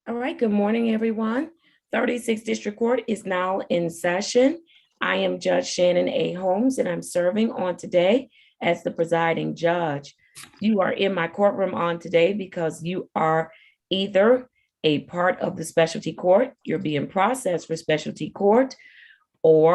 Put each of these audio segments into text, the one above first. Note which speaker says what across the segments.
Speaker 1: All right, good morning, everyone. 36th District Court is now in session. I am Judge Shannon A. Holmes, and I'm serving on today as the presiding judge. You are in my courtroom on today because you are either a part of the specialty court, you're being processed for specialty court, or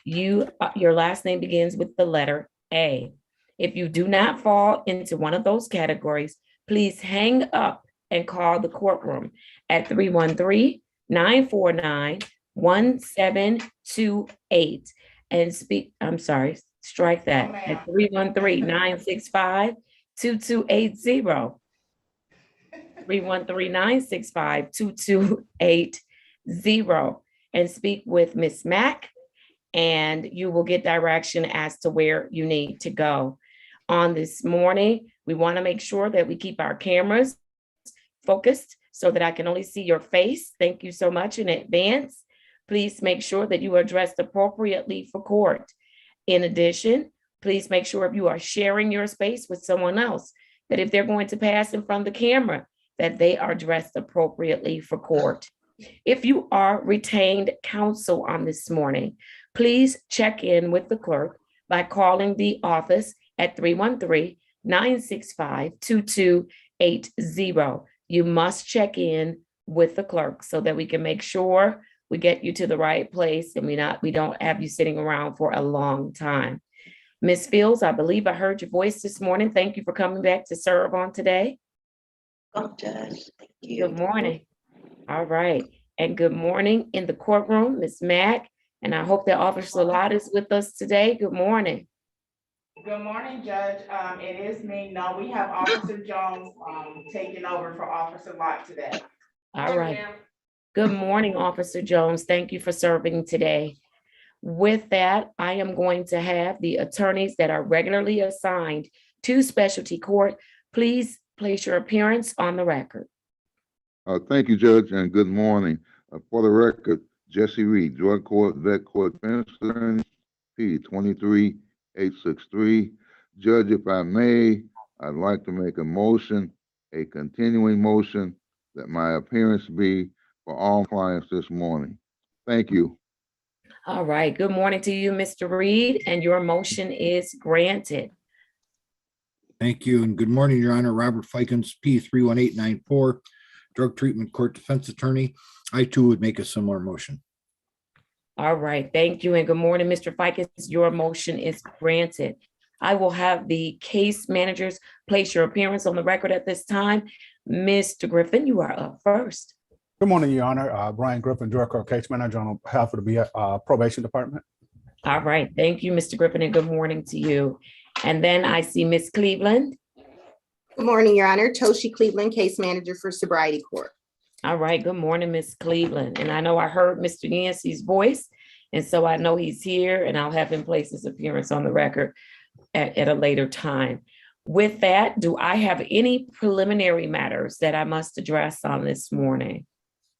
Speaker 1: your last name begins with the letter A. If you do not fall into one of those categories, please hang up and call the courtroom at 313-949-1728 and speak, I'm sorry, strike that, at 313-965-2280. 313-965-2280 and speak with Miss Mack, and you will get direction as to where you need to go. On this morning, we want to make sure that we keep our cameras focused so that I can only see your face. Thank you so much in advance. Please make sure that you are dressed appropriately for court. In addition, please make sure if you are sharing your space with someone else, that if they're going to pass in front of the camera, that they are dressed appropriately for court. If you are retained counsel on this morning, please check in with the clerk by calling the office at 313-965-2280. You must check in with the clerk so that we can make sure we get you to the right place and we don't have you sitting around for a long time. Ms. Fields, I believe I heard your voice this morning. Thank you for coming back to serve on today.
Speaker 2: Oh, Judge, thank you.
Speaker 1: Good morning. All right. And good morning in the courtroom, Ms. Mack. And I hope that Officer Lott is with us today. Good morning.
Speaker 3: Good morning, Judge. It is me. No, we have Officer Jones taking over for Officer Lott today.
Speaker 1: All right. Good morning, Officer Jones. Thank you for serving today. With that, I am going to have the attorneys that are regularly assigned to specialty court. Please place your appearance on the record.
Speaker 4: Thank you, Judge, and good morning. For the record, Jesse Reed, Drug Court, Vet Court, Defense Attorney, P 23863. Judge, if I may, I'd like to make a motion, a continuing motion, that my appearance be for all clients this morning. Thank you.
Speaker 1: All right. Good morning to you, Mr. Reed, and your motion is granted.
Speaker 5: Thank you, and good morning, Your Honor. Robert Fikens, P 31894, Drug Treatment Court Defense Attorney. I too would make a similar motion.
Speaker 1: All right, thank you, and good morning, Mr. Fikens. Your motion is granted. I will have the case managers place your appearance on the record at this time. Mr. Griffin, you are up first.
Speaker 6: Good morning, Your Honor. Brian Griffin, Drug Court Case Manager on behalf of the Probation Department.
Speaker 1: All right, thank you, Mr. Griffin, and good morning to you. And then I see Miss Cleveland.
Speaker 2: Good morning, Your Honor. Toshi Cleveland, Case Manager for Sobriety Court.
Speaker 1: All right, good morning, Miss Cleveland. And I know I heard Mr. Yancey's voice, and so I know he's here, and I'll have him place his appearance on the record at a later time. With that, do I have any preliminary matters that I must address on this morning?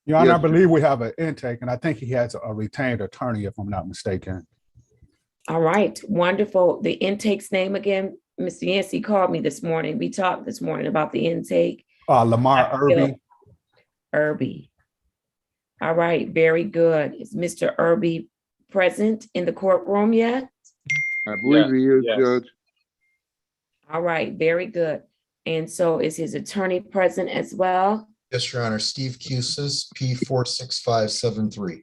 Speaker 6: Your Honor,
Speaker 4: Yes.
Speaker 6: I believe we have an intake, and I think he has a retained attorney, if I'm not mistaken.
Speaker 1: All right, wonderful. The intake's name again, Mr. Yancey called me this morning. We talked this morning about the intake.
Speaker 6: Lamar Irby.
Speaker 1: Irby. All right, very good. Is Mr. Irby present in the courtroom yet?
Speaker 4: I believe he is,
Speaker 7: yes.
Speaker 4: Judge.
Speaker 1: All right, very good. And so is his attorney present as well?
Speaker 8: Yes, Your Honor. Steve Cusis, P 46573.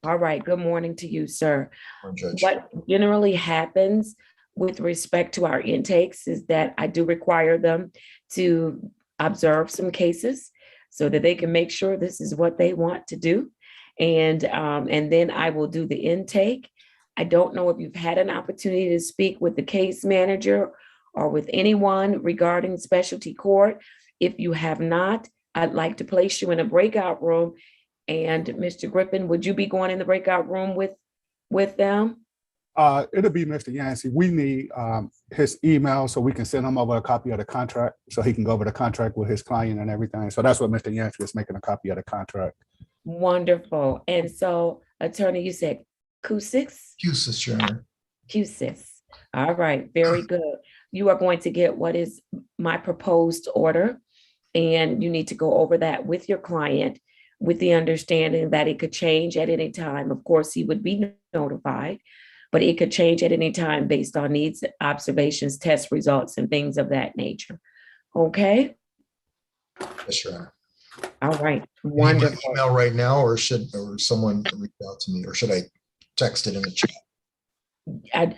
Speaker 1: All right, good morning to you, sir.
Speaker 8: Judge.
Speaker 1: What generally happens with respect to our intakes is that I do require them to observe some cases so that they can make sure this is what they want to do. And then I will do the intake. I don't know if you've had an opportunity to speak with the case manager or with anyone regarding specialty court. If you have not, I'd like to place you in a breakout room. And Mr. Griffin, would you be going in the breakout room with them?
Speaker 6: It'll be Mr. Yancey. We need his email so we can send him over a copy of the contract so he can go over the contract with his client and everything. So that's what Mr. Yancey is making, a copy of the contract.
Speaker 1: Wonderful. And so, attorney, you said Cusis?
Speaker 8: Cusis, Your Honor.
Speaker 1: Cusis. All right, very good. You are going to get what is my proposed order, and you need to go over that with your client with the understanding that it could change at any time. Of course, he would be notified, but it could change at any time based on needs, observations, test results, and things of that nature. Okay?
Speaker 8: Yes, Your Honor.
Speaker 1: All right.
Speaker 8: You need my
Speaker 1: Wonderful.
Speaker 8: email right now, or someone reach out to me, or should I text it in the chat?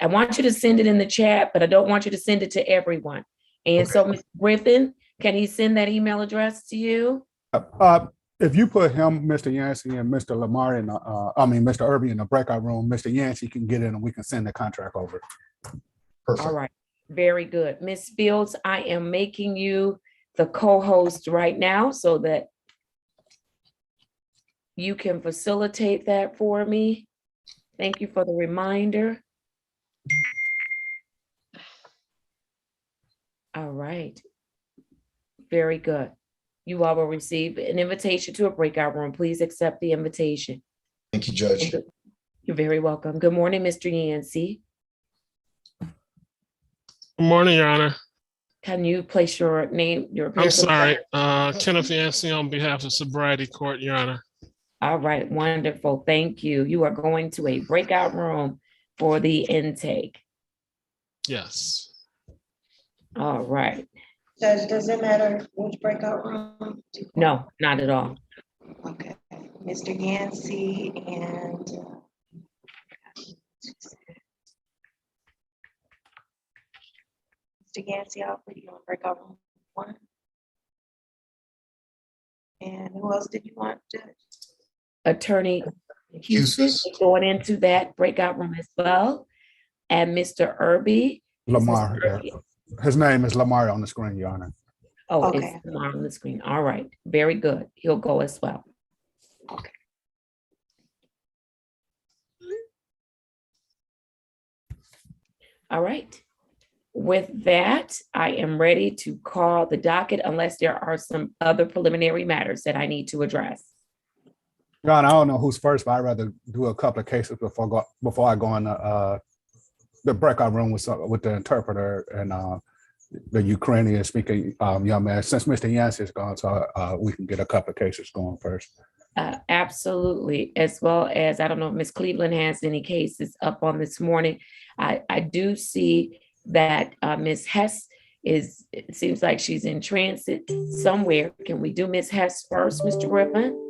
Speaker 1: I want you to send it in the chat, but I don't want you to send it to everyone. And
Speaker 8: Okay.
Speaker 1: so, Mr. Griffin, can he send that email address to you?
Speaker 6: If you put him, Mr. Yancey, and Mr. Lamar in, Mr. Irby in the breakout room, Mr. Yancey can get in and we can send the contract over.
Speaker 1: All
Speaker 8: Perfect.
Speaker 1: right. Very good. Ms. Fields, I am making you the co-host right now so that you can facilitate that for me. Thank you for the reminder. All right. Very good. You all will receive an invitation to a breakout room. Please accept the invitation.
Speaker 8: Thank you, Judge.
Speaker 1: You're very welcome. Good morning, Mr. Yancey.
Speaker 7: Good morning, Your Honor.
Speaker 1: Can you place your name, your
Speaker 7: I'm
Speaker 1: appearance on the
Speaker 7: sorry,
Speaker 1: record?
Speaker 7: Kenneth Yancey on behalf of Sobriety Court, Your Honor.
Speaker 1: All right, wonderful. Thank you. You are going to a breakout room for the intake.
Speaker 7: Yes.
Speaker 1: All right.
Speaker 9: Does it matter which breakout room?
Speaker 1: No, not at all.
Speaker 9: Okay, Mr. Yancey and Mr. Yancey, I'll put you on breakout room 1. And who else did you want, Judge?
Speaker 1: Attorney Houston is going into that breakout room as well. And Mr. Irby.
Speaker 6: Lamar, yeah. His name is Lamar on the screen, Your Honor.
Speaker 1: Oh,
Speaker 9: Okay.
Speaker 1: it's Lamar on the screen. All right, very good. He'll go as well.
Speaker 9: Okay.
Speaker 1: All right. With that, I am ready to call the docket unless there are some other preliminary matters that I need to address.
Speaker 6: Your Honor, I don't know who's first, but I'd rather do a couple of cases before I go in the breakout room with the interpreter and the Ukrainian speaking young man. Since Mr. Yancey is gone, so we can get a couple of cases going first.
Speaker 1: Absolutely, as well as, I don't know if Ms. Cleveland has any cases up on this morning. I do see that Ms. Hess it seems like she's in transit somewhere. Can we do Ms. Hess first, Mr. Griffin?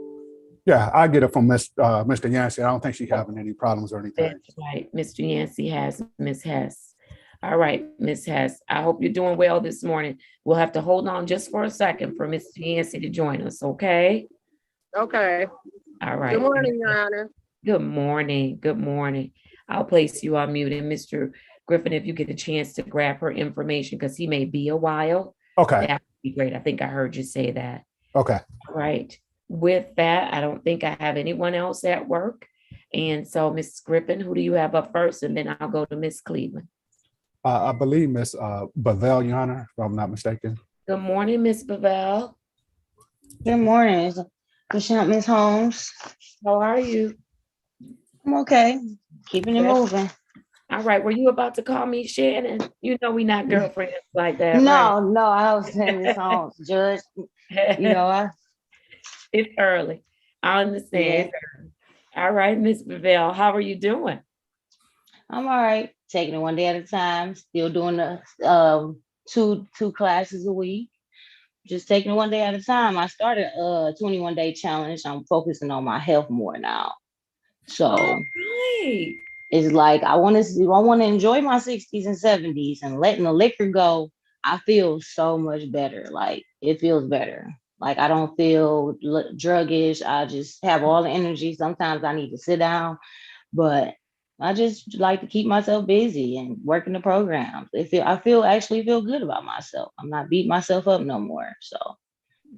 Speaker 6: Yeah, I get it from Mr. Yancey. I don't think she's having any problems or anything.
Speaker 1: That's right. Mr. Yancey has Ms. Hess. All right, Ms. Hess, I hope you're doing well this morning. We'll have to hold on just for a second for Mr. Yancey to join us, okay?
Speaker 10: Okay.
Speaker 1: All right.
Speaker 10: Good morning, Your Honor.
Speaker 1: Good morning. Good morning. I'll place you on mute. And Mr. Griffin, if you get a chance to grab her information, because he may be a while.
Speaker 6: Okay.
Speaker 1: That would be great. I think I heard you say that.
Speaker 6: Okay.
Speaker 1: All right. With that, I don't think I have anyone else at work. And so, Ms. Griffin, who do you have up first? And then I'll go to Ms. Cleveland.
Speaker 6: I believe Ms. Bavell, Your Honor, if I'm not mistaken.
Speaker 1: Good morning, Ms. Bavell.
Speaker 11: Good morning, Ms. Holmes.
Speaker 1: How are you?
Speaker 11: I'm okay, keeping it moving.
Speaker 1: All right, were you about to call me Shannon? You know we're not girlfriends like that,
Speaker 11: No, I was saying Ms. Holmes, Judge.
Speaker 1: right? It's early. I understand.
Speaker 11: Yeah.
Speaker 1: All right, Ms. Bavell, how are you doing?
Speaker 11: I'm all right, taking it one day at a time, still doing the two classes a week. Just taking it one day at a time. I started a 21-day challenge. I'm focusing on my health more now. So
Speaker 1: right.
Speaker 11: It's like I want to enjoy my 60s and 70s, and letting the liquor go. I feel so much better. Like it feels better. Like I don't feel druggish. I just have all the energy. Sometimes I need to sit down, but I just like to keep myself busy and working the programs. I actually feel good about myself. I'm not beating myself up no more. So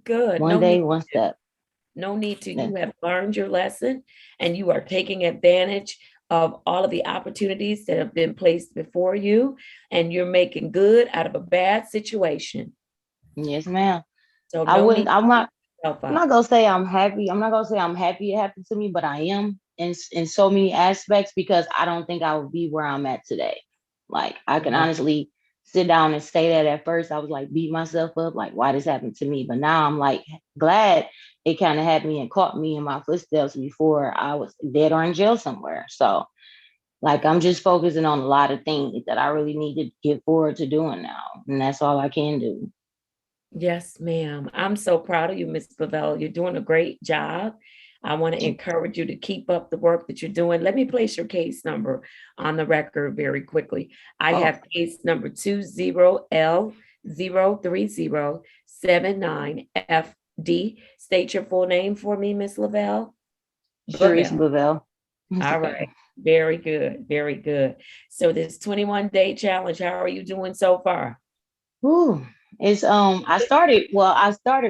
Speaker 1: good.
Speaker 11: One day, one step.
Speaker 1: No need to. You have learned your lesson, and you are taking advantage of all of the opportunities that have been placed before you, and you're making good out of a bad situation.
Speaker 11: Yes, ma'am.
Speaker 1: So
Speaker 11: I'm not gonna say I'm happy. I'm not gonna say I'm happy it happened to me, but I am in so many aspects, because I don't think I would be where I'm at today. Like I can honestly sit down and say that. At first I was like beat myself up, like why this happened to me. But now I'm like glad it kind of had me and caught me in my footsteps before I was dead or in jail somewhere. So like I'm just focusing on a lot of things that I really need to get forward to doing now. And that's all I can do.
Speaker 1: Yes, ma'am. I'm so proud of you, Ms. Lavelle. You're doing a great job. I want to encourage you to keep up the work that you're doing. Let me place your case number on the record very quickly. I have case number 20L03079FD. State your full name for me, Ms. Lavelle.
Speaker 11: Sharice Lavelle.
Speaker 1: All right. Very good. Very good. So this 21-day challenge, how are you doing so far?
Speaker 11: Ooh, it's I started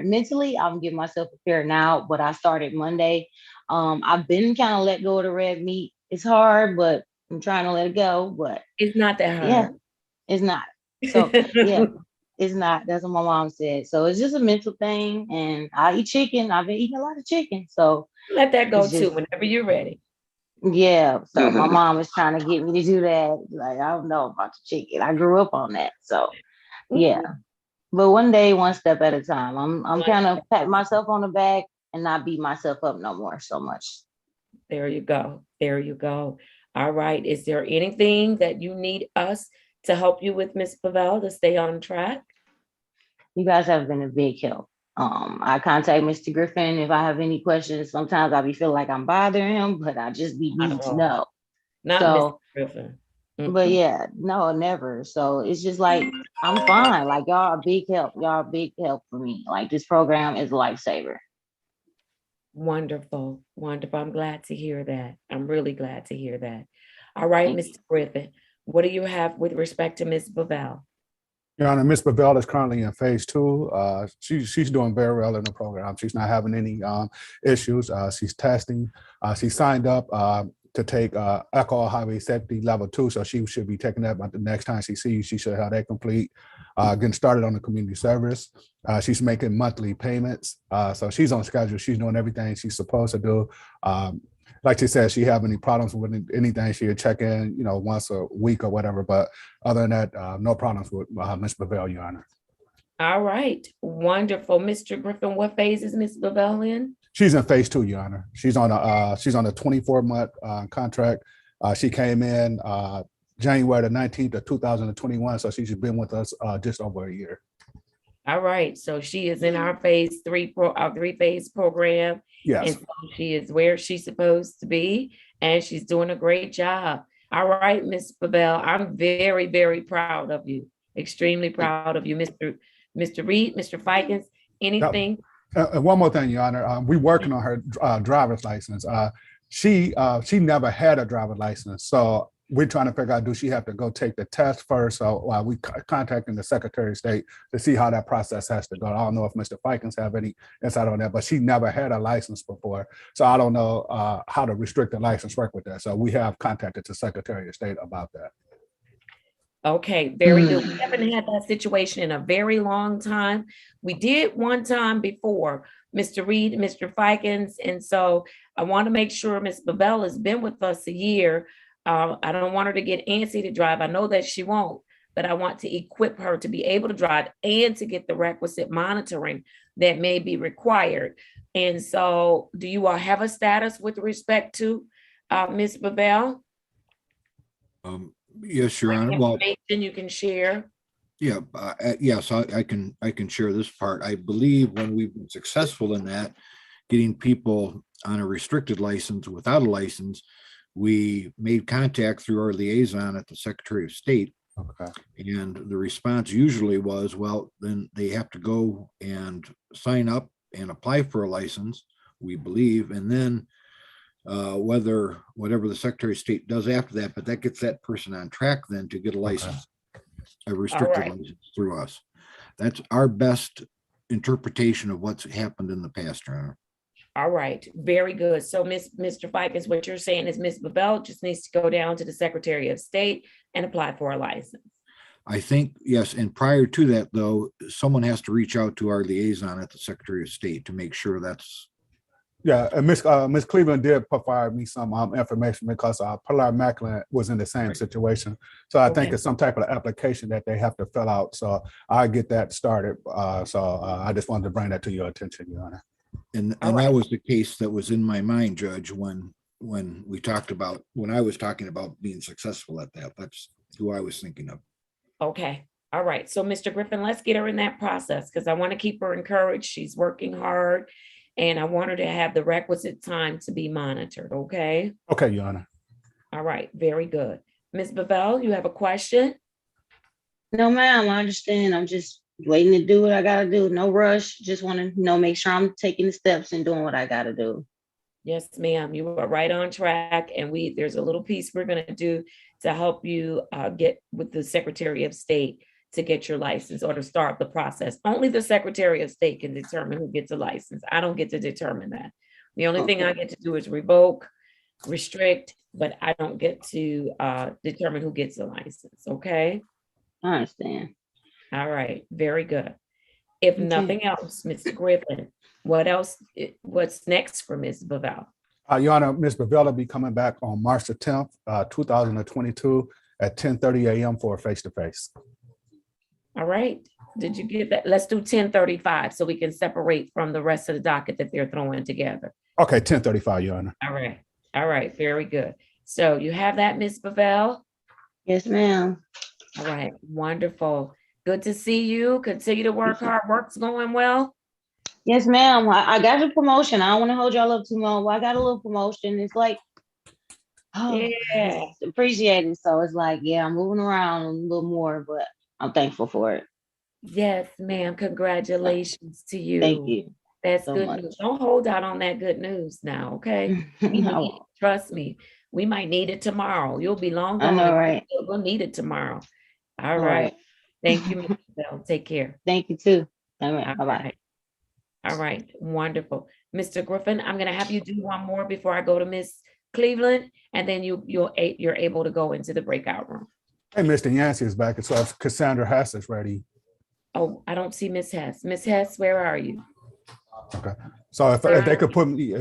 Speaker 11: mentally. I'm giving myself prepared now, but I started Monday. I've been kind of let go of the red meat. It's hard, but I'm trying to let it go. But
Speaker 1: it's not that hard.
Speaker 11: Yeah, it's not. So yeah, it's not. That's what my mom said. So it's just a mental thing. And I eat chicken. I've been eating a lot of chicken. So
Speaker 1: let that go too whenever you're ready.
Speaker 11: Yeah. So my mom was trying to get me to do that. Like, I don't know about the chicken. I grew up on that. So yeah. But one day, one step at a time. I'm kind of pat myself on the back and not beat myself up no more so much.
Speaker 1: There you go. There you go. All right. Is there anything that you need us to help you with, Ms. Pavel, to stay on track?
Speaker 11: You guys have been a big help. I contact Mr. Griffin if I have any questions. Sometimes I be feel like I'm bothering him, but I just be needing to know.
Speaker 1: Not Mr. Griffin.
Speaker 11: But yeah, no, never. So it's just like, I'm fine. Like y'all are big help. Y'all are big help for me. Like this program is a lifesaver.
Speaker 1: Wonderful. Wonderful. I'm glad to hear that. I'm really glad to hear that. All right, Mr. Griffin, what do you have with respect to Ms. Babel?
Speaker 6: Your Honor, Ms. Babel is currently in phase 2. She's doing very well in the program. She's not having any issues. She's testing. She signed up to take alcohol highway safety level 2. So she should be taking that, but the next time she sees you, she should have that complete. Getting started on the community service. She's making monthly payments. So she's on schedule. She's doing everything she's supposed to do. Like she said, she have any problems with anything, she'll check in, once a week or whatever. But other than that, no problems with Ms. Babel, Your Honor.
Speaker 1: All right. Wonderful. Mr. Griffin, what phase is Ms. Babel in?
Speaker 6: She's in phase 2, Your Honor. She's on a 24-month contract. She came in January the 19th of 2021. So she's been with us just over a year.
Speaker 1: All right. So she is in our phase 3 3-phase program.
Speaker 6: Yes.
Speaker 1: And so she is where she's supposed to be, and she's doing a great job. All right, Ms. Babel, I'm very, very proud of you. Extremely proud of you, Mr. Reed, Mr. Fikens. Anything?
Speaker 6: One more thing, Your Honor. We're working on her driver's license. She never had a driver's license. So we're trying to figure out, do she have to go take the test first? So we contacting the Secretary of State to see how that process has to go. I don't know if Mr. Fikens have any insight on that, but she never had a license before. So I don't know how to restrict the license work with that. So we have contacted the Secretary of State about that.
Speaker 1: Okay, very good. We haven't had that situation in a very long time. We did one time before, Mr. Reed, Mr. Fikens. And so I want to make sure Ms. Babel has been with us a year. I don't want her to get antsy to drive. I know that she won't, but I want to equip her to be able to drive and to get the requisite monitoring that may be required. And so do you all have a status with respect to Ms. Babel?
Speaker 5: Yes, Your Honor.
Speaker 1: Well, you can share.
Speaker 5: Yeah, yes, I can share this part. I believe when we've been successful in that, getting people on a restricted license without a license, we made contact through our liaison at the Secretary of State.
Speaker 6: Okay.
Speaker 5: And the response usually was, well, then they have to go and sign up and apply for a license, we believe, and then whatever the Secretary of State does after that, but that gets that person on track then to get a license, a restricted license through us. That's our best interpretation of what's happened in the past, Your Honor.
Speaker 1: All right, very good. So Mr. Fikens, what you're saying is Ms. Babel just needs to go down to the Secretary of State and apply for a license.
Speaker 5: I think, yes. And prior to that, though, someone has to reach out to our liaison at the Secretary of State to make sure that's
Speaker 6: Yeah, and Miss Cleveland did provide me some information because Pilar Macklin was in the same situation. So I think
Speaker 1: Okay.
Speaker 6: it's some type of application that they have to fill out. So I get that started. I just wanted to bring that to your attention, Your Honor.
Speaker 5: And
Speaker 1: All
Speaker 5: that
Speaker 1: right.
Speaker 5: was the case that was in my mind, Judge, when I was talking about being successful at that. That's who I was thinking of.
Speaker 1: Okay. All right. So Mr. Griffin, let's get her in that process because I want to keep her encouraged. She's working hard and I want her to have the requisite time to be monitored. Okay.
Speaker 6: Okay, Your Honor.
Speaker 1: All right. Very good. Ms. Bavell, you have a question?
Speaker 11: No, ma'am, I understand. I'm just waiting to do what I gotta do. No rush. Just want to, make sure I'm taking the steps and doing what I gotta do.
Speaker 1: Yes, ma'am. You are right on track. And there's a little piece we're going to do to help you get with the Secretary of State to get your license or to start the process. Only the Secretary of State can determine who gets a license. I don't get to determine that. The only thing I get to do is revoke, restrict, but I don't get to determine who gets a license. Okay.
Speaker 11: I understand.
Speaker 1: All right. Very good. If
Speaker 11: Okay.
Speaker 1: nothing else, Mr. Griffin, what's next for Ms. Bavell?
Speaker 6: Your Honor, Ms. Bavell will be coming back on March the 10th, 2022 at 10:30 a.m. for a face-to-face.
Speaker 1: All right. Did you get that? Let's do 10:35 so we can separate from the rest of the docket that they're throwing together.
Speaker 6: Okay, 10:35, Your Honor.
Speaker 1: All right. All right. Very good. So you have that, Ms. Bavell?
Speaker 11: Yes, ma'am.
Speaker 1: All right. Wonderful. Good to see you. Continue to work hard. Work's going well.
Speaker 11: Yes, ma'am. I got a promotion. I don't want to hold y'all up too long. Well, I got a little promotion. It's like,
Speaker 1: Yeah.
Speaker 11: it's appreciated. So it's like, yeah, I'm moving around a little more, but I'm thankful for it.
Speaker 1: Yes, ma'am. Congratulations to you.
Speaker 11: Thank you.
Speaker 1: That's
Speaker 11: so
Speaker 1: good
Speaker 11: much.
Speaker 1: news. Don't hold out on that good news now, okay? We need it. Trust me. We might need it tomorrow. You'll be long
Speaker 11: I
Speaker 1: gone.
Speaker 11: know, right?
Speaker 1: We'll need it tomorrow. All
Speaker 11: All
Speaker 1: right.
Speaker 11: right.
Speaker 1: Thank you, Ms. Bell. Take care.
Speaker 11: Thank you too. All right.
Speaker 1: All
Speaker 11: Bye-bye.
Speaker 1: right. All right. Wonderful. Mr. Griffin, I'm gonna have you do one more before I go to Miss Cleveland, and then you're able to go into the breakout room.
Speaker 6: Hey, Mr. Yancey is back, so if Cassandra Hess is ready.
Speaker 1: Oh, I don't see Miss Hess. Miss Hess, where are you?
Speaker 6: Okay. So if they could put me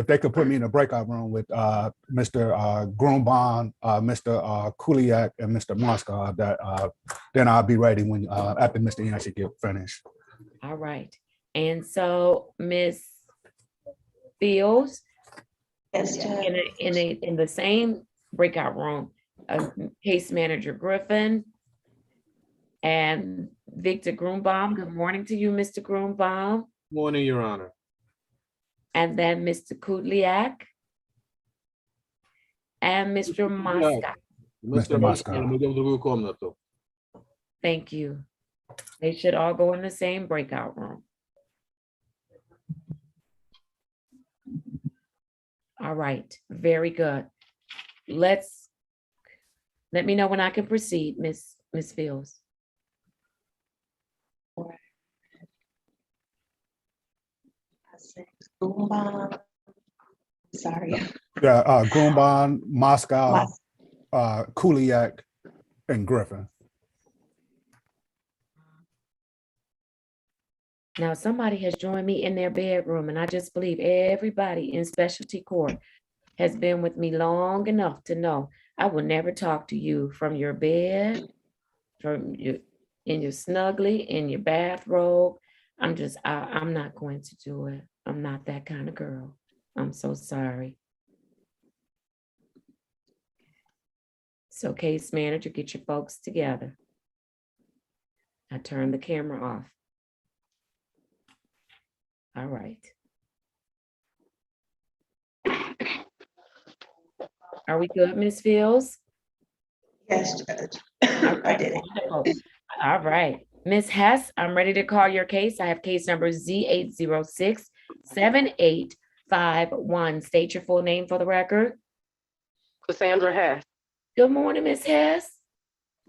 Speaker 6: in a breakout room with Mr. Grunbaum, Mr. Kuliak, and Mr. Moscow, then I'll be ready when after Mr. Yancey get finished.
Speaker 1: All right. And so Miss Fields,
Speaker 9: Yes, Judge.
Speaker 1: in the same breakout room, Case Manager Griffin and Victor Grunbaum. Good morning to you, Mr. Grunbaum.
Speaker 12: Morning, Your Honor.
Speaker 1: And then Mr. Kudliak and Mr. Moscow.
Speaker 6: Mr. Moscow.
Speaker 1: Thank you. They should all go in the same breakout room. All right, very good. Let me know when I can proceed, Miss Fields.
Speaker 9: Sorry.
Speaker 6: Yeah, Grunbaum, Moscow, Kuliak, and Griffin.
Speaker 1: Now, somebody has joined me in their bedroom, and I just believe everybody in specialty court has been with me long enough to know I will never talk to you from your bed, in your snuggly, in your bathrobe. I'm not going to do it. I'm not that kind of girl. I'm so sorry. So case manager, get your folks together. I turned the camera off. All right. Are we good, Ms. Fields?
Speaker 9: Yes, Judge. I did it.
Speaker 1: Wonderful. All right. Ms. Hess, I'm ready to call your case. I have case number Z8067851. State your full name for the record.
Speaker 10: Cassandra Hess.
Speaker 1: Good morning, Ms. Hess.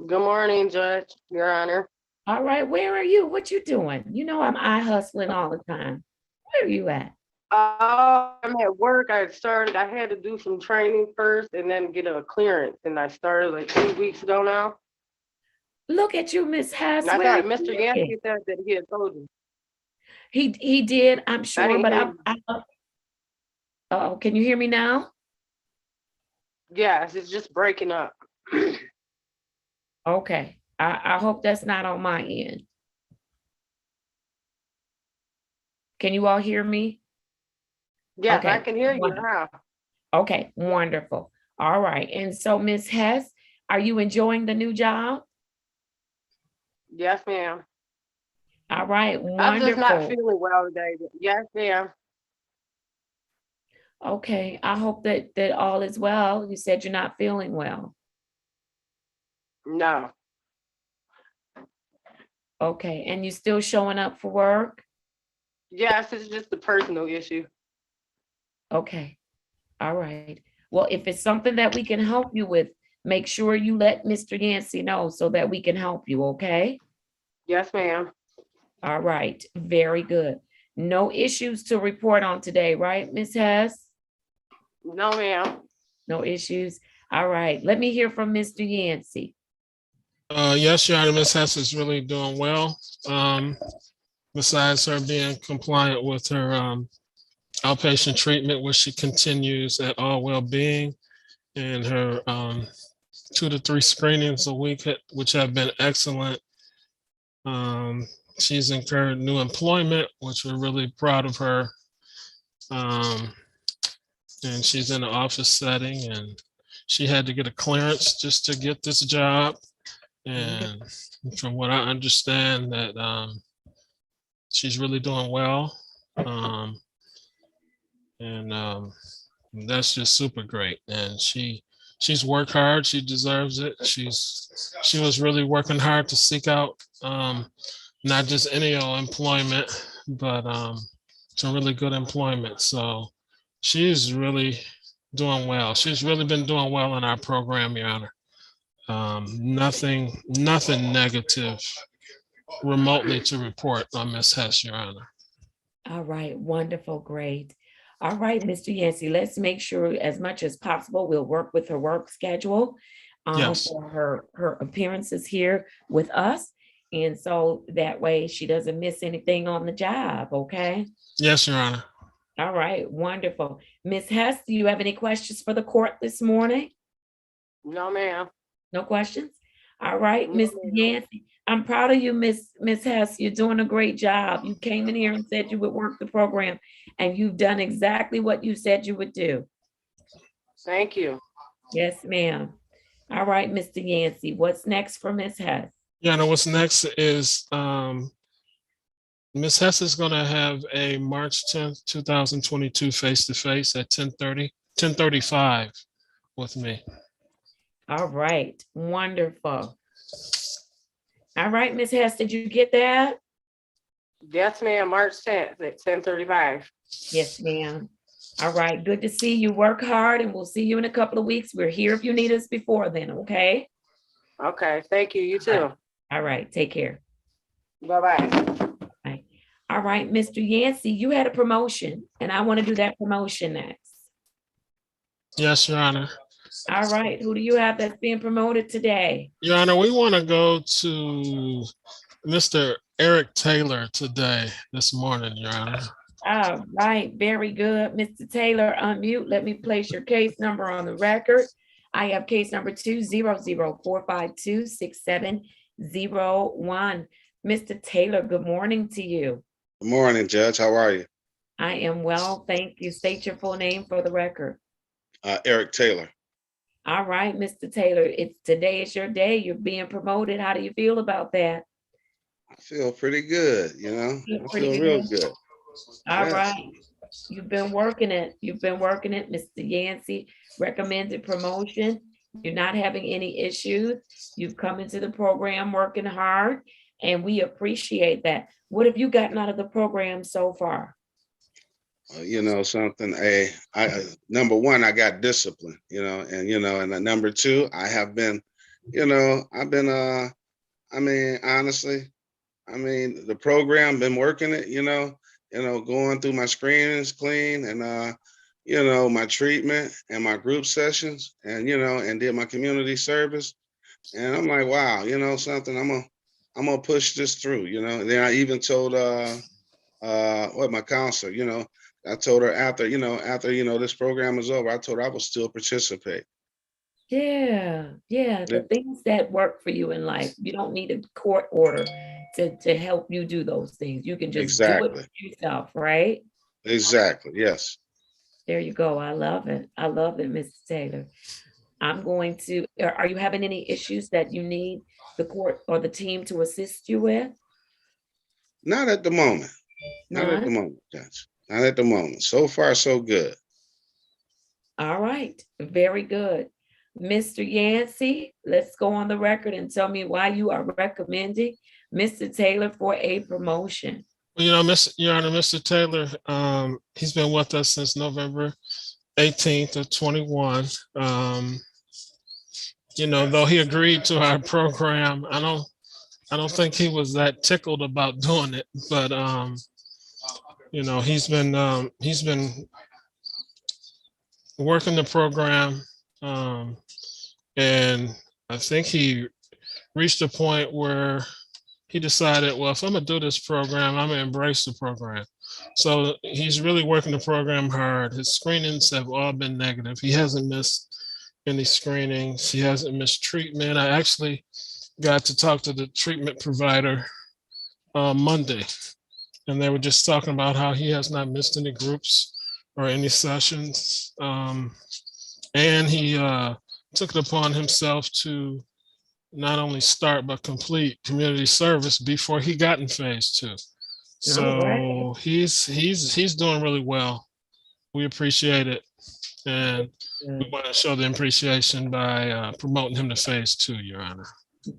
Speaker 10: Good morning, Judge, Your Honor.
Speaker 1: All right, where are you? What you doing? You know I'm eye hustling all the time. Where are you at?
Speaker 10: I'm at work. I had to do some training first and then get a clearance. And I started like 2 weeks ago now.
Speaker 1: Look at you, Miss Hess.
Speaker 10: And I thought Mr. Yancey said that he had told you.
Speaker 1: He did, I'm sure, but Oh, can you hear me now?
Speaker 10: Yes, it's just breaking up.
Speaker 1: Okay, I hope that's not on my end. Can you all hear me?
Speaker 10: Yes, I
Speaker 1: Okay,
Speaker 10: can hear you
Speaker 1: wonderful.
Speaker 10: now.
Speaker 1: Okay, wonderful. All right, and so Ms. Hess, are you enjoying the new job?
Speaker 10: Yes, ma'am.
Speaker 1: All right,
Speaker 10: I'm just not
Speaker 1: wonderful.
Speaker 10: feeling well today, but yes, ma'am.
Speaker 1: Okay, I hope that all is well. You said you're not feeling well.
Speaker 10: No.
Speaker 1: Okay, and you still showing up for work?
Speaker 10: Yes, it's just a personal issue.
Speaker 1: Okay, all right. Well, if it's something that we can help you with, make sure you let Mr. Yancey know so that we can help you, okay?
Speaker 10: Yes, ma'am.
Speaker 1: All right, very good. No issues to report on today, right, Ms. Hess?
Speaker 10: No, ma'am.
Speaker 1: No issues. All right, let me hear from Mr. Yancey.
Speaker 7: Yes, Your Honor, Ms. Hess is really doing well. Besides her being compliant with her outpatient treatment, which she continues at All Wellbeing, and her 2 to 3 screenings a week, which have been excellent. She's incurred new employment, which we're really proud of her. And she's in an office setting, and she had to get a clearance just to get this job. And from what I understand, that she's really doing well. That's just super great. And she's worked hard. She deserves it. She was really working hard to seek out not just any old employment, but some really good employment. So she's really doing well. She's really been doing well in our program, Your Honor. Nothing negative remotely to report on Ms. Hess, Your Honor.
Speaker 1: All right, wonderful, great. All right, Mr. Yancey, let's make sure as much as possible, we'll work with her work schedule
Speaker 7: Yes.
Speaker 1: for her appearances here with us. And so that way she doesn't miss anything on the job, okay?
Speaker 7: Yes, Your Honor.
Speaker 1: All right, wonderful. Ms. Hess, do you have any questions for the court this morning?
Speaker 10: No, ma'am.
Speaker 1: No questions? All right,
Speaker 10: No,
Speaker 1: Mr.
Speaker 10: ma'am.
Speaker 1: Yancey, I'm proud of you, Miss Hess. You're doing a great job. You came in here and said you would work the program, and you've done exactly what you said you would do.
Speaker 10: Thank you.
Speaker 1: Yes, ma'am. All right, Mr. Yancey, what's next for Ms. Hess?
Speaker 7: Yeah, no, what's next is Ms. Hess is going to have a March 10th, 2022 face-to-face at 10:35 with me.
Speaker 1: All right, wonderful. All right, Ms. Hess, did you get that?
Speaker 10: Yes, ma'am. March 10th at 10:35.
Speaker 1: Yes, ma'am. All right, good to see you. Work hard, and we'll see you in a couple of weeks. We're here if you need us before then, okay?
Speaker 10: Okay, thank you. You too.
Speaker 1: All right, take care.
Speaker 10: Bye-bye.
Speaker 1: Bye. All right, Mr. Yancey, you had a promotion, and I want to do that promotion next.
Speaker 7: Yes, Your Honor.
Speaker 1: All right, who do you have that's being promoted today?
Speaker 7: Your Honor, we want to go to Mr. Eric Taylor this morning, Your Honor.
Speaker 1: All right, very good. Mr. Taylor, unmute. Let me place your case number on the record. I have case number 200-452-6701. Mr. Taylor, good morning to you.
Speaker 12: Good morning, Judge. How are you?
Speaker 1: I am well, thank you. State your full name for the record.
Speaker 12: Eric Taylor.
Speaker 1: All right, Mr. Taylor, today is your day. You're being promoted. How do you feel about that?
Speaker 12: I feel pretty good, I feel real good.
Speaker 1: All
Speaker 12: Yes.
Speaker 1: right. You've been working it. Mr. Yancey recommended promotion. You're not having any issues. You've come into the program working hard, and we appreciate that. What have you gotten out of the program so far?
Speaker 12: Something, number one, I got discipline, and number two, I have been, honestly, the program been working it, going through my screenings clean and, my treatment and my group sessions and, and did my community service. And I'm like, wow, something, I'm gonna push this through, and then I even told, my counselor, I told her after this program is over, I told her I will still participate.
Speaker 1: Yeah, the things that work for you in life. You don't need a court order to help you do those things. You can just do
Speaker 12: Exactly.
Speaker 1: it yourself, right?
Speaker 12: Exactly. Yes.
Speaker 1: There you go. I love it. I love it, Mr. Taylor. I'm going to, are you having any issues that you need the court or the team to assist you with?
Speaker 12: Not at the moment. Not at the
Speaker 1: None?
Speaker 12: moment, Judge. Not at the moment. So far, so good.
Speaker 1: All right, very good. Mr. Yancey, let's go on the record and tell me why you are recommending Mr. Taylor for a promotion.
Speaker 7: Well, Your Honor, Mr. Taylor, he's been with us since November 18th of 21. Though he agreed to our program, I don't think he was that tickled about doing it, but he's been working the program, and I think he reached a point where he decided, well, if I'm gonna do this program, I'm gonna embrace the program. So he's really working the program hard. His screenings have all been negative. He hasn't missed any screenings. He hasn't missed treatment. I actually got to talk to the treatment provider Monday, and they were just talking about how he has not missed any groups or any sessions. And he took it upon himself to not only start but complete community service before he got in phase 2. So he's doing really well. We appreciate it, and we want to show the appreciation by promoting him to phase 2, Your Honor.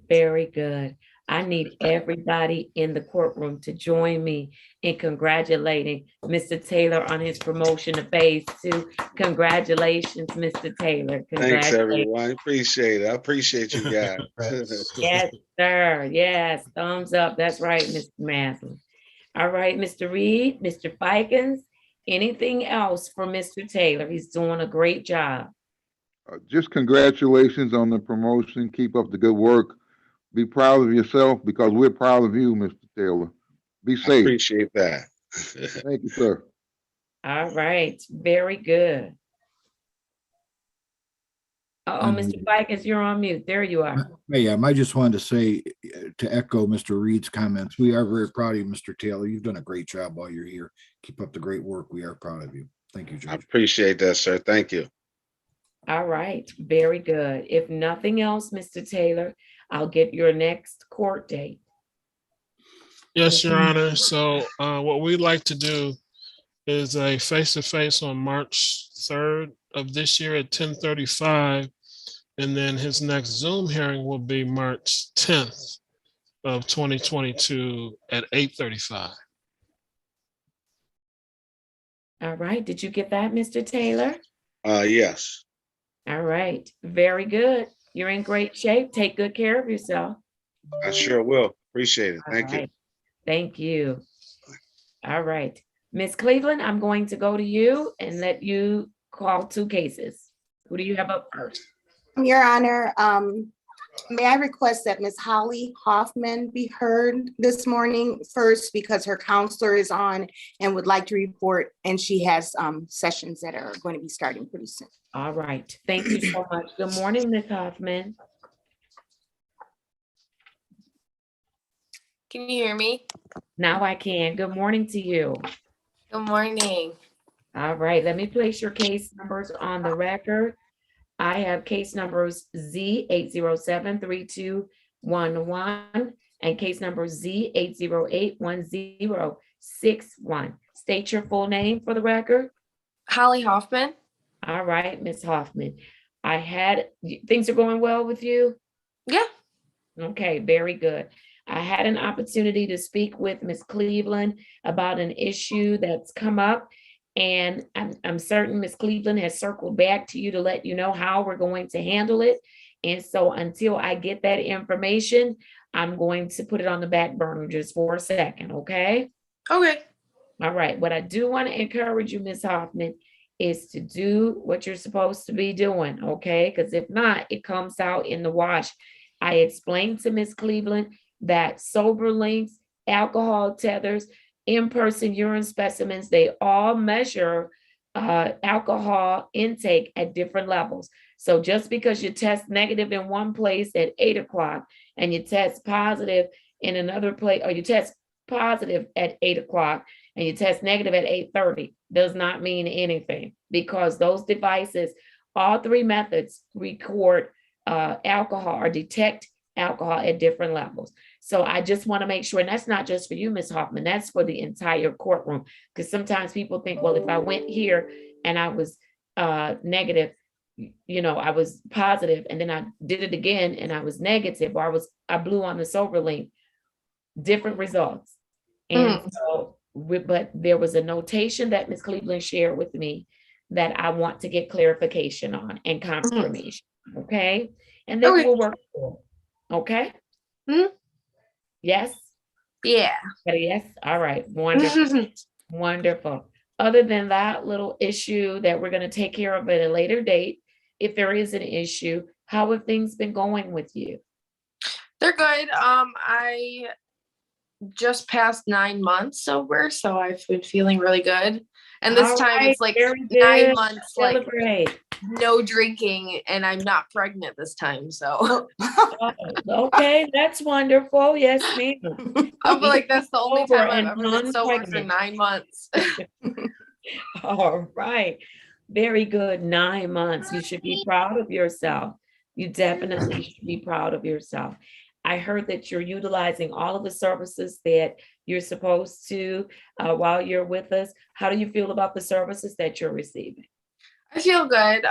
Speaker 1: Very good. I need everybody in the courtroom to join me in congratulating Mr. Taylor on his promotion to phase 2. Congratulations, Mr. Taylor.
Speaker 12: Thanks, everyone. Appreciate it. I appreciate you guys.
Speaker 1: Yes, sir. Yes, thumbs up. That's right, Mr. Maslin. All right, Mr. Reed, Mr. Fikens, anything else for Mr. Taylor? He's doing a great job.
Speaker 4: Just congratulations on the promotion. Keep up the good work. Be proud of yourself because we're proud of you, Mr. Taylor. Be safe.
Speaker 12: I appreciate that.
Speaker 4: Thank you, sir.
Speaker 1: All right, very good. Mr. Fikens, you're on mute. There you are.
Speaker 5: Yeah, I just wanted to say, to echo Mr. Reed's comments, we are very proud of you, Mr. Taylor. You've done a great job while you're here. Keep up the great work. We are proud of you. Thank you, Judge.
Speaker 12: I appreciate that, sir. Thank you.
Speaker 1: All right, very good. If nothing else, Mr. Taylor, I'll get your next court date.
Speaker 7: Yes, Your Honor. So what we'd like to do is a face-to-face on March 3rd of this year at 10:35. And then his next Zoom hearing will be March 10th of 2022 at 8:35.
Speaker 1: All right, did you get that, Mr. Taylor?
Speaker 12: Yes.
Speaker 1: All right, very good. You're in great shape. Take good care of yourself.
Speaker 12: I sure will. Appreciate it. Thank you.
Speaker 1: Thank you. All right, Ms. Cleveland, I'm going to go to you and let you call 2 cases. Who do you have up first?
Speaker 2: Your Honor, may I request that Ms. Holly Hoffman be heard this morning first because her counselor is on and would like to report, and she has sessions that are going to be starting pretty soon.
Speaker 1: All right, thank you so much. Good morning, Ms. Hoffman.
Speaker 13: Can you hear me?
Speaker 1: Now I can. Good morning to you.
Speaker 13: Good morning.
Speaker 1: All right, let me place your case numbers on the record. I have case numbers Z8073211 and case number Z8081061. State your full name for the record.
Speaker 13: Holly Hoffman.
Speaker 1: All right, Ms. Hoffman. Things are going well with you?
Speaker 13: Yeah.
Speaker 1: Okay, very good. I had an opportunity to speak with Ms. Cleveland about an issue that's come up. And I'm certain Ms. Cleveland has circled back to you to let you know how we're going to handle it. And so until I get that information, I'm going to put it on the back burner just for a second, okay?
Speaker 13: Okay.
Speaker 1: All right. What I do want to encourage you, Ms. Hoffman, is to do what you're supposed to be doing, okay? Because if not, it comes out in the wash. I explained to Ms. Cleveland that sober links, alcohol tethers, in-person urine specimens, they all measure alcohol intake at different levels. So just because you test negative in one place at 8 o'clock and you test positive in another place, or you test positive at 8 o'clock and you test negative at 8:30, does not mean anything, because those devices, all three methods, record alcohol or detect alcohol at different levels. So I just want to make sure, and that's not just for you, Ms. Hoffman, that's for the entire courtroom. Because sometimes people think, well, if I went here and I was negative, I was positive, and then I did it again and I was negative, or I blew on the sober link, different results. And so, but there was a notation that Ms. Cleveland shared with me that I want to get clarification on and confirmation. Okay. And then we'll work through it. Okay. Yes.
Speaker 13: Yeah.
Speaker 1: Yes. All right. Wonderful. Wonderful. Other than that little issue that we're going to take care of at a later date, if there is an issue, how have things been going with you?
Speaker 13: They're good. I just passed 9 months sober, so I've been feeling really good. And this time it's like 9 months, like no drinking, and I'm not pregnant this time. So
Speaker 1: okay, that's wonderful. Yes, ma'am.
Speaker 13: I feel like that's the only time I've ever been sober for
Speaker 1: non-pregnant.
Speaker 13: 9 months.
Speaker 1: All right. Very good. 9 months. You should be proud of yourself. You definitely should be proud of yourself. I heard that you're utilizing all of the services that you're supposed to while you're with us. How do you feel about the services that you're receiving?
Speaker 13: I feel good.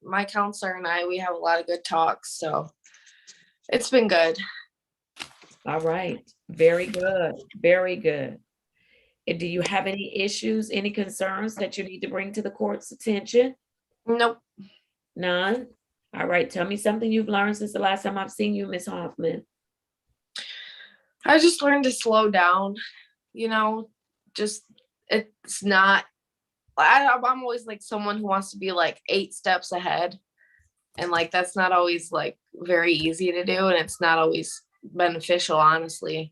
Speaker 13: My counselor and I, we have a lot of good talks, so it's been good.
Speaker 1: All right. Very good. Very good. And do you have any issues, any concerns that you need to bring to the court's attention?
Speaker 13: Nope.
Speaker 1: None? All right. Tell me something you've learned since the last time I've seen you, Ms. Hoffman.
Speaker 13: I just learned to slow down, just it's not, I'm always like someone who wants to be like 8 steps ahead. And like, that's not always like very easy to do. And it's not always beneficial, honestly.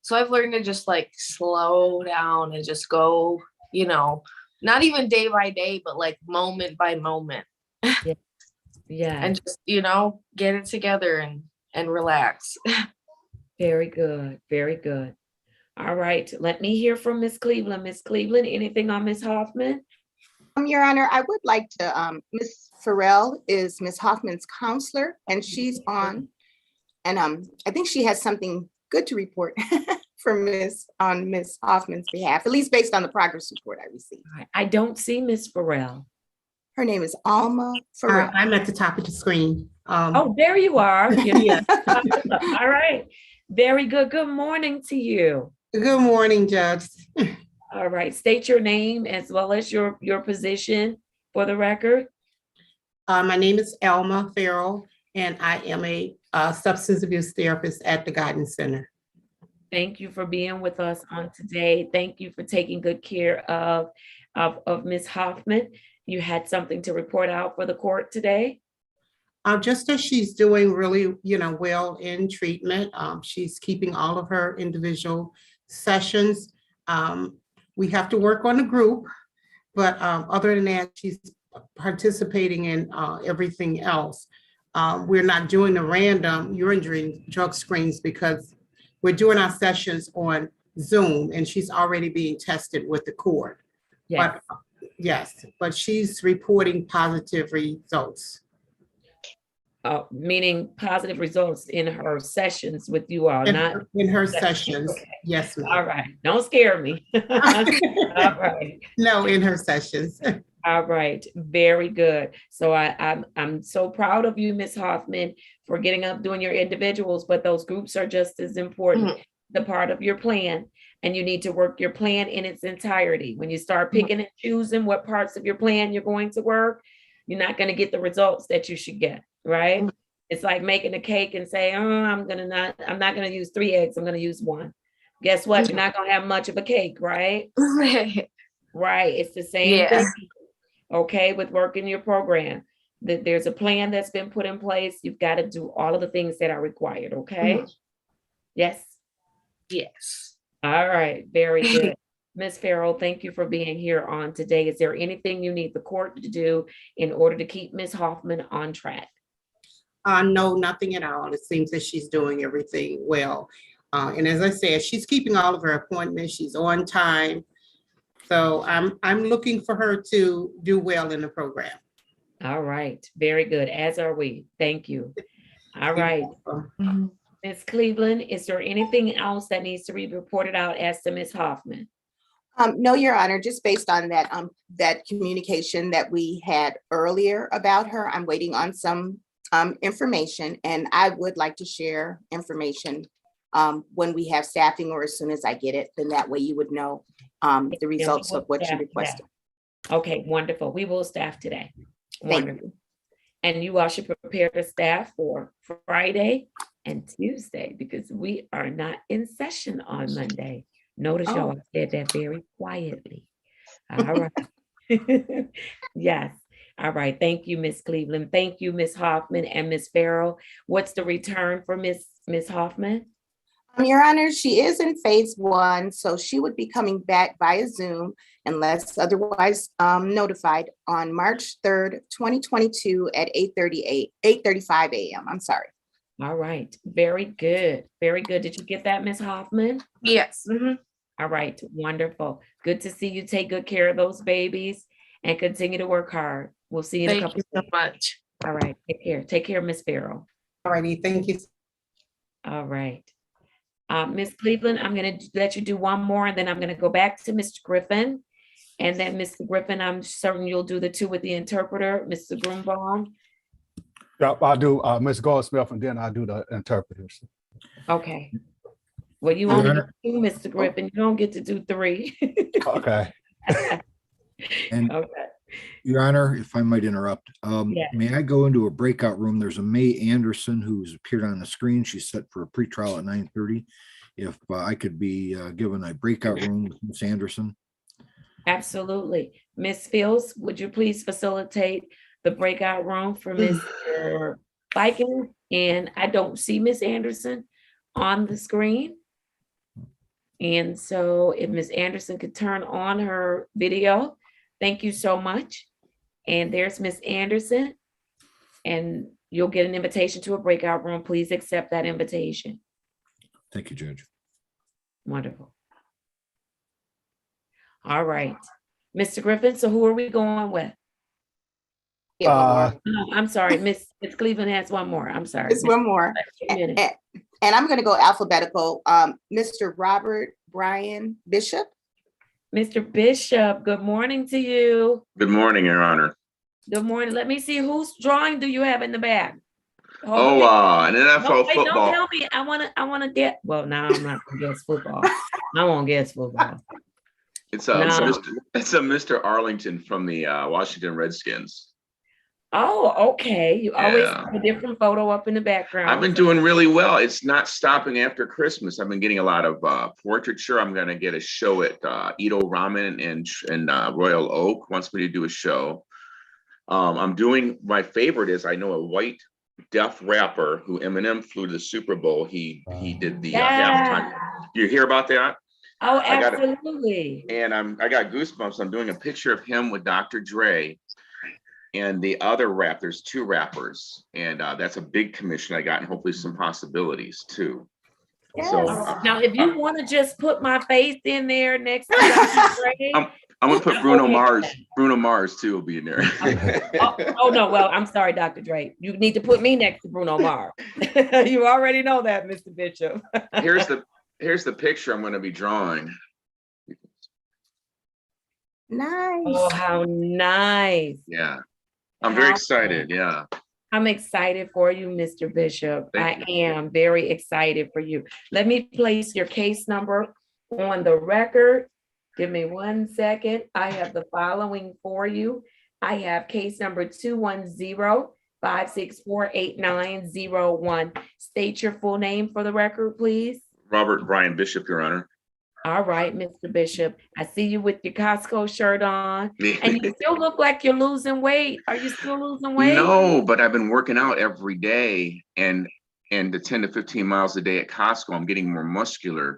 Speaker 13: So I've learned to just like slow down and just go, not even day by day, but like moment by moment.
Speaker 1: Yeah.
Speaker 13: And just, get it together and relax.
Speaker 1: Very good. Very good. All right. Let me hear from Ms. Cleveland. Ms. Cleveland, anything on Ms. Hoffman?
Speaker 2: Your Honor, I would like to, Ms. Farrell is Ms. Hoffman's counselor, and she's on. And I think she has something good to report on Ms. Hoffman's behalf, at least based on the progress report I received.
Speaker 1: I don't see Ms. Farrell.
Speaker 2: Her name is Alma Farrell.
Speaker 14: I'm at the top of the screen.
Speaker 1: Oh, there you are. Yeah. All right. Very good. Good morning to you.
Speaker 14: Good morning, Judge.
Speaker 1: All right. State your name as well as your position for the record.
Speaker 14: My name is Alma Farrell, and I am a substance abuse therapist at the Guidance Center.
Speaker 1: Thank you for being with us on today. Thank you for taking good care of Ms. Hoffman. You had something to report out for the court today?
Speaker 14: Just as she's doing really, well in treatment. She's keeping all of her individual sessions. We have to work on the group, but other than that, she's participating in everything else. We're not doing the random urine drug screens because we're doing our sessions on Zoom, and she's already being tested with the court.
Speaker 1: Yes.
Speaker 14: But she's reporting positive results.
Speaker 1: Meaning positive results in her sessions with you all,
Speaker 14: in her sessions.
Speaker 1: Okay.
Speaker 14: Yes, ma'am.
Speaker 1: All right. Don't scare me. All right.
Speaker 14: No, in her sessions.
Speaker 1: All right. Very good. So I'm so proud of you, Ms. Hoffman, for getting up doing your individuals, but those groups are just as important, the part of your plan. And you need to work your plan in its entirety. When you start picking and choosing what parts of your plan you're going to work, you're not going to get the results that you should get, right? It's like making a cake and say, I'm not going to use 3 eggs. I'm going to use 1. Guess what? You're not going to have much of a cake, right? Right. It's the same thing. Okay. With working your program, that there's a plan that's been put in place. You've got to do all of the things that are required. Okay. Yes.
Speaker 13: Yes.
Speaker 1: All right. Very good. Ms. Farrell, thank you for being here on today. Is there anything you need the court to do in order to keep Ms. Hoffman on track?
Speaker 14: No, nothing at all. It seems that she's doing everything well. And as I said, she's keeping all of her appointments. She's on time. So I'm looking for her to do well in the program.
Speaker 1: All right, very good, as are we. Thank you. All right. Ms. Cleveland, is there anything else that needs to be reported out as to Ms. Hoffman?
Speaker 2: No, Your Honor, just based on that, that communication that we had earlier about her, I'm waiting on some information, and I would like to share information when we have staffing, or as soon as I get it, then that way you would know the results of what you requested.
Speaker 1: Okay, wonderful. We will staff today.
Speaker 2: Thank
Speaker 1: Wonderful. And you all should prepare the staff for Friday and Tuesday, because we are not in session on Monday. Notice y'all said that very quietly. All right. Yes. All right. Thank you, Ms. Cleveland. Thank you, Ms. Hoffman and Ms. Farrell. What's the return for Ms. Hoffman?
Speaker 2: Your Honor, she is in phase 1, so she would be coming back via Zoom unless otherwise notified on March 3rd, 2022 at 8:35 a.m. I'm sorry.
Speaker 1: All right. Very good. Very good. Did you get that, Ms. Hoffman?
Speaker 13: Yes.
Speaker 1: All right. Wonderful. Good to see you take good care of those babies and continue to work hard. We'll see you in a couple
Speaker 13: Thank you so much.
Speaker 1: All right. Take care. Take care, Ms. Farrell.
Speaker 14: All righty, thank you.
Speaker 1: All right. Ms. Cleveland, I'm going to let you do one more, and then I'm going to go back to Mr. Griffin. And then Mr. Griffin, I'm certain you'll do the 2 with the interpreter, Mr. Broombaum.
Speaker 6: Yeah, I'll do Ms. Goldsmith, and then I'll do the interpreters.
Speaker 1: Okay. Well, you only get 2, Mr. Griffin. You don't get to do 3.
Speaker 6: Okay.
Speaker 5: And
Speaker 1: okay.
Speaker 5: Your Honor, if I might interrupt,
Speaker 1: Yes.
Speaker 5: may I go into a breakout room? There's a May Anderson who's appeared on the screen. She's set for a pretrial at 9:30. If I could be given a breakout room with Ms. Anderson.
Speaker 1: Absolutely. Ms. Fields, would you please facilitate the breakout room for Mr. Biken? And I don't see Ms. Anderson on the screen. And so if Ms. Anderson could turn on her video, thank you so much. And there's Ms. Anderson, and you'll get an invitation to a breakout room. Please accept that invitation.
Speaker 5: Thank you, Judge.
Speaker 1: Wonderful. All right. Mr. Griffin, so who are we going with? No, I'm sorry. Ms. Cleveland has one more. I'm sorry.
Speaker 2: It's one more. And I'm going to go alphabetical. Mr. Robert Brian Bishop.
Speaker 1: Mr. Bishop, good morning to you.
Speaker 15: Good morning, Your Honor.
Speaker 1: Good morning. Let me see, whose drawing do you have in the bag?
Speaker 15: An NFL
Speaker 1: wait,
Speaker 15: football.
Speaker 1: Don't tell me. I want to get. Well, now I'm not gonna guess football. I won't guess football.
Speaker 15: It's a Mr. Arlington from the Washington Redskins.
Speaker 1: Oh, okay. You always have a different photo up in the background.
Speaker 15: I've been doing really well. It's not stopping after Christmas. I've been getting a lot of portraiture. I'm going to get a show at Edo Ramen in Royal Oak wants me to do a show. I'm doing, my favorite is, I know a white deaf rapper who Eminem flew to the Super Bowl. He did the halftime. You hear about that?
Speaker 1: Oh, absolutely.
Speaker 15: And I got goosebumps. I'm doing a picture of him with Dr. Dre and the other rap. There's 2 rappers, and that's a big commission I got, and hopefully some possibilities too.
Speaker 1: Yes.
Speaker 15: So
Speaker 1: now, if you want to just put my face in there next to Dr. Dre,
Speaker 15: I'm gonna put Bruno Mars. Bruno Mars too will be in there.
Speaker 1: oh no, well, I'm sorry, Dr. Dre. You need to put me next to Bruno Mars. You already know that, Mr. Bishop.
Speaker 15: Here's the picture I'm going to be drawing.
Speaker 2: Nice.
Speaker 1: Oh, how nice.
Speaker 15: Yeah. I'm very excited. Yeah.
Speaker 1: I'm excited for you, Mr. Bishop. I am very excited for you. Let me place your case number on the record. Give me 1 second. I have the following for you. I have case number 210-564-8901. State your full name for the record, please.
Speaker 15: Robert Brian Bishop, Your Honor.
Speaker 1: All right, Mr. Bishop. I see you with your Costco shirt on, and you still look like you're losing weight. Are you still losing weight?
Speaker 15: No, but I've been working out every day, and the 10 to 15 miles a day at Costco, I'm getting more muscular.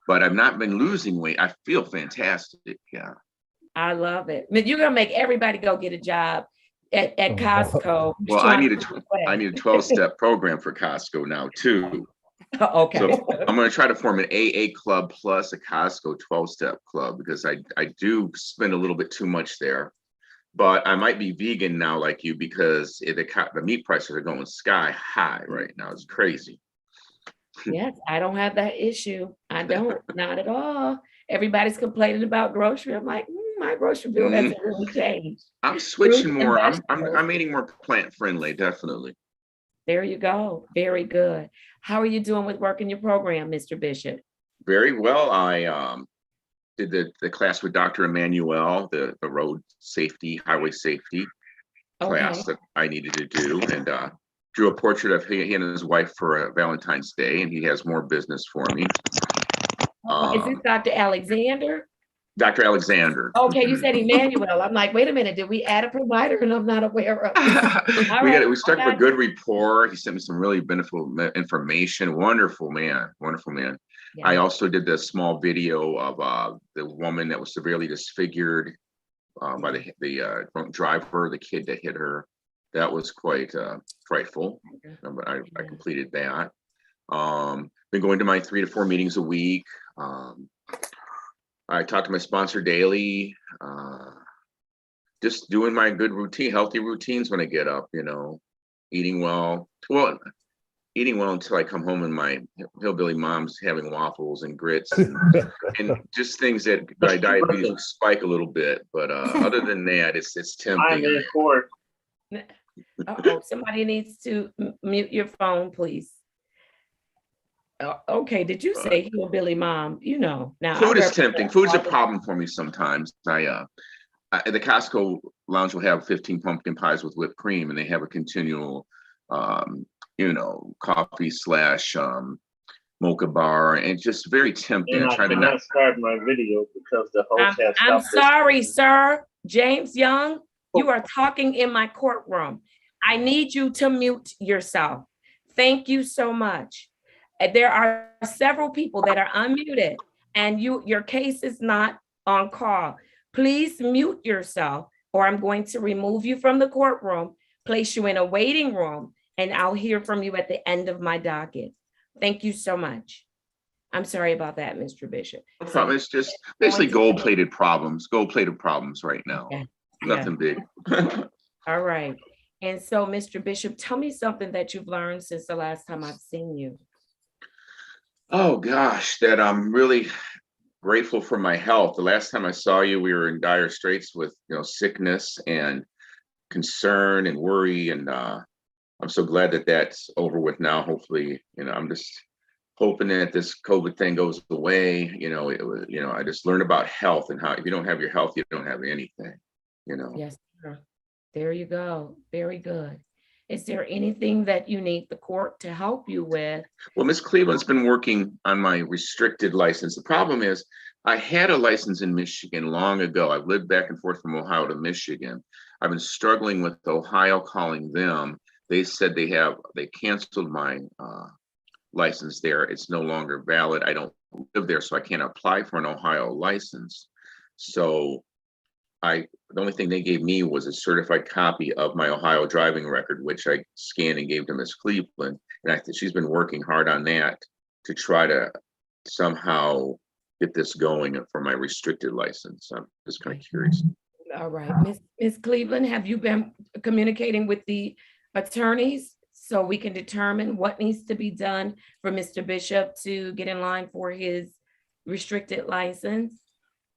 Speaker 15: but I've not been losing weight. I feel fantastic. Yeah.
Speaker 1: I love it. I mean, you're gonna make everybody go get a job at Costco.
Speaker 15: Well, I need a 12-step program for Costco now too.
Speaker 1: Okay.
Speaker 15: So I'm going to try to form an AA club plus a Costco 12-step club, because I do spend a little bit too much there. But I might be vegan now like you, because the meat prices are going sky high right now. It's crazy.
Speaker 1: Yes, I don't have that issue. I don't, not at all. Everybody's complaining about grocery. I'm like, my grocery bill hasn't really changed.
Speaker 15: I'm switching
Speaker 1: Fruits and
Speaker 15: more.
Speaker 1: vegetables.
Speaker 15: I'm eating more plant friendly, definitely.
Speaker 1: There you go. Very good. How are you doing with working your program, Mr. Bishop?
Speaker 15: Very well. I did the class with Dr. Emmanuel, the road safety, highway safety class that I needed to do, and drew a portrait of he and his wife for Valentine's Day, and he has more business for me.
Speaker 1: Is this Dr. Alexander?
Speaker 15: Dr. Alexander.
Speaker 1: Okay, you said Emmanuel. I'm like, wait a minute, did we add a provider and I'm not aware of?
Speaker 15: We struck up a good rapport. He sent me some really beneficial information. Wonderful man, wonderful man. Yeah. I also did the small video of the woman that was severely disfigured by the drunk driver, the kid that hit her. That was quite frightful, but I completed that. Been going to my 3 to 4 meetings a week. I talk to my sponsor daily, just doing my good routine, healthy routines when I get up, eating well. Well, eating well until I come home and my hillbilly mom's having waffles and grits and just things that my diabetes will spike a little bit. But other than that, it's tempting.
Speaker 1: Somebody needs to mute your phone, please. Okay, did you say hillbilly mom? Now
Speaker 15: food is tempting. Food's a problem for me sometimes. The Costco lounge will have 15 pumpkin pies with whipped cream, and they have a continual coffee / mocha bar, and it's just very tempting.
Speaker 16: And I try to not start my video because the host has.
Speaker 1: I'm sorry, sir. James Young, you are talking in my courtroom. I need you to mute yourself. Thank you so much. There are several people that are unmuted, and your case is not on call. Please mute yourself, or I'm going to remove you from the courtroom, place you in a waiting room, and I'll hear from you at the end of my docket. Thank you so much. I'm sorry about that, Mr. Bishop.
Speaker 15: No problem. It's just basically gold-plated problems right now.
Speaker 1: Yeah.
Speaker 15: Nothing big.
Speaker 1: All right. And so, Mr. Bishop, tell me something that you've learned since the last time I've seen you.
Speaker 15: Oh gosh, that I'm really grateful for my health. The last time I saw you, we were in dire straits with sickness and concern and worry, and I'm so glad that that's over with now. Hopefully, I'm just hoping that this COVID thing goes away. I just learned about health and how if you don't have your health, you don't have anything.
Speaker 1: Yes, sir. There you go. Very good. Is there anything that you need the court to help you with?
Speaker 15: Well, Ms. Cleveland's been working on my restricted license. The problem is I had a license in Michigan long ago. I've lived back and forth from Ohio to Michigan. I've been struggling with Ohio, calling them. They said they canceled my license there. It's no longer valid. I don't live there, so I can't apply for an Ohio license. So the only thing they gave me was a certified copy of my Ohio driving record, which I scanned and gave to Ms. Cleveland. And I think she's been working hard on that to try to somehow get this going for my restricted license. I'm just kind of curious.
Speaker 1: All right, Ms. Cleveland, have you been communicating with the attorneys so we can determine what needs to be done for Mr. Bishop to get in line for his restricted license?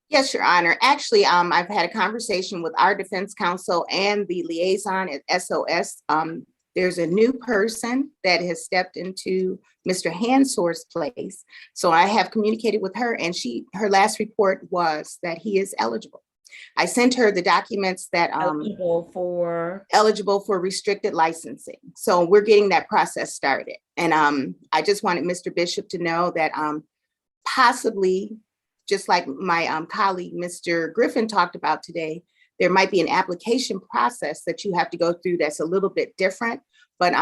Speaker 2: Yes, Your Honor. Actually, I've had a conversation with our defense counsel and the liaison at SOS. There's a new person that has stepped into Mr. Hansor's place. So I have communicated with her, and her last report was that he is eligible. I sent her the documents that
Speaker 1: eligible
Speaker 2: for restricted licensing. So we're getting that process started. And I just wanted Mr. Bishop to know that possibly, just like my colleague, Mr. Griffin, talked about today, there might be an application process that you have to go through that's a little bit different. But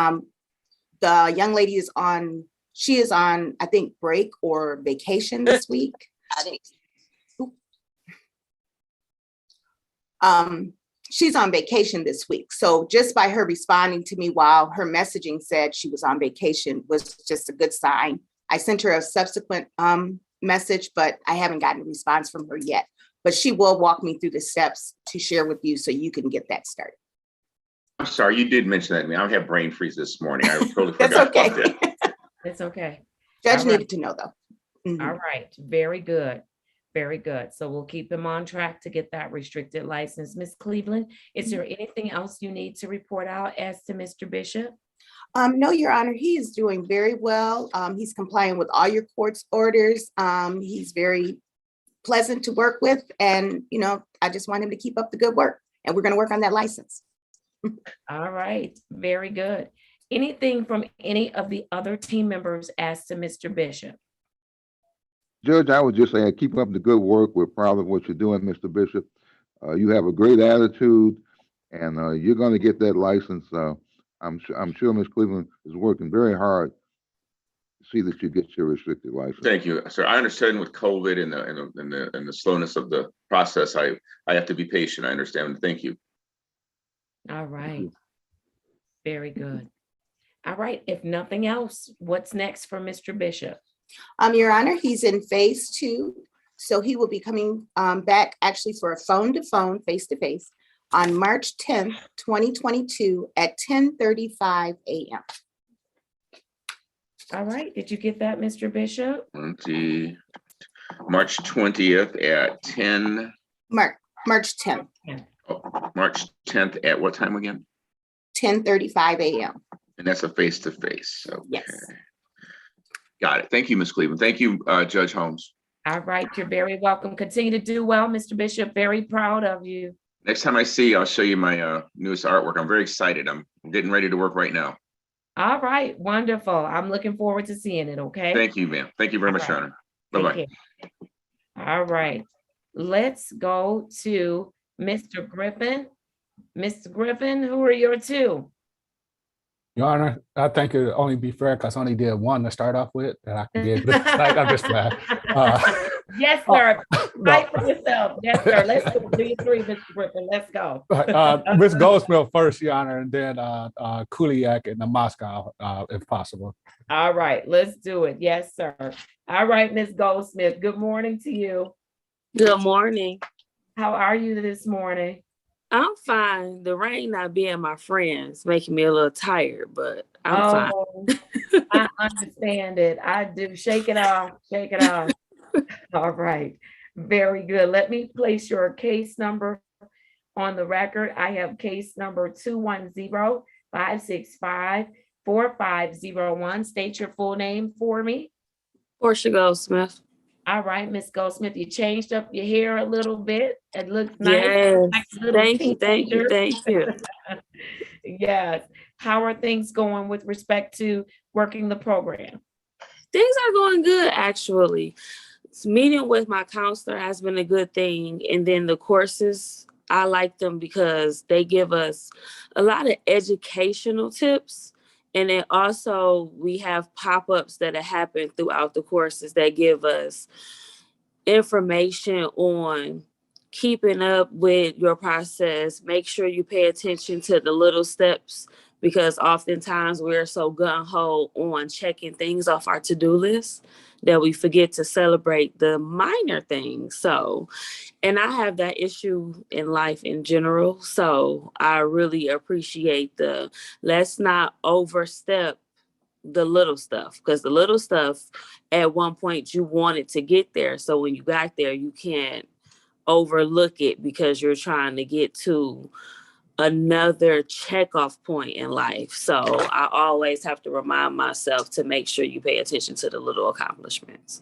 Speaker 2: the young lady is on She is on, I think, break or vacation this week. She's on vacation this week. So just by her responding to me while her messaging said she was on vacation was just a good sign. I sent her a subsequent message, but I haven't gotten a response from her yet. But she will walk me through the steps to share with you so you can get that started.
Speaker 15: I'm sorry, you did mention that to me. I had brain freeze this morning. I totally
Speaker 2: That's
Speaker 15: forgot
Speaker 2: okay.
Speaker 15: about that.
Speaker 1: It's okay.
Speaker 2: Judge
Speaker 1: All
Speaker 2: needed
Speaker 1: right.
Speaker 2: to know though. Mhm.
Speaker 1: All right, very good. Very good. So we'll keep him on track to get that restricted license. Ms. Cleveland, is there anything else you need to report out as to Mr. Bishop?
Speaker 2: No, Your Honor, he is doing very well. He's complying with all your court's orders. He's very pleasant to work with. And, you know, I just want him to keep up the good work. And we're going to work on that license.
Speaker 1: All right, very good. Anything from any of the other team members as to Mr. Bishop?
Speaker 4: Judge, I would just say keep up the good work. We're proud of what you're doing, Mr. Bishop. You have a great attitude, and you're going to get that license. I'm sure Ms. Cleveland is working very hard to see that you get your restricted license.
Speaker 15: Thank you, sir. I understand with COVID and the slowness of the process, I have to be patient. I understand. Thank you.
Speaker 1: All right. Very good. All right, if nothing else, what's next for Mr. Bishop?
Speaker 2: Your Honor, he's in phase 2. So he will be coming back actually for a phone-to-phone, face-to-face on March 10th, 2022 at 10:35 a.m.
Speaker 1: All right, did you get that, Mr. Bishop?
Speaker 15: March 20th at 10.
Speaker 2: March 10th.
Speaker 15: Oh, March 10th at what time again?
Speaker 2: 10:35 a.m.
Speaker 15: And that's a face-to-face. Okay.
Speaker 2: Yes.
Speaker 15: Got it. Thank you, Ms. Cleveland. Thank you, Judge Holmes.
Speaker 1: All right, you're very welcome. Continue to do well, Mr. Bishop. Very proud of you.
Speaker 15: Next time I see you, I'll show you my newest artwork. I'm very excited. I'm getting ready to work right now.
Speaker 1: All right, wonderful. I'm looking forward to seeing it, okay?
Speaker 15: Thank you, ma'am. Thank you very much,
Speaker 1: right.
Speaker 15: Shannon.
Speaker 1: Take
Speaker 15: Bye-bye.
Speaker 1: care. All right, let's go to Mr. Griffin. Mr. Griffin, who are your two?
Speaker 6: Your Honor, I think it would only be fair because I only did one to start off with, and I can give I'm just playing.
Speaker 1: Yes, sir. Fight for yourself. Yes, sir. Let's do your three, Mr. Griffin. Let's go.
Speaker 6: Ms. Goldsmith first, Your Honor, and then Kuliak and the Moscow, if possible.
Speaker 1: All right, let's do it. Yes, sir. All right, Ms. Goldsmith, good morning to you.
Speaker 17: Good morning.
Speaker 1: How are you this morning?
Speaker 17: I'm fine. The rain not being my friend's making me a little tired, but I'm fine.
Speaker 1: I understand it. I do. Shake it off. Shake it off. All right. Very good. Let me place your case number on the record. I have case number 210-565-4501. State your full name for me.
Speaker 17: Portia Goldsmith.
Speaker 1: All right, Miss Goldsmith, you changed up your hair a little bit. It looks nice.
Speaker 17: Yes.
Speaker 1: Like a little
Speaker 17: Thank you. Thank you.
Speaker 1: teenager.
Speaker 17: Thank you.
Speaker 1: Yes. How are things going with respect to working the program?
Speaker 17: Things are going good, actually. Meeting with my counselor has been a good thing. And then the courses, I like them because they give us a lot of educational tips. And then also we have pop-ups that have happened throughout the courses that give us information on keeping up with your process. Make sure you pay attention to the little steps because oftentimes we're so gung-ho on checking things off our to-do list that we forget to celebrate the minor things. So, and I have that issue in life in general. So I really appreciate the let's not overstep the little stuff, because the little stuff at one point you wanted to get there. So when you got there, you can't overlook it because you're trying to get to another checkoff point in life. So I always have to remind myself to make sure you pay attention to the little accomplishments.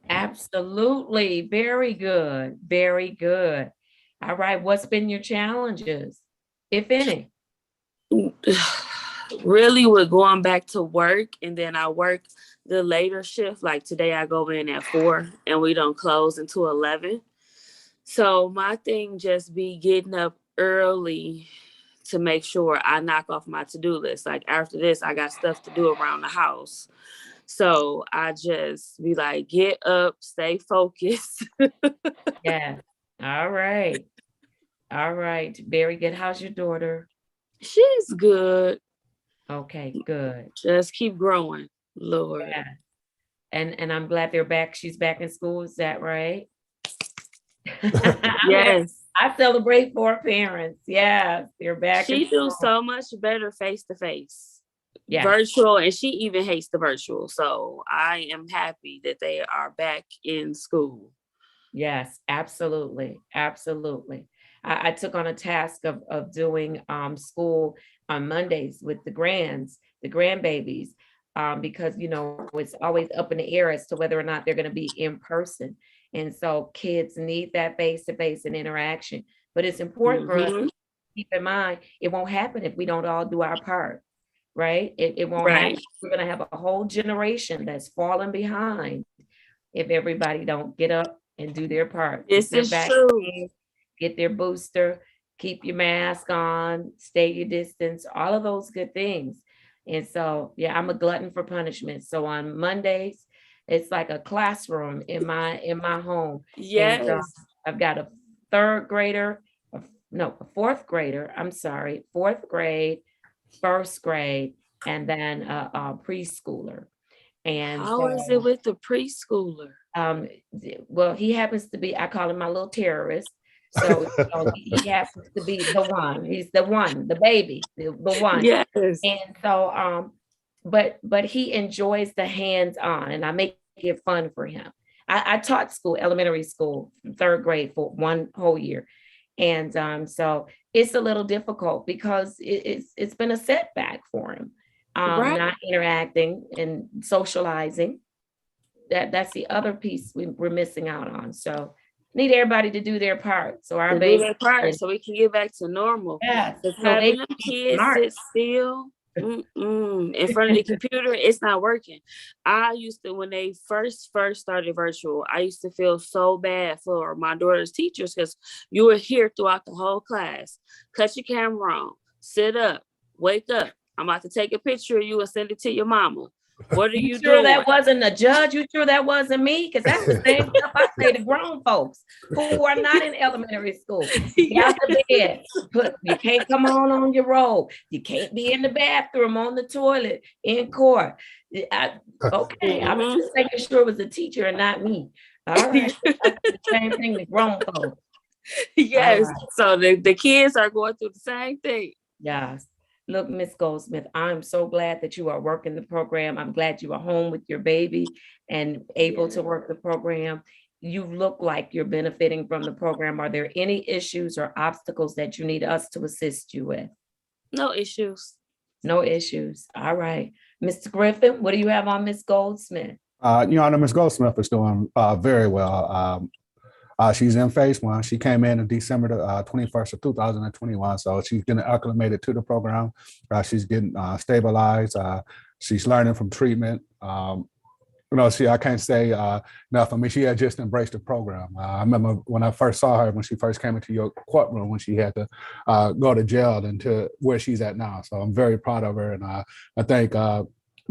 Speaker 1: Absolutely. Very good. Very good. All right. What's been your challenges, if any?
Speaker 17: Really, we're going back to work, and then I work the later shift. Like today, I go in at 4 and we don't close until 11. So my thing just be getting up early to make sure I knock off my to-do list. Like after this, I got stuff to do around the house. So I just be like, get up, stay focused.
Speaker 1: Yeah. All right. All right. Very good. How's your daughter?
Speaker 17: She's good.
Speaker 1: Okay, good.
Speaker 17: Just keep growing, Lord.
Speaker 1: Yeah. And I'm glad they're back. She's back in school. Is that right?
Speaker 17: Yes.
Speaker 1: I celebrate for parents. Yeah, they're back.
Speaker 17: She do so much better face to face.
Speaker 1: Yes.
Speaker 17: Virtual, and she even hates the virtual. So I am happy that they are back in school.
Speaker 1: Yes, absolutely. Absolutely. I took on a task of doing school on Mondays with the grandbabies, because, you know, it's always up in the air as to whether or not they're going to be in person. And so kids need that face-to-face and interaction. But it's important for us to keep in mind, it won't happen if we don't all do our part, right? It won't happen. We're going to have a whole generation that's falling behind if everybody don't get up and do their part.
Speaker 17: This is true.
Speaker 1: Get their booster, keep your mask on, stay your distance, all of those good things. And so, yeah, I'm a glutton for punishment. So on Mondays, it's like a classroom in my home.
Speaker 17: Yes.
Speaker 1: And, I've got a fourth grader, fourth grade, first grade, and then a preschooler. And
Speaker 17: how is it with the preschooler?
Speaker 1: Well, he happens to be, I call him my little terrorist. So, he happens to be the one. He's the one, the baby, the one.
Speaker 17: Yes.
Speaker 1: And so, but he enjoys the hands-on, and I make it fun for him. I taught elementary school, third grade for one whole year. And so it's a little difficult because it's been a setback for him. Not interacting and socializing. That's the other piece we're missing out on. So need everybody to do their part. So our baby,
Speaker 17: so we can get back to normal.
Speaker 1: Yeah.
Speaker 17: So
Speaker 1: having
Speaker 17: them kids sit still in front of the computer, it's not working. I used to, when they first started virtual, I used to feel so bad for my daughter's teachers because you were here throughout the whole class. Cut your camera on, sit up, wake up. I'm about to take a picture of you and send it to your mama. What are you
Speaker 1: sure
Speaker 17: doing?
Speaker 1: That wasn't a judge? You sure that wasn't me? Because that's the same stuff I say to grown folks who are not in elementary school. Get out the bed. You can't come on your robe. You can't be in the bathroom, on the toilet, in court. Okay, I was just making sure it was the teacher and not me. All right. That's the same thing to grown folks.
Speaker 17: Yes. Right. So the kids are going through the same thing.
Speaker 1: Yes. Look, Miss Goldsmith, I'm so glad that you are working the program. I'm glad you are home with your baby and able to work the program. You look like you're benefiting from the program. Are there any issues or obstacles that you need us to assist you with?
Speaker 17: No issues.
Speaker 1: No issues. All right. Mr. Griffin, what do you have on Miss Goldsmith?
Speaker 6: Your Honor, Ms. Goldsmith is doing very well. She's in phase 1. She came in December 21st of 2021. So she's getting acclimated to the program. She's getting stabilized. She's learning from treatment. I can't say enough. I mean, she had just embraced the program. I remember when I first saw her, when she first came into your courtroom, when she had to go to jail and to where she's at now. So I'm very proud of her. And I think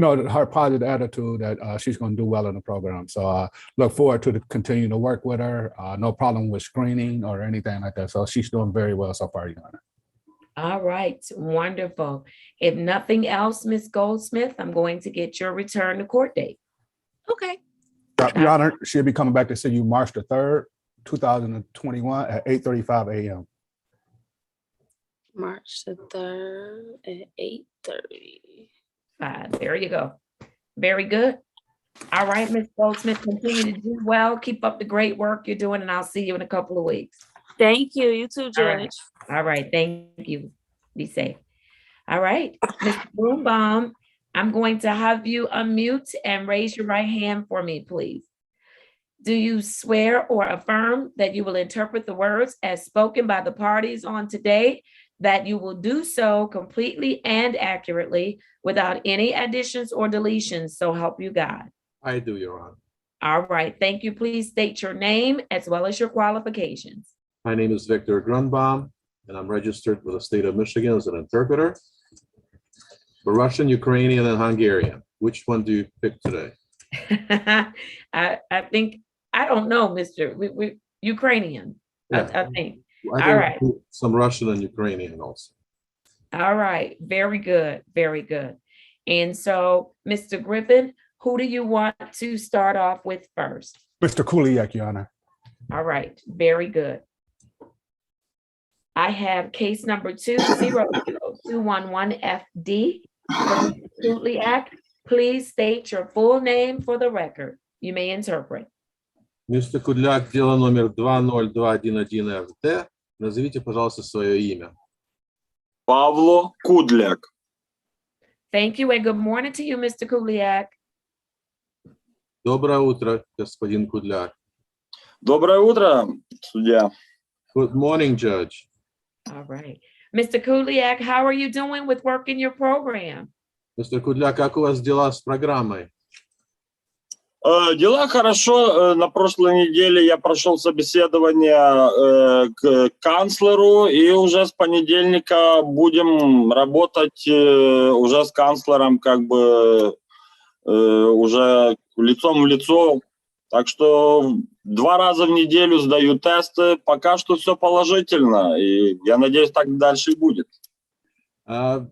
Speaker 6: her positive attitude that she's going to do well in the program. So look forward to continuing to work with her. No problem with screening or anything like that. So she's doing very well so far, Your Honor.
Speaker 1: All right, wonderful. If nothing else, Ms. Goldsmith, I'm going to get your return to court date.
Speaker 17: Okay.
Speaker 6: Your Honor, she'll be coming back to see you March the 3rd, 2021 at 8:35 a.m.
Speaker 17: March the 3rd at 8:30.
Speaker 1: There you go. Very good. All right, Ms. Goldsmith, continue to do well. Keep up the great work you're doing, and I'll see you in a couple of weeks.
Speaker 17: Thank you. You too, Judge.
Speaker 1: All right. Thank you. Be safe. All right, Mr. Broombaum, I'm going to have you unmute and raise your right hand for me, please. Do you swear or affirm that you will interpret the words as spoken by the parties on today, that you will do so completely and accurately without any additions or deletions, so help you God?
Speaker 18: I do, Your Honor.
Speaker 1: All right, thank you. Please state your name as well as your qualifications.
Speaker 18: My name is Victor Grunbaum, and I'm registered with the state of Michigan as an interpreter for Russian, Ukrainian, and Hungarian. Which one do you pick today?
Speaker 1: I think, I don't know, Mr. Ukrainian,
Speaker 18: Yeah.
Speaker 1: I think.
Speaker 18: I
Speaker 1: All
Speaker 18: think
Speaker 1: right.
Speaker 18: some Russian and Ukrainian also.
Speaker 1: All right, very good, very good. And so, Mr. Griffin, who do you want to start off with first?
Speaker 6: Mr. Kuliak, Your Honor.
Speaker 1: All right, very good. I have case number 200211FD from Mr. Kuliak. Please state your full name for the record. You may interpret.
Speaker 18: Мистер Кудляк, дело номер 20211FD. Назовите, пожалуйста, свое имя.
Speaker 19: Павло Кудляк.
Speaker 1: Thank you and good morning to you, Mr. Kuliak.
Speaker 18: Доброе утро, господин Кудляк.
Speaker 19: Доброе утро, судья.
Speaker 18: Good morning, Judge.
Speaker 1: All right. Mr. Kuliak, how are you doing with work in your program?
Speaker 18: Мистер Кудляк, как у вас дела с программой?
Speaker 19: Дела хорошо. На прошлой неделе я прошел собеседование к канцлеру, и уже с понедельника будем работать уже с канцлером, как бы уже лицом в лицо. Так что 2 раза в неделю сдаю тесты. Пока что все положительно, и я надеюсь, так дальше и будет.
Speaker 18: I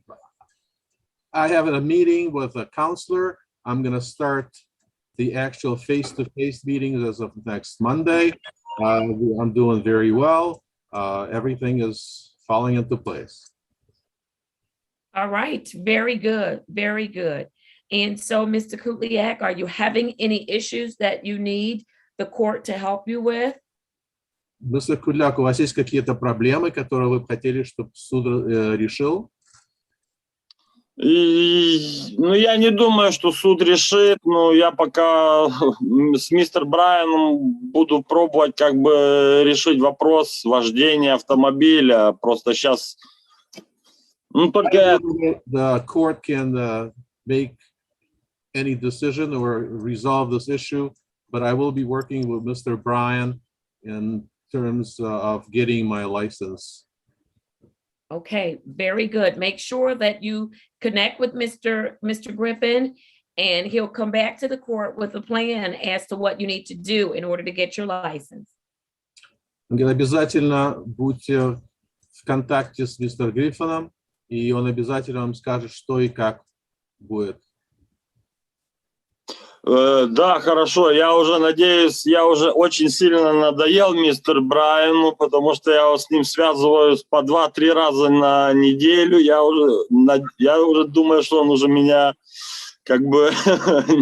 Speaker 18: have a meeting with a counselor. I'm going to start the actual face-to-face meetings as of next Monday. I'm doing very well. Everything is falling into place.
Speaker 1: All right, very good, very good. And so, Mr. Kuliak, are you having any issues that you need the court to help you with?
Speaker 18: Мистер Кудляк, у вас есть какие-то проблемы, которые вы хотели, чтобы суд решил?
Speaker 19: Ну, я не думаю, что суд решит, но я пока с мистером Брайаном буду пробовать как бы решить вопрос вождения автомобиля. Просто сейчас, ну, только...
Speaker 18: The court can make any decision or resolve this issue, but I will be working with Mr. Bryan in terms of getting my license.
Speaker 1: Okay, very good. Make sure that you connect with Mr. Griffin, and he'll come back to the court with a plan as to what you need to do in order to get your license.
Speaker 18: Обязательно будьте в контакте с мистером Гриффином, и он обязательно вам скажет, что и как будет.
Speaker 19: Да, хорошо. Я уже надеюсь, я уже очень сильно надоел мистеру Брайану, потому что я с ним связываюсь по 2-3 раза на неделю. Я уже думаю, что он уже меня как бы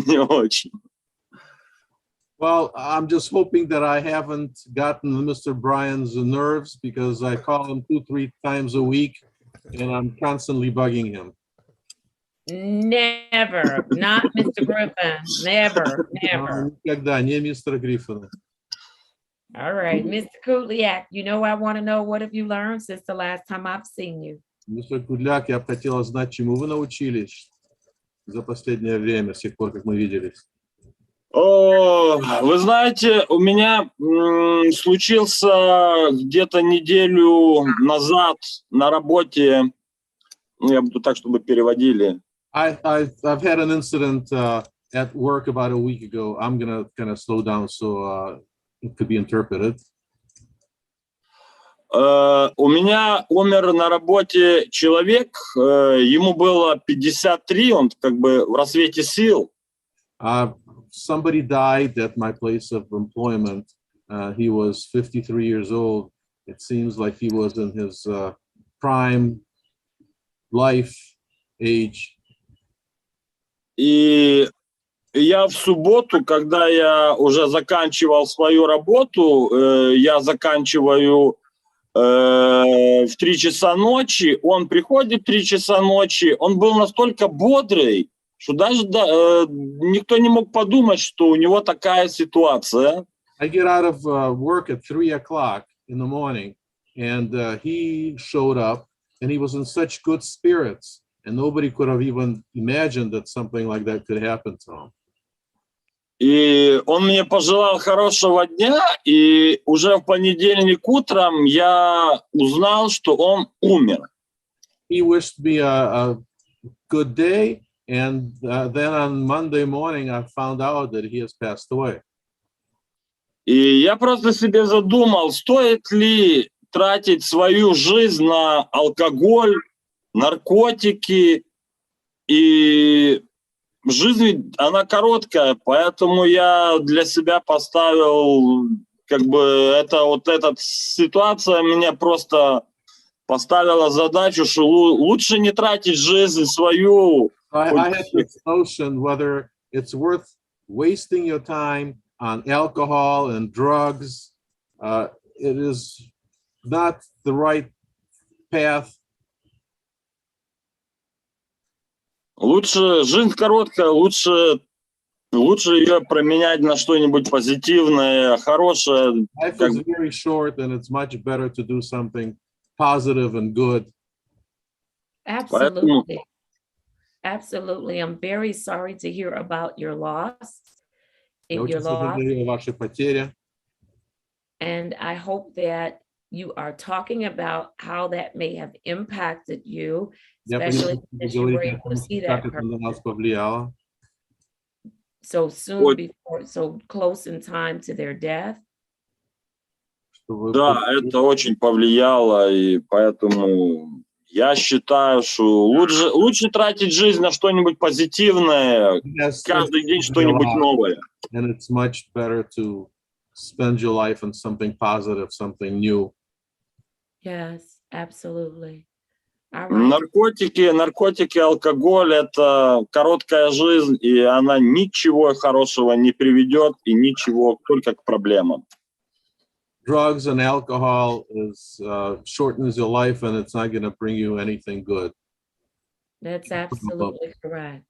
Speaker 19: не очень.
Speaker 18: Well, I'm just hoping that I haven't gotten Mr. Bryan's nerves, because I call him 2-3 times a week and I'm constantly bugging him.
Speaker 1: Never, not Mr. Griffin, never, never.
Speaker 18: Никогда, не мистера Гриффина.
Speaker 1: All right, Mr. Kuliak, you know I want to know, what have you learned since the last time I've seen you?
Speaker 18: Мистер Кудляк, я бы хотела знать, чему вы научились за последнее время, с тех пор, как мы виделись.
Speaker 19: Вы знаете, у меня случился где-то неделю назад на работе, я буду так, чтобы переводили.
Speaker 18: I've had an incident at work about a week ago. I'm gonna kind of slow down so it could be interpreted.
Speaker 19: У меня умер на работе человек, ему было 53, он как бы в рассвете сил.
Speaker 18: Somebody died at my place of employment. He was 53 years old. It seems like he was in his prime life age.
Speaker 19: И я в субботу, когда я уже заканчивал свою работу, я заканчиваю в 3 часа ночи, он приходит в 3 часа ночи, он был настолько бодрый, что даже никто не мог подумать, что у него такая ситуация.
Speaker 18: I get out of work at 3 o'clock in the morning, and he showed up, and he was in such good spirits, and nobody could have even imagined that something like that could happen to him.
Speaker 19: И он мне пожелал хорошего дня, и уже в понедельник утром я узнал, что он умер.
Speaker 18: He wished me a good day, And then on Monday morning, I found out that he has passed away.
Speaker 19: И я просто себе задумал, стоит ли тратить свою жизнь на алкоголь, наркотики. И жизнь, она короткая, поэтому я для себя поставил, как бы, эта ситуация меня просто поставила задачу, что лучше не тратить жизнь свою.
Speaker 18: I had this notion whether it's worth wasting your time on alcohol and drugs. It is not the right path.
Speaker 19: Лучше, жизнь короткая, лучше ее променять на что-нибудь позитивное, хорошее.
Speaker 18: Life is very short, and it's much better to do something positive and good.
Speaker 1: Absolutely. Absolutely. I'm very sorry to hear about your loss.
Speaker 18: Я очень сожалею о вашей потере.
Speaker 1: And I hope that you are talking about how that may have impacted you, especially as you were able to see that person so soon before, so close in time to their death.
Speaker 19: Да, это очень повлияло, и поэтому я считаю, что лучше тратить жизнь на что-нибудь позитивное, каждый день что-нибудь новое.
Speaker 18: And it's much better to spend your life on something positive, something new.
Speaker 1: Yes, absolutely. All right.
Speaker 19: Наркотики, алкоголь — это короткая жизнь, и она ничего хорошего не приведет, и ничего, только к проблемам.
Speaker 18: Drugs and alcohol shortens your life, and it's not going to bring you anything good.
Speaker 1: That's absolutely correct.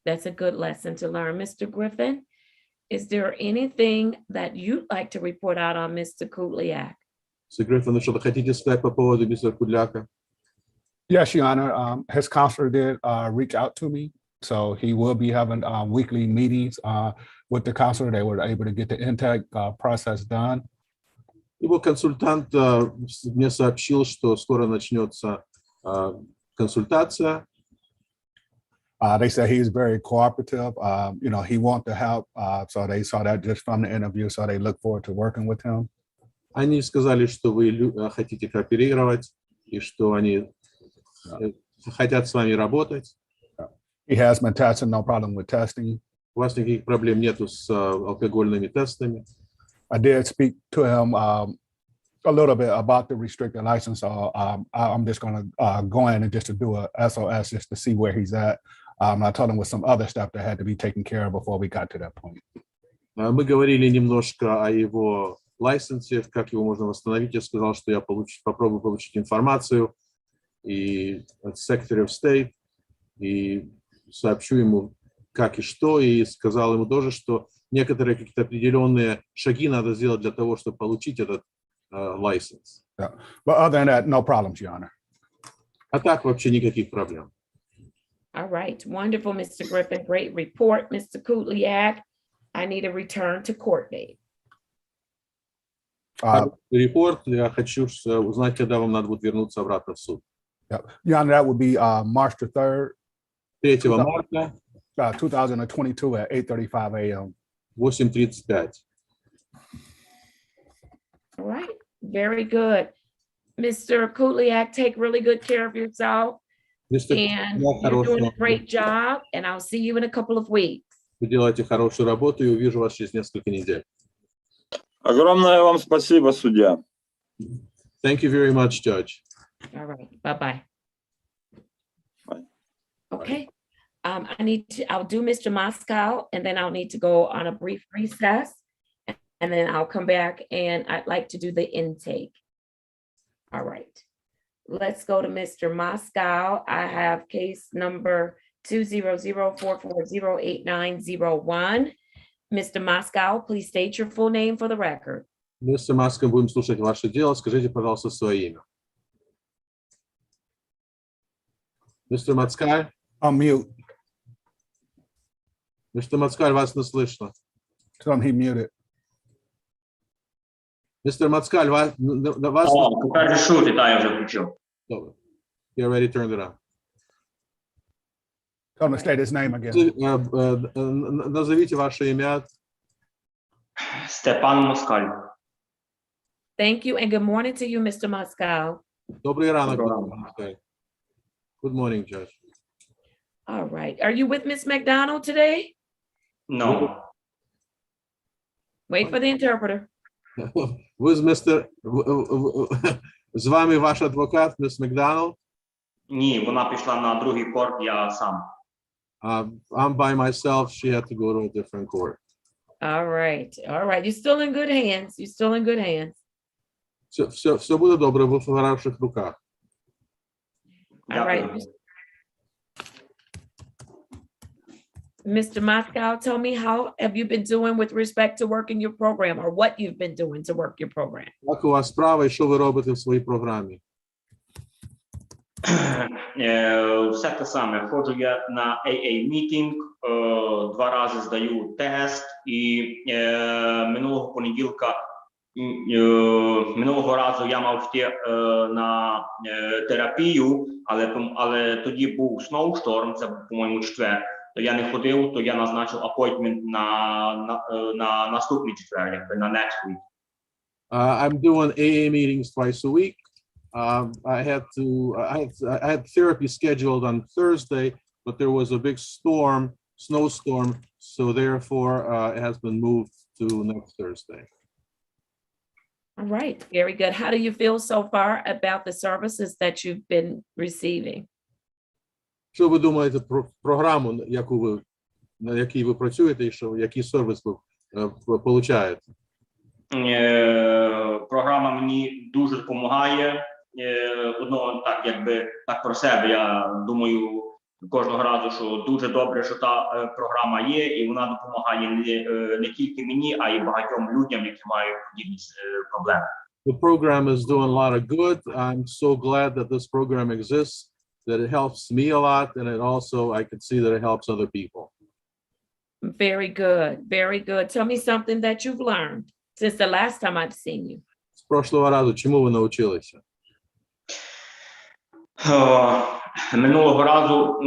Speaker 1: That's a good lesson to learn. Mr. Griffin, is there anything that you'd like to report out on Mr. Kudliak?
Speaker 18: Mr. Griffin, что-то хотите сказать по поводу мистера Кудляка?
Speaker 6: Yes, Your Honor. His counselor did reach out to me. So he will be having weekly meetings with the counselor. They were able to get the intake process done.
Speaker 18: Его консультант мне сообщил, что скоро начнется консультация.
Speaker 6: They said he's very cooperative. You know, he wants to help. So they saw that just from the interview. So they look forward to working with him.
Speaker 18: Они сказали, что вы хотите кооперировать и что они хотят с вами работать.
Speaker 6: He has been tested, no problem with testing.
Speaker 18: У вас никаких проблем нету с алкогольными тестами.
Speaker 6: I did speak to him a little bit about the restricted license. So I'm just going to go in and just to do a SOS just to see where he's at. I told him with some other stuff that had to be taken care of before we got to that point.
Speaker 18: Мы говорили немножко о его лайсенсе, как его можно восстановить. Я сказал, что я попробую получить информацию и от Secretary of State, и сообщу ему, как и что, и сказал ему тоже, что некоторые какие-то определенные шаги надо сделать для того, чтобы получить этот license.
Speaker 6: Yeah. But other than that, no problems, Your Honor.
Speaker 18: А так вообще никаких проблем.
Speaker 1: All right, wonderful, Mr. Griffin. Great report, Mr. Kudliak. I need a return to court date.
Speaker 18: Репорт. Я хочу узнать, когда вам надо будет вернуться обратно в суд.
Speaker 6: Yeah. Your Honor, that would be March the 3rd.
Speaker 18: 3 марта.
Speaker 6: 2022 at 8:35 a.m.
Speaker 18: 8:35.
Speaker 1: All right, very good. Mr. Kudliak, take really good care of yourself. And you're doing a great job, and I'll see you in a couple of weeks.
Speaker 18: Вы делаете хорошую работу, и увижу вас через несколько недель.
Speaker 19: Огромное вам спасибо, судья.
Speaker 18: Thank you very much, Judge.
Speaker 1: All right, bye-bye.
Speaker 19: Bye.
Speaker 1: Okay, I'll do Mr. Moscow, and then I'll need to go on a brief recess, and then I'll come back, and I'd like to do the intake. All right, let's go to Mr. Moscow. I have case number 200-440-8901. Mr. Moscow, please state your full name for the record.
Speaker 18: Мистер Маска, будем слушать ваше дело. Скажите, пожалуйста, свое имя. Мистер Мацкаль?
Speaker 6: Mute.
Speaker 18: Мистер Мацкаль, вас не слышно.
Speaker 6: Tell him he muted.
Speaker 18: Мистер Мацкаль, вас...
Speaker 16: Пока решу, я уже включил.
Speaker 18: Добре. You already turned it on.
Speaker 6: Gonna state his name again.
Speaker 18: Назовите ваше имя.
Speaker 16: Степан Москаль.
Speaker 1: Thank you, and good morning to you, Mr. Moscow.
Speaker 18: Добрий ранок. Good morning, Judge.
Speaker 1: All right. Are you with Miss McDonald today?
Speaker 16: No.
Speaker 1: Wait for the interpreter.
Speaker 18: Ви з вами ваш адвокат, міс Макдоналд?
Speaker 16: Ні, вона пішла на другий корт, я сам.
Speaker 18: I'm by myself. She had to go to a different court.
Speaker 1: All right. All right. You're still in good hands. You're still in good hands.
Speaker 18: Все буде добре, ви в хороших руках.
Speaker 1: All right. Mr. Moscow, tell me, how have you been doing with respect to working your program, or what you've been doing to work your program?
Speaker 18: Як у вас справа і що ви робите в своїй програмі?
Speaker 16: Все те саме. Ходжу я на AA мітинг, 2 рази здаю тест, і минулого разу я мав йти на терапію, але тоді був сноушторм, це був, по-моєму, четвер. То я не ходив, то я назначив апойтмент на наступний четвер, якби на next week.
Speaker 18: I'm doing AA meetings twice a week. I had therapy scheduled on Thursday, but there was a big snowstorm, so therefore it has been moved to next Thursday.
Speaker 1: All right, very good. How do you feel so far about the services that you've been receiving?
Speaker 18: Що ви думаєте про програму, на якій ви працюєте, і який сервіс ви получаєте?
Speaker 16: Програма мені дуже допомагає. Так про себе, я думаю кожного разу, що дуже добре, що та програма є, і вона допомагає не тільки мені, а й багатьом людям, які мають подібні проблеми.
Speaker 18: The program is doing a lot of good. I'm so glad that this program exists, that it helps me a lot, and it also, I can see that it helps other people.
Speaker 1: Very good, very good. Tell me something that you've learned since the last time I've seen you.
Speaker 18: З прошлого разу, чому ви навчилися?
Speaker 16: Минулого разу,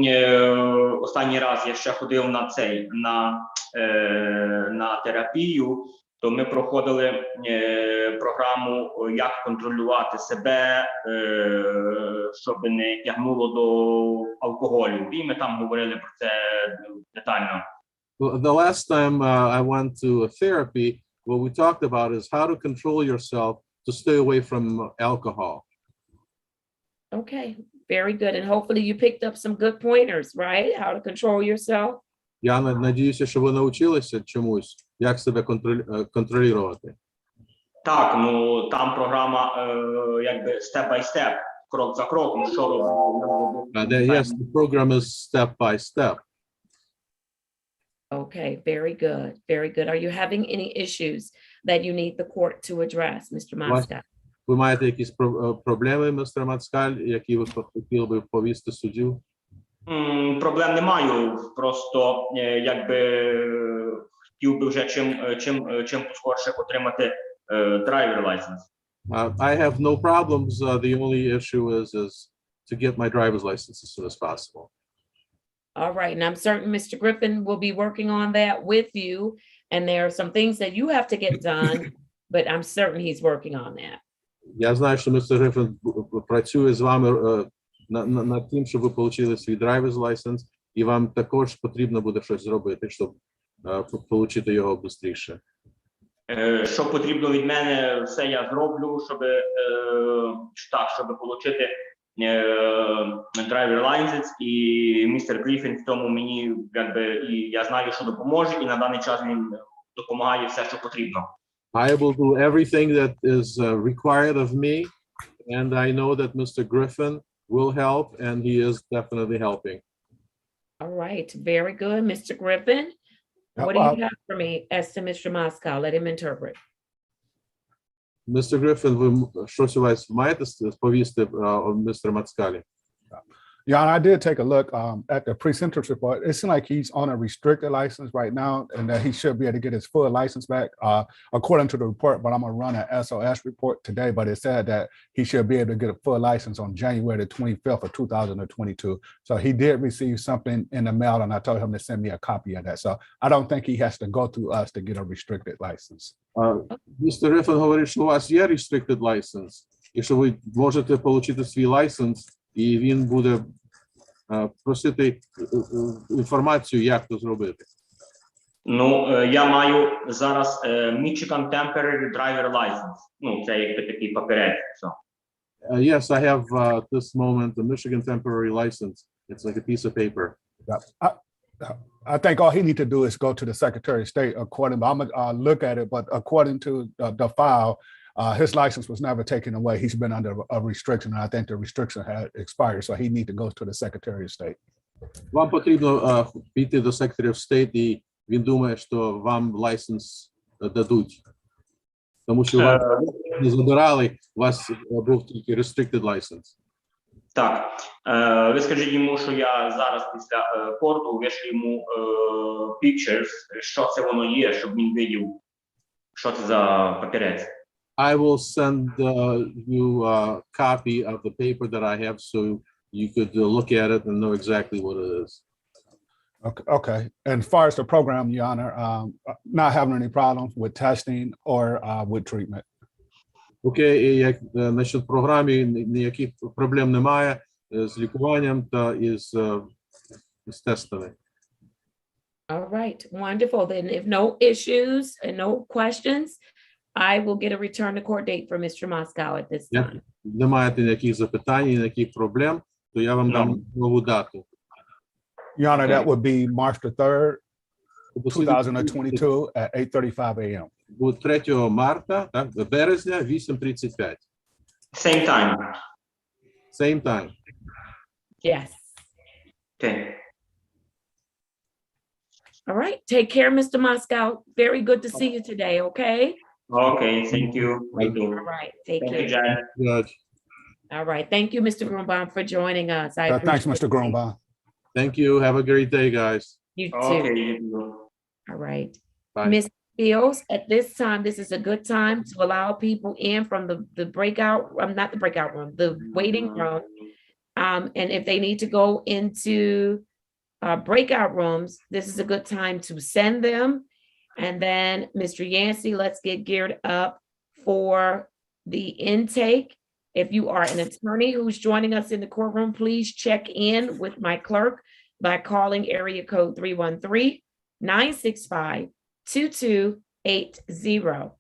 Speaker 16: останній раз я ще ходив на терапію, то ми проходили програму, як контролювати себе, щоб не тягнуло до алкоголю. І ми там говорили про це детально.
Speaker 18: The last time I went to therapy, what we talked about is how to control yourself to stay away from alcohol.
Speaker 1: Okay, very good. And hopefully you picked up some good pointers, right? How to control yourself.
Speaker 18: Я надіюся, що ви навчилися чомусь, як себе контролювати.
Speaker 16: Так, ну там програма якби step by step, крок за кроком, що робити.
Speaker 18: Yes, the program is step by step.
Speaker 1: Okay, very good, very good. Are you having any issues that you need the court to address, Mr. Moscow?
Speaker 18: Ви маєте якісь проблеми, містер Мацкаль, які ви хотіли би повісти суддю?
Speaker 16: Проблем не маю, просто якби хотів би вже чим поскорше отримати driver license.
Speaker 18: I have no problems. The only issue is to get my driver's license as soon as possible.
Speaker 1: All right, and I'm certain Mr. Griffin will be working on that with you, and there are some things that you have to get done, but I'm certain he's working on that.
Speaker 18: Я знаю, що містер Гриффін працює з вами над тим, щоб ви отримали свій driver's license, і вам також потрібно буде щось зробити, щоб отримати його швидше.
Speaker 16: Що потрібно від мене, все я зроблю, щоб отримати driver license, і містер Гриффін в тому мені, якби, і я знаю, що допоможе, і на даний час він допомагає все, що потрібно.
Speaker 18: I will do everything that is required of me, and I know that Mr. Griffin will help, and he is definitely helping.
Speaker 1: All right, very good, Mr. Griffin. What do you have for me as to Mr. Moscow? Let him interpret.
Speaker 18: Mr. Griffin, ви щось у вас маєте повісти містер Мацкалі?
Speaker 6: Yeah, and I did take a look at the pre-sentence report. It seems like he's on a restricted license right now, and that he should be able to get his full license back, according to the report. But I'm gonna run an SOS report today. But it said that he should be able to get a full license on January the 25th of 2022. So he did receive something in the mail, and I told him to send me a copy of that. So I don't think he has to go through us to get a restricted license.
Speaker 18: Містер Рефен говорить, що у вас є restricted license, і що ви можете отримати свій лайсенс, і він буде просити інформацію, як це зробити.
Speaker 16: Ну, я маю зараз Michigan Temporary Driver License. Ну, це якби такий папірець.
Speaker 18: Yes, I have this moment the Michigan temporary license. It's like a piece of paper.
Speaker 6: I think all he need to do is go to the Secretary of State. I'm gonna look at it, but according to the file, his license was never taken away. He's been under a restriction, and I think the restriction had expired, so he need to go to the Secretary of State.
Speaker 18: Вам потрібно піти до Secretary of State, і він думає, що вам лайсенс дадуть. Тому що вас не забирали, у вас був тільки restricted license.
Speaker 16: Так, ви скажіть йому, що я зараз після корту вишлю йому pictures, що це воно є, щоб він видів, що це за папірець.
Speaker 18: I will send you a copy of the paper that I have so you could look at it and know exactly what it is.
Speaker 6: Okay. And as far as the program, Your Honor, not having any problems with testing or with treatment.
Speaker 18: Окей, як насчет програми, ніяких проблем немає з лікуванням та із тестами.
Speaker 1: All right, wonderful. Then if no issues and no questions, I will get a return to court date for Mr. Moscow at this time.
Speaker 18: Не маєте ніяких запитань, ніяких проблем, то я вам дам нову дату.
Speaker 6: Your Honor, that would be March the 3rd, 2022 at 8:35 a.m.
Speaker 18: 3 марта, так, березня, 8:35.
Speaker 16: Same time.
Speaker 18: Same time.
Speaker 1: Yes.
Speaker 16: Okay.
Speaker 1: All right, take care, Mr. Moscow. Very good to see you today, okay?
Speaker 16: Okay, thank you.
Speaker 1: All right, take
Speaker 16: Thank you,
Speaker 1: care.
Speaker 18: Judge.
Speaker 1: All right, thank you, Mr. Grunbaum, for joining us. I
Speaker 6: Thanks,
Speaker 1: appreciate
Speaker 6: Mr. Grunbaum.
Speaker 18: Thank you. Have a great day, guys.
Speaker 1: You too.
Speaker 16: Okay, you too.
Speaker 1: All right.
Speaker 18: Bye.
Speaker 1: Ms. Fields, at this time, this is a good time to allow people in from the breakout, not the breakout room, the waiting room. And if they need to go into breakout rooms, this is a good time to send them. And then, Mr. Yancey, let's get geared up for the intake. If you are an attorney who's joining us in the courtroom, please check in with my clerk by calling area code 313-965-2280.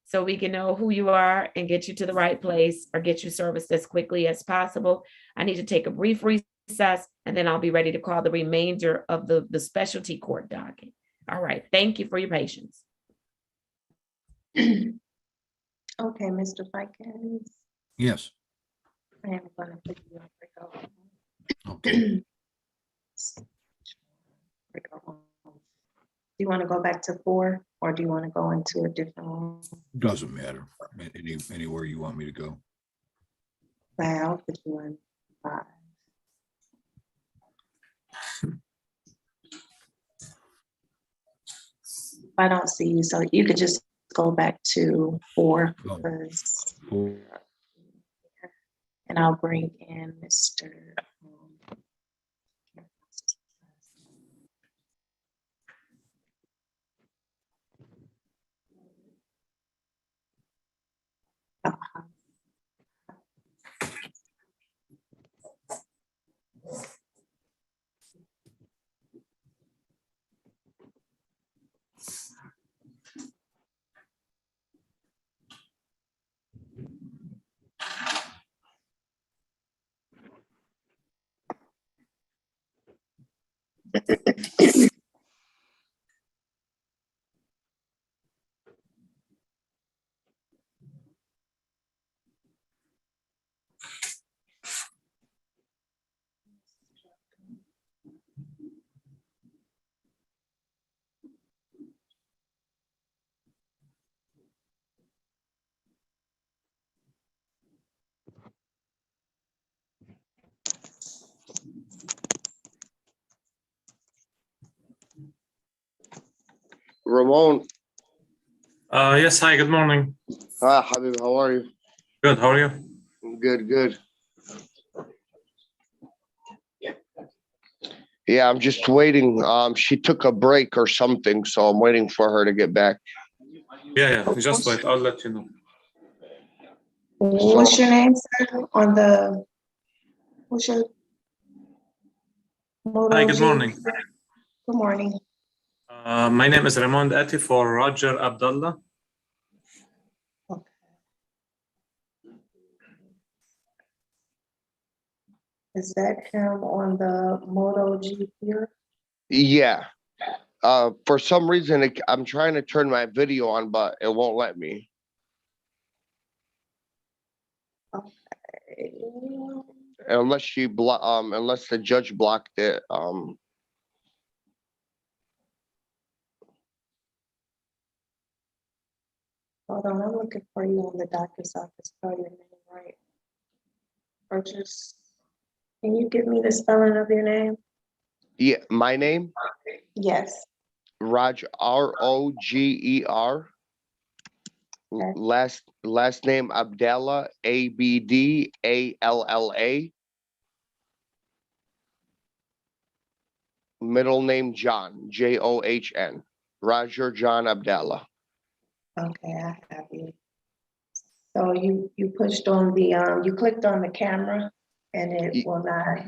Speaker 1: So we can know who you are and get you to the right place or get you serviced as quickly as possible. I need to take a brief recess, and then I'll be ready to call the remainder of the specialty court docket. All right, thank you for your patience.
Speaker 9: Okay, Mr. Fikens.
Speaker 5: Yes.
Speaker 9: I am gonna put you on breakout.
Speaker 5: Okay.
Speaker 9: Do you want to go back to 4, or do you want to go into a different room?
Speaker 5: Doesn't matter. Anywhere you want me to go.
Speaker 9: I'll put you in 5. I don't see you, so you could just go back to 4 first. And I'll bring in Mr.
Speaker 20: Ramon.
Speaker 21: Yes, hi, good morning.
Speaker 20: Hi, Habib, how are you?
Speaker 21: Good, how are you?
Speaker 20: Good, good. Yeah, I'm just waiting. She took a break or something, so I'm waiting for her to get back.
Speaker 21: Yeah, just wait, I'll let you know.
Speaker 9: What's your name, sir? On the, what's your?
Speaker 21: Hi, good morning.
Speaker 9: Good morning.
Speaker 21: My name is Ramon Ati for Roger Abdullah.
Speaker 9: Is that him on the Moto G here?
Speaker 20: Yeah. For some reason, I'm trying to turn my video on, but it won't let me.
Speaker 9: Okay.
Speaker 20: Unless unless the judge blocked it.
Speaker 9: Hold on, I'm looking for you on the doctor's office. Spell your name right. Or just, can you give me the spelling of your name?
Speaker 20: Yeah, my name?
Speaker 9: Yes.
Speaker 20: Roger, Roger. Last name Abdallah, Abdalla. Middle name John, John. Roger John Abdallah.
Speaker 9: Okay, I have you. So you pushed on the you clicked on the camera and it will not.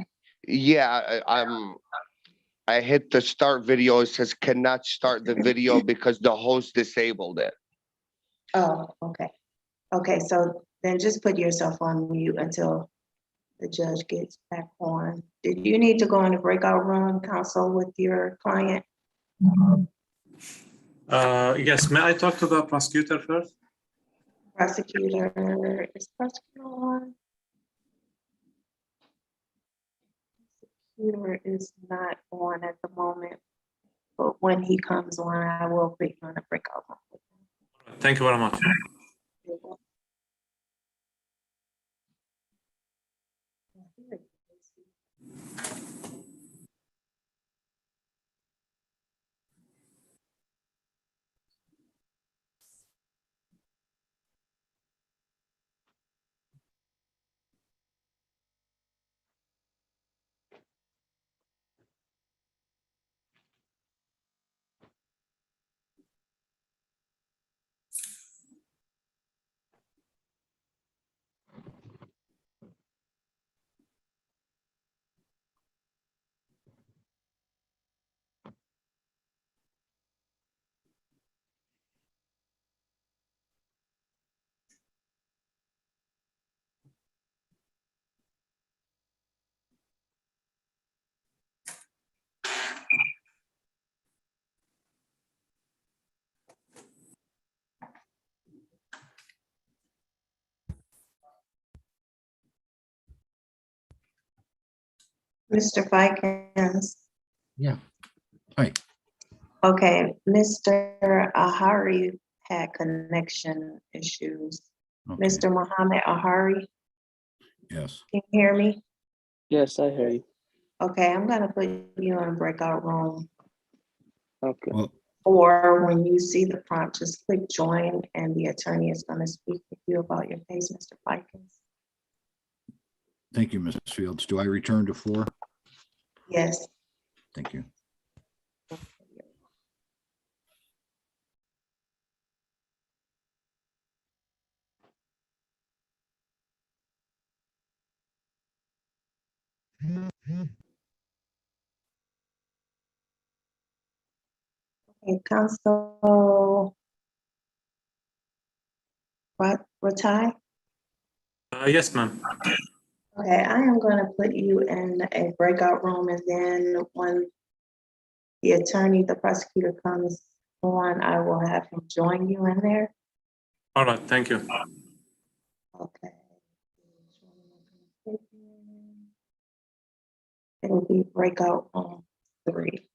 Speaker 20: Yeah, I hit the start video. It says cannot start the video because the host disabled it.
Speaker 9: Oh, okay. Okay, so then just put yourself on mute until the judge gets back on. Did you need to go in the breakout room, counsel with your client?
Speaker 21: Yes, may I talk to the prosecutor first?
Speaker 9: Prosecutor, is prosecutor on? Prosecutor is not on at the moment, but when he comes on, I will put you on a breakout room.
Speaker 21: Thank you very much.
Speaker 9: Mr. Vikings.
Speaker 5: Yeah. Hi.
Speaker 9: Okay, Mr. Ahari had connection issues.
Speaker 5: Okay.
Speaker 9: Mr. Muhammad Ahari,
Speaker 5: Yes.
Speaker 9: can you hear me?
Speaker 22: Yes, I hear you.
Speaker 9: Okay, I'm gonna put you in a breakout room.
Speaker 22: Okay.
Speaker 5: Well,
Speaker 9: Or when you see the prompt, just click join and the attorney is gonna speak with you about your case, Mr. Vikings.
Speaker 5: thank you, Mrs. Fields. Do I return to 4?
Speaker 9: Yes.
Speaker 5: Thank you.
Speaker 9: Okay, Counsel Ratai?
Speaker 21: Yes, ma'am.
Speaker 9: Okay, I am gonna put you in a breakout room and then when the attorney, the prosecutor comes on, I will have him join you in there.
Speaker 21: All right, thank you.
Speaker 9: Okay. It'll be breakout room 3.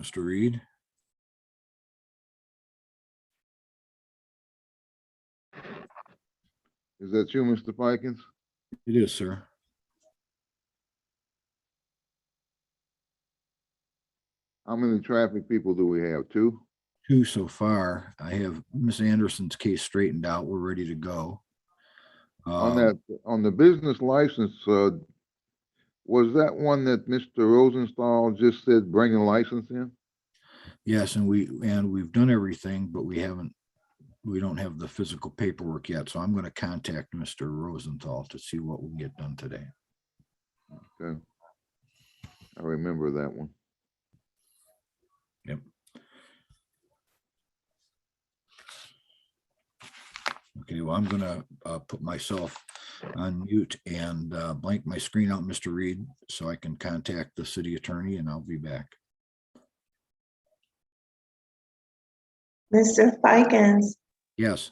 Speaker 5: Mr. Reed?
Speaker 4: Is that you, Mr. Pikens?
Speaker 5: It is, sir.
Speaker 4: How many traffic people do we have? Two?
Speaker 5: Two so far. I have Miss Anderson's case straightened out. We're ready to go.
Speaker 4: On the business license, was that one that Mr. Rosenthal just said bring a license in?
Speaker 5: Yes, and we've done everything, but we don't have the physical paperwork yet. So I'm going to contact Mr. Rosenthal to see what we can get done today.
Speaker 4: Okay. I remember that one.
Speaker 5: Yep. Okay, well, I'm gonna put myself on mute and blank my screen out, Mr. Reed, so I can contact the city attorney and I'll be back.
Speaker 9: Mr. Fikens,
Speaker 5: Yes.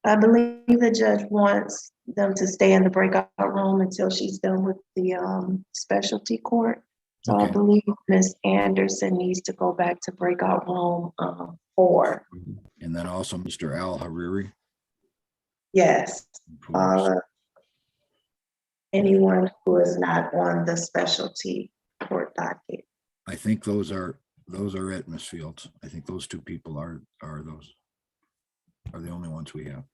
Speaker 9: I believe the judge wants them to stay in the breakout room until she's done with the specialty court. So I
Speaker 5: Okay.
Speaker 9: believe Ms. Anderson needs to go back to breakout room 4.
Speaker 5: And then also Mr. Al Hariri.
Speaker 9: Yes. Anyone who is not on the specialty court docket.
Speaker 5: I think those are it, Ms. Fields. I think those two people are the only ones we have.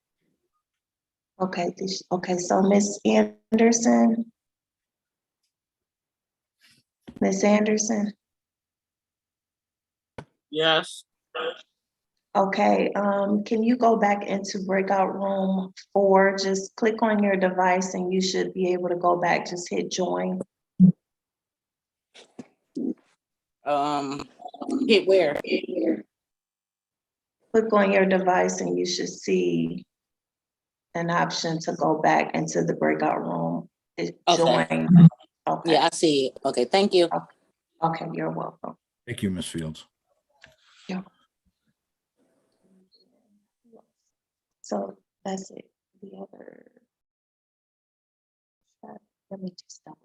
Speaker 9: Okay, so Ms. Anderson. Ms. Anderson.
Speaker 19: Yes.
Speaker 9: Okay, can you go back into breakout room 4? Just click on your device and you should be able to go back. Just hit join.
Speaker 3: Hit where?
Speaker 9: Click on your device and you should see an option to go back into the breakout room. Hit join. Okay.
Speaker 3: Yeah, I see it. Okay, thank you.
Speaker 9: Okay, you're welcome.
Speaker 5: Thank you, Ms. Fields.
Speaker 9: Yeah. So that's it. The other. Let me just double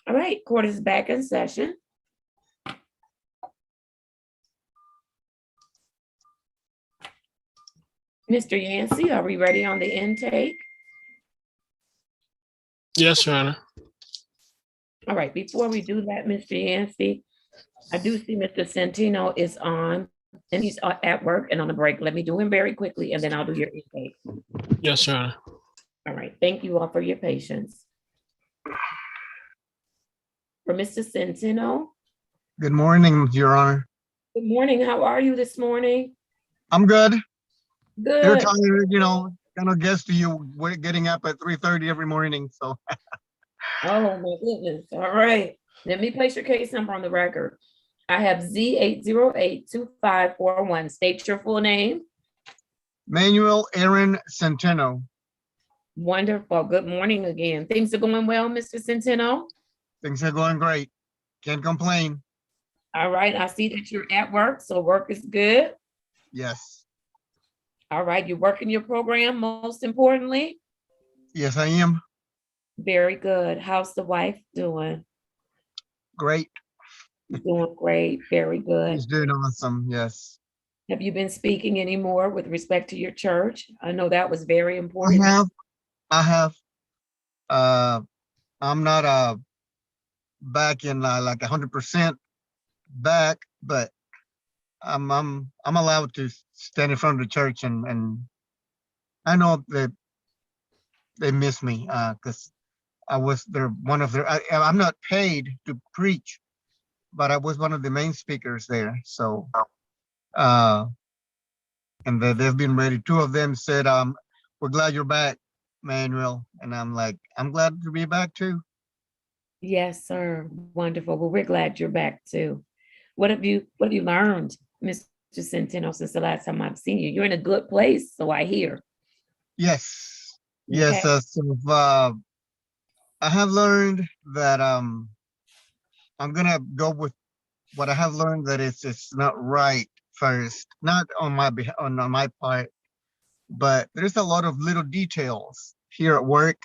Speaker 1: All right, court is back in session. Mr. Yancey, are we ready on the intake?
Speaker 7: Yes, Your Honor.
Speaker 1: All right, before we do that, Mr. Yancey, I do see Mr. Centino is on and he's at work and on a break. Let me do him very quickly and then I'll do your intake.
Speaker 7: Yes, Your Honor.
Speaker 1: All right, thank you all for your patience. For Mr. Centino,
Speaker 8: Good morning, Your Honor.
Speaker 1: good morning. How are you this morning?
Speaker 8: I'm good. You're
Speaker 1: Good.
Speaker 8: tired, kind of guess to you, we're getting up at 3:30 every morning, so.
Speaker 1: Oh, my goodness. All right. Let me place your case number on the record. I have Z8082541. State your full name.
Speaker 8: Manuel Aaron Centeno.
Speaker 1: Wonderful. Good morning again. Things are going well, Mr. Centeno?
Speaker 8: Things are going great. Can't complain.
Speaker 1: All right. I see that you're at work, so work is good.
Speaker 8: Yes.
Speaker 1: All right. You're working your program, most importantly.
Speaker 8: Yes, I am.
Speaker 1: Very good. How's the wife doing?
Speaker 8: Great.
Speaker 1: Doing great. Very good.
Speaker 8: He's doing awesome. Yes.
Speaker 1: Have you been speaking anymore with respect to your church? I know that was very important.
Speaker 8: I have. I'm not back in like 100% back, but I'm allowed to stand in front of the church and I know that they miss me because I was one of their. I'm not paid to preach, but I was one of the main speakers there. So, and they've been ready. Two of them said, "We're glad you're back, Manuel," and I'm like, "I'm glad to be back too."
Speaker 1: Yes, sir. Wonderful. Well, we're glad you're back too. What have you learned, Mr. Centeno, since the last time I've seen you? You're in a good place, so I hear.
Speaker 8: Yes, yes.
Speaker 1: Okay.
Speaker 8: I have learned that I'm gonna go with what I have learned, that it's not right first, not on my part, but there's a lot of little details here at work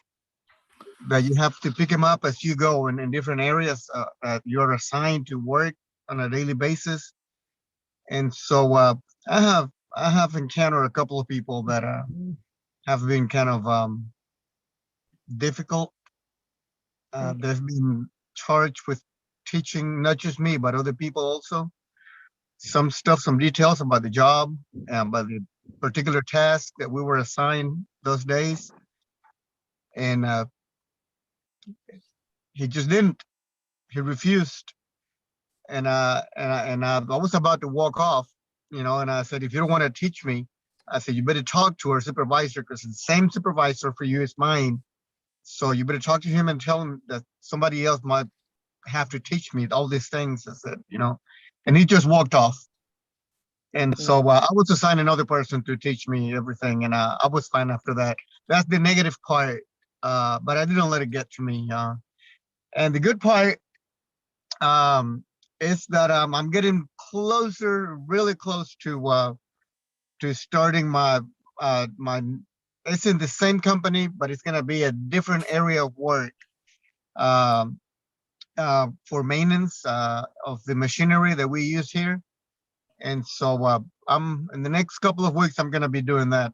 Speaker 8: that you have to pick them up as you go in different areas that you're assigned to work on a daily basis. And so I have encountered a couple of people that have been kind of difficult. They've been charged with teaching not just me, but other people also. Some stuff, some details about the job, about the particular task that we were assigned those days. And he just didn't. He refused. And I was about to walk off, and I said, if you don't want to teach me, I said, you better talk to our supervisor, because the same supervisor for you is mine. So you better talk to him and tell him that somebody else might have to teach me all these things. I said, and he just walked off. And so I was assigned another person to teach me everything, and I was fine after that. That's the negative part, but I didn't let it get to me. And the good part is that I'm getting closer, really close to starting my it's in the same company, but it's gonna be a different area of work for maintenance of the machinery that we use here. And so I'm in the next couple of weeks, I'm gonna be doing that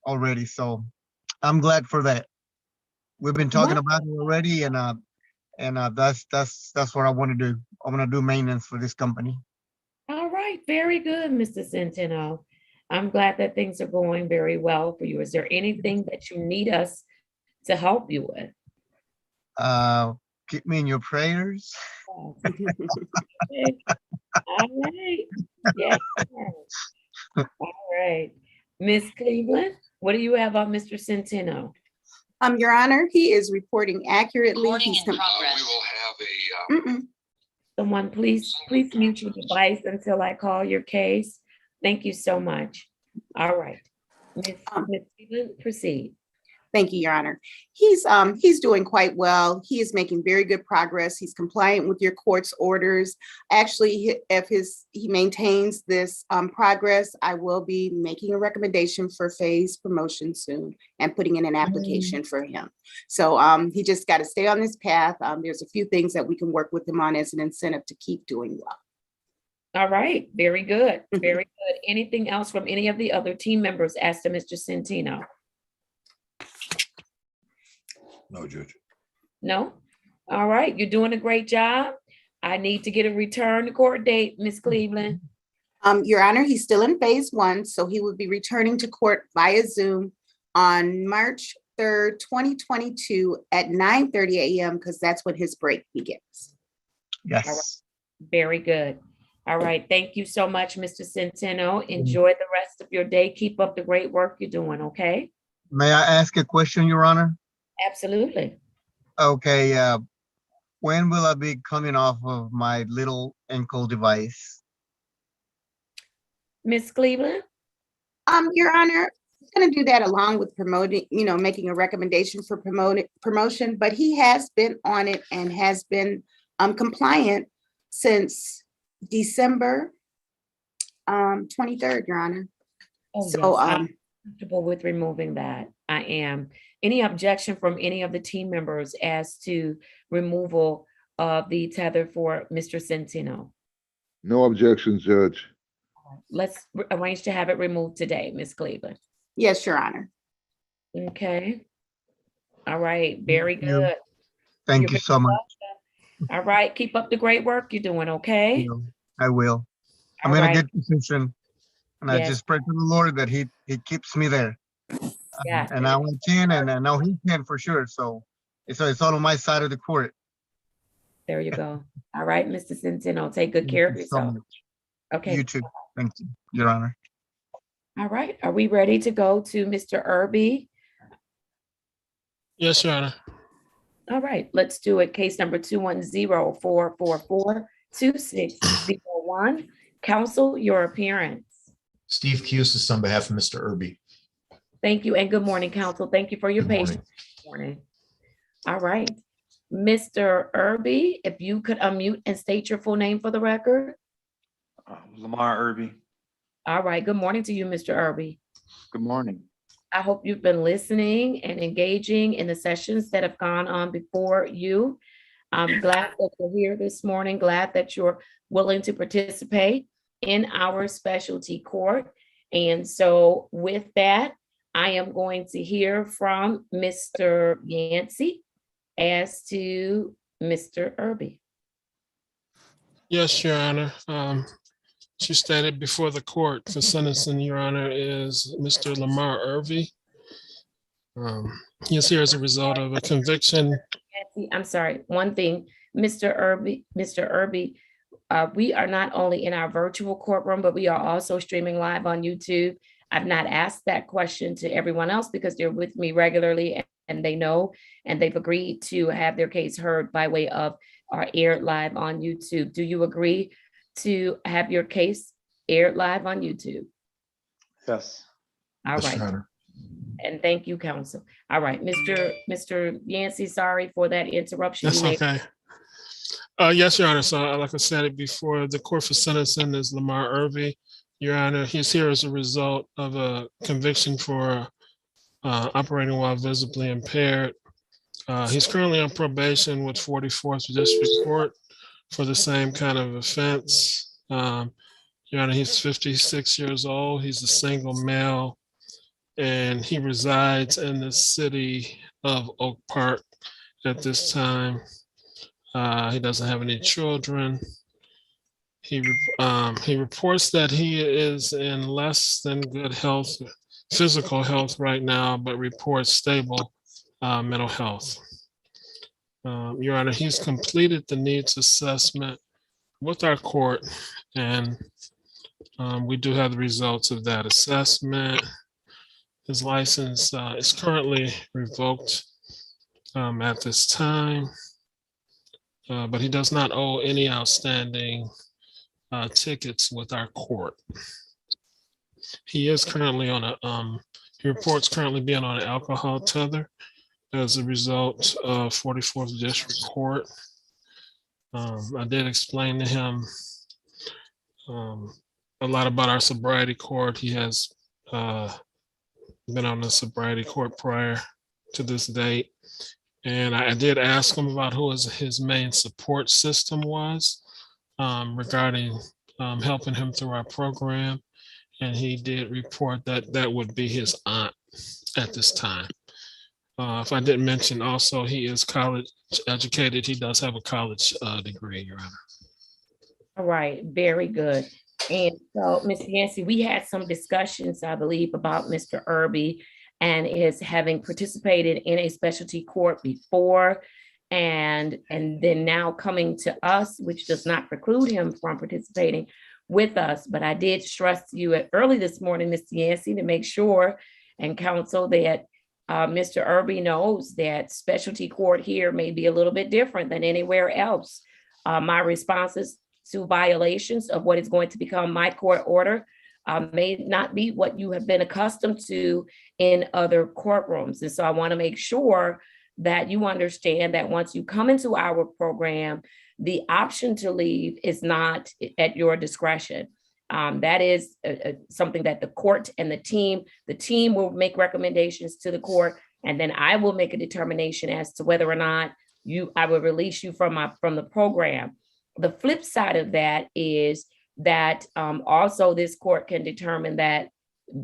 Speaker 8: already. So I'm glad for that. We've been talking about it already, and that's what I want to do. I want to do maintenance for this company.
Speaker 1: All right. Very good, Mr. Centeno. I'm glad that things are going very well for you. Is there anything that you need us to help you with?
Speaker 8: Keep me in your prayers.
Speaker 1: All right. Yes. All right. Miss Cleveland, what do you have on Mr. Centeno?
Speaker 2: Your Honor, he is reporting accurately.
Speaker 1: Someone please mute your device until I call your case. Thank you so much. All right. Miss Cleveland, proceed.
Speaker 2: Thank you, Your Honor. He's doing quite well. He is making very good progress. He's compliant with your court's orders. Actually, if he maintains this progress, I will be making a recommendation for phase promotion soon and putting in an application for him. So he just got to stay on this path. There's a few things that we can work with him on as an incentive to keep doing well.
Speaker 1: All right, very good, very good. Anything else from any of the other team members as to Mr. Centino?
Speaker 5: No, Judge.
Speaker 1: No? All right, you're doing a great job. I need to get a return to court date, Ms. Cleveland.
Speaker 2: Your Honor, he's still in phase 1, so he will be returning to court via Zoom on March 3rd, 2022 at 9:30 a.m. because that's when his break begins.
Speaker 8: Yes.
Speaker 1: All right. Very good. All right, thank you so much, Mr. Centeno. Enjoy the rest of your day. Keep up the great work you're doing, okay?
Speaker 8: May I ask a question, Your Honor?
Speaker 1: Absolutely.
Speaker 8: Okay, when will I be coming off of my little ankle device?
Speaker 1: Ms. Cleveland?
Speaker 2: Your Honor, he's going to do that along with promoting, making a recommendation for promotion, but he has been on it and has been compliant since December 23rd, Your Honor.
Speaker 1: Oh,
Speaker 2: So,
Speaker 1: yes, I'm comfortable with removing that. I am. Any objection from any of the team members as to removal of the tether for Mr. Centino?
Speaker 4: No objections, Judge.
Speaker 1: Let's arrange to have it removed today, Ms. Cleveland.
Speaker 2: Yes, Your Honor.
Speaker 1: Okay. All right, very
Speaker 8: Thank you.
Speaker 1: good.
Speaker 8: Thank you so much.
Speaker 1: All right, keep up the great work you're doing, okay?
Speaker 8: I will. I'm
Speaker 1: All
Speaker 8: in a
Speaker 1: right.
Speaker 8: good position. And I
Speaker 1: Yes.
Speaker 8: just pray to the Lord that he keeps me there.
Speaker 1: Yes.
Speaker 8: And I went in and I know he can for sure. So it's all on my side of the court.
Speaker 1: There you go. All right, Mr. Centeno, take good care of
Speaker 8: Thank you so
Speaker 1: yourself.
Speaker 8: much.
Speaker 1: Okay.
Speaker 8: You too. Thank you, Your Honor.
Speaker 1: All right, are we ready to go to Mr. Irby?
Speaker 7: Yes, Your Honor.
Speaker 1: All right, let's do it. Case number 210-444-2601. Counsel, your appearance.
Speaker 10: Steve Cusis on behalf of Mr. Irby.
Speaker 1: Thank you and good morning, counsel. Thank you for your
Speaker 10: Good morning.
Speaker 1: patience this morning. All right, Mr. Irby, if you could unmute and state your full name for the record.
Speaker 11: Lamar Irby.
Speaker 1: All right, good morning to you, Mr. Irby.
Speaker 11: Good morning.
Speaker 1: I hope you've been listening and engaging in the sessions that have gone on before you. I'm glad that you're here this morning, glad that you're willing to participate in our specialty court. And so with that, I am going to hear from Mr. Yancey as to Mr. Irby.
Speaker 7: Yes, Your Honor. She stated before the court for sentencing, Your Honor, is Mr. Lamar Irby. He is here as a result of a conviction.
Speaker 1: I'm sorry, one thing, Mr. Irby, we are not only in our virtual courtroom, but we are also streaming live on YouTube. I've not asked that question to everyone else because they're with me regularly and they know, and they've agreed to have their case heard by way of our aired live on YouTube. Do you agree to have your case aired live on YouTube?
Speaker 11: Yes.
Speaker 1: All
Speaker 10: Yes,
Speaker 1: right.
Speaker 10: Your Honor.
Speaker 1: And thank you, counsel. All right, Mr. Yancey, sorry for that interruption.
Speaker 7: That's
Speaker 1: You may-
Speaker 7: okay. Yes, Your Honor. So like I said before, the court for sentencing is Lamar Irby. Your Honor, he's here as a result of a conviction for operating while visibly impaired. He's currently on probation with 44th District Court for the same kind of offense. Your Honor, he's 56 years old. He's a single male, and he resides in the city of Oak Park at this time. He doesn't have any children. He reports that he is in less than good health, physical health right now, but reports stable mental health. Your Honor, he's completed the needs assessment with our court, and we do have the results of that assessment. His license is currently revoked at this time, but he does not owe any outstanding tickets with our court. He is currently on a He reports currently being on an alcohol tether as a result of 44th District Court. I did explain to him a lot about our sobriety court. He has been on the sobriety court prior to this date. And I did ask him about who his main support system was regarding helping him through our program. And he did report that that would be his aunt at this time. If I didn't mention also, he is college educated. He does have a college degree, Your Honor.
Speaker 1: All right, very good. And so, Ms. Yancey, we had some discussions, I believe, about Mr. Irby and his having participated in a specialty court before, and then now coming to us, which does not preclude him from participating with us. But I did stress to you early this morning, Ms. Yancey, to make sure and counsel that Mr. Irby knows that specialty court here may be a little bit different than anywhere else. My responses to violations of what is going to become my court order may not be what you have been accustomed to in other courtrooms. And so I want to make sure that you understand that once you come into our program, the option to leave is not at your discretion. That is something that the court and the team will make recommendations to the court, and then I will make a determination as to whether or not I will release you from the program. The flip side of that is that also this court can determine that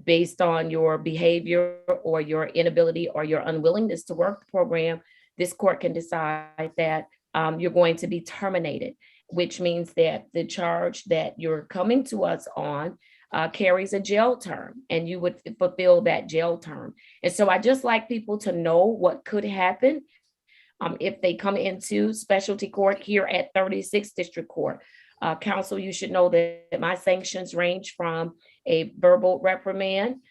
Speaker 1: based on your behavior or your inability or your unwillingness to work the program, this court can decide that you're going to be terminated, which means that the charge that you're coming to us on carries a jail term, and you would fulfill that jail term. And so I just like people to know what could happen if they come into specialty court here at 36th District Court. Counsel, you should know that my sanctions range from a verbal reprimand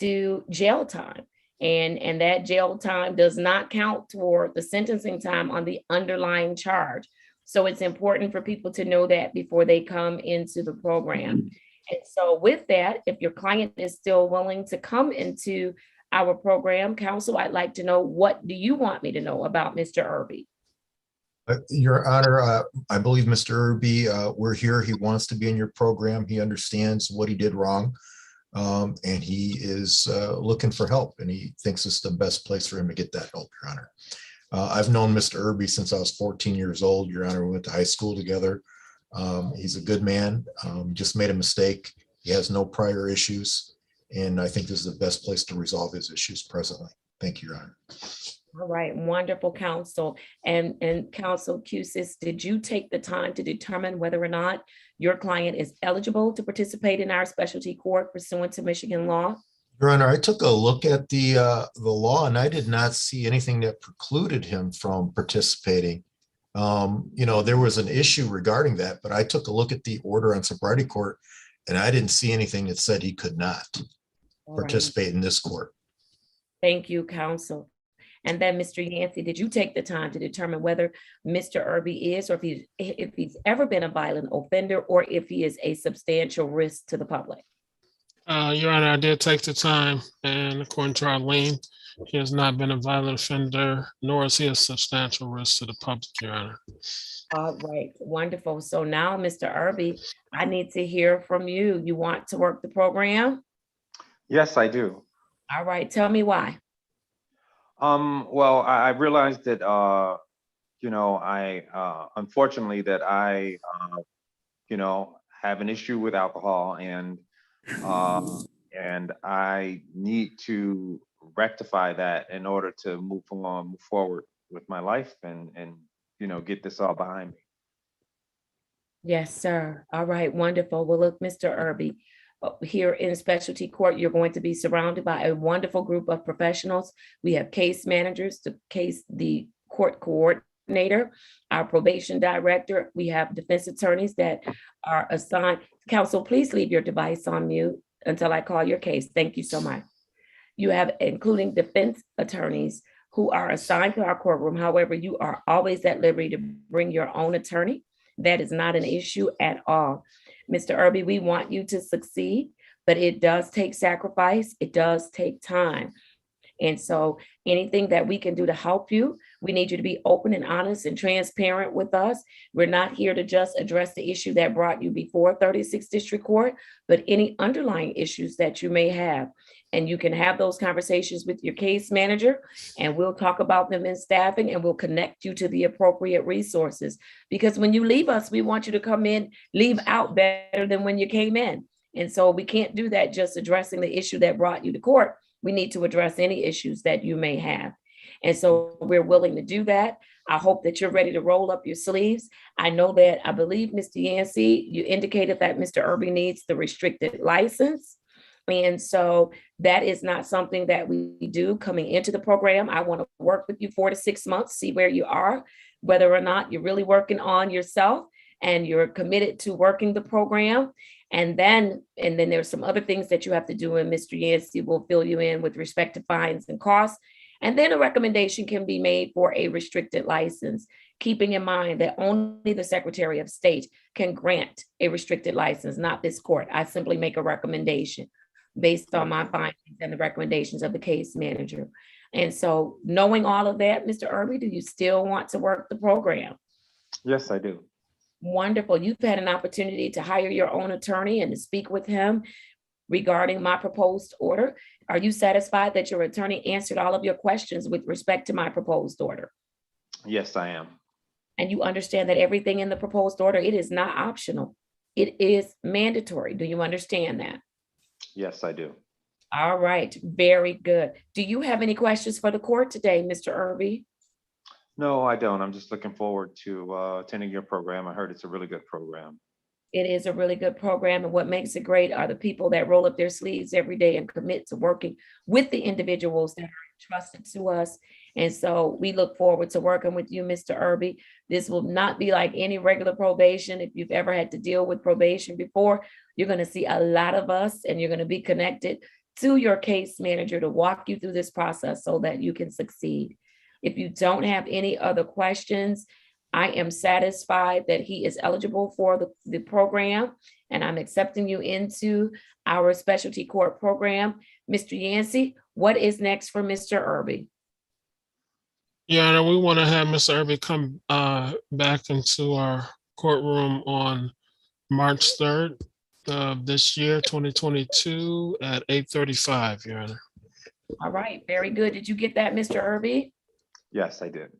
Speaker 1: to jail time. And that jail time does not count toward the sentencing time on the underlying charge. So it's important for people to know that before they come into the program. And so with that, if your client is still willing to come into our program, counsel, I'd like to know, what do you want me to know about Mr. Irby?
Speaker 10: Your Honor, I believe Mr. Irby, we're here. He wants to be in your program. He understands what he did wrong. And he is looking for help, and he thinks it's the best place for him to get that help, Your Honor. I've known Mr. Irby since I was 14 years old, Your Honor. We went to high school together. He's a good man, just made a mistake. He has no prior issues, and I think this is the best place to resolve his issues presently. Thank you, Your Honor.
Speaker 1: All right, wonderful, counsel. And counsel Cusis, did you take the time to determine whether or not your client is eligible to participate in our specialty court pursuant to Michigan law?
Speaker 10: Your Honor, I took a look at the law, and I did not see anything that precluded him from participating. There was an issue regarding that, but I took a look at the order on sobriety court, and I didn't see anything that said he could not participate in this court.
Speaker 1: Thank you, counsel. And then, Mr. Yancey, did you take the time to determine whether Mr. Irby is, or if he's ever been a violent offender, or if he is a substantial risk to the public?
Speaker 7: Your Honor, I did take the time, and according to our lien, he has not been a violent offender, nor is he a substantial risk to the public, Your Honor.
Speaker 1: All right, wonderful. So now, Mr. Irby, I need to hear from you. You want to work the program?
Speaker 11: Yes, I do.
Speaker 1: All right, tell me why.
Speaker 11: Well, I realized that, unfortunately that I, have an issue with alcohol, and I need to rectify that in order to move forward with my life and get this all behind me.
Speaker 1: Yes, sir. All right, wonderful. Well, look, Mr. Irby, here in specialty court, you're going to be surrounded by a wonderful group of professionals. We have case managers, the court coordinator, our probation director. We have defense attorneys that are assigned. Counsel, please leave your device on mute until I call your case. Thank you so much. You have, including defense attorneys who are assigned to our courtroom. However, you are always at liberty to bring your own attorney. That is not an issue at all. Mr. Irby, we want you to succeed. but it does take sacrifice. It does take time. And so anything that we can do to help you, we need you to be open and honest and transparent with us. We're not here to just address the issue that brought you before 36th District Court, but any underlying issues that you may have. And you can have those conversations with your case manager, and we'll talk about them in staffing, and we'll connect you to the appropriate resources. Because when you leave us, we want you to come in, leave out better than when you came in. And so we can't do that just addressing the issue that brought you to court. We need to address any issues that you may have. And so we're willing to do that. I hope that you're ready to roll up your sleeves. I know that, I believe, Mr. Yancey, you indicated that Mr. Irby needs the restricted license. And so that is not something that we do coming into the program. I want to work with you 4 to 6 months, see where you are, whether or not you're really working on yourself and you're committed to working the program. And then there's some other things that you have to do, and Mr. Yancey will fill you in with respect to fines and costs. And then a recommendation can be made for a restricted license, keeping in mind that only the Secretary of State can grant a restricted license, not this court. I simply make a recommendation based on my findings and the recommendations of the case manager. And so knowing all of that, Mr. Irby, do you still want to work the program?
Speaker 11: Yes, I do.
Speaker 1: Wonderful. You've had an opportunity to hire your own attorney and to speak with him regarding my proposed order. Are you satisfied that your attorney answered all of your questions with respect to my proposed order?
Speaker 11: Yes, I am.
Speaker 1: And you understand that everything in the proposed order, it is not optional. It is mandatory. Do you understand that?
Speaker 11: Yes, I do.
Speaker 1: All right, very good. Do you have any questions for the court today, Mr. Irby?
Speaker 11: No, I don't. I'm just looking forward to attending your program. I heard it's a really good program.
Speaker 1: It is a really good program, and what makes it great are the people that roll up their sleeves every day and commit to working with the individuals that are entrusted to us. And so we look forward to working with you, Mr. Irby. This will not be like any regular probation. If you've ever had to deal with probation before, you're going to see a lot of us, and you're going to be connected to your case manager to walk you through this process so that you can succeed. If you don't have any other questions, I am satisfied that he is eligible for the program, and I'm accepting you into our specialty court program. Mr. Yancey, what is next for Mr. Irby?
Speaker 7: Your Honor, we want to have Mr. Irby come back into our courtroom on March 3rd of this year, 2022 at 8:35, Your Honor.
Speaker 1: All right, very good. Did you get that, Mr. Irby?
Speaker 11: Yes, I did.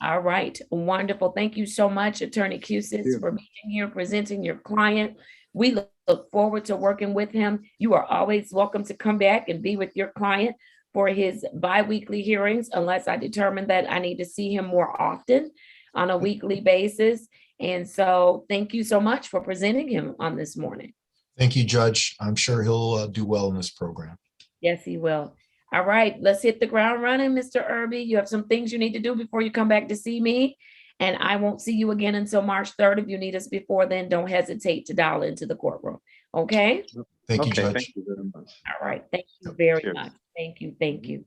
Speaker 1: All right, wonderful. Thank you so much, Attorney Cusis, for being here, presenting your client. We look forward to working with him. You are always welcome to come back and be with your client for his bi-weekly hearings, unless I determine that I need to see him more often on a weekly basis. And so thank you so much for presenting him on this morning.
Speaker 10: Thank you, Judge. I'm sure he'll do well in this program.
Speaker 1: Yes, he will. All right, let's hit the ground running, Mr. Irby. You have some things you need to do before you come back to see me. And I won't see you again until March 3rd. If you need us before then, don't hesitate to dial into the courtroom. Okay?
Speaker 10: Thank you, Judge.
Speaker 11: Thank you very much.
Speaker 1: All right, thank you very
Speaker 11: Cheers.
Speaker 1: much. Thank you, thank you.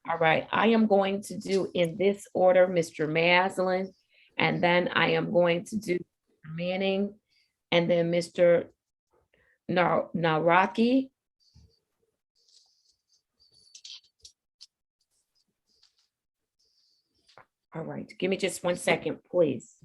Speaker 1: All right, I am going to do in this order, Mr. Maslin, and then I am going to do Manning, and then Mr. Naraki. All right, give me just 1 second, please.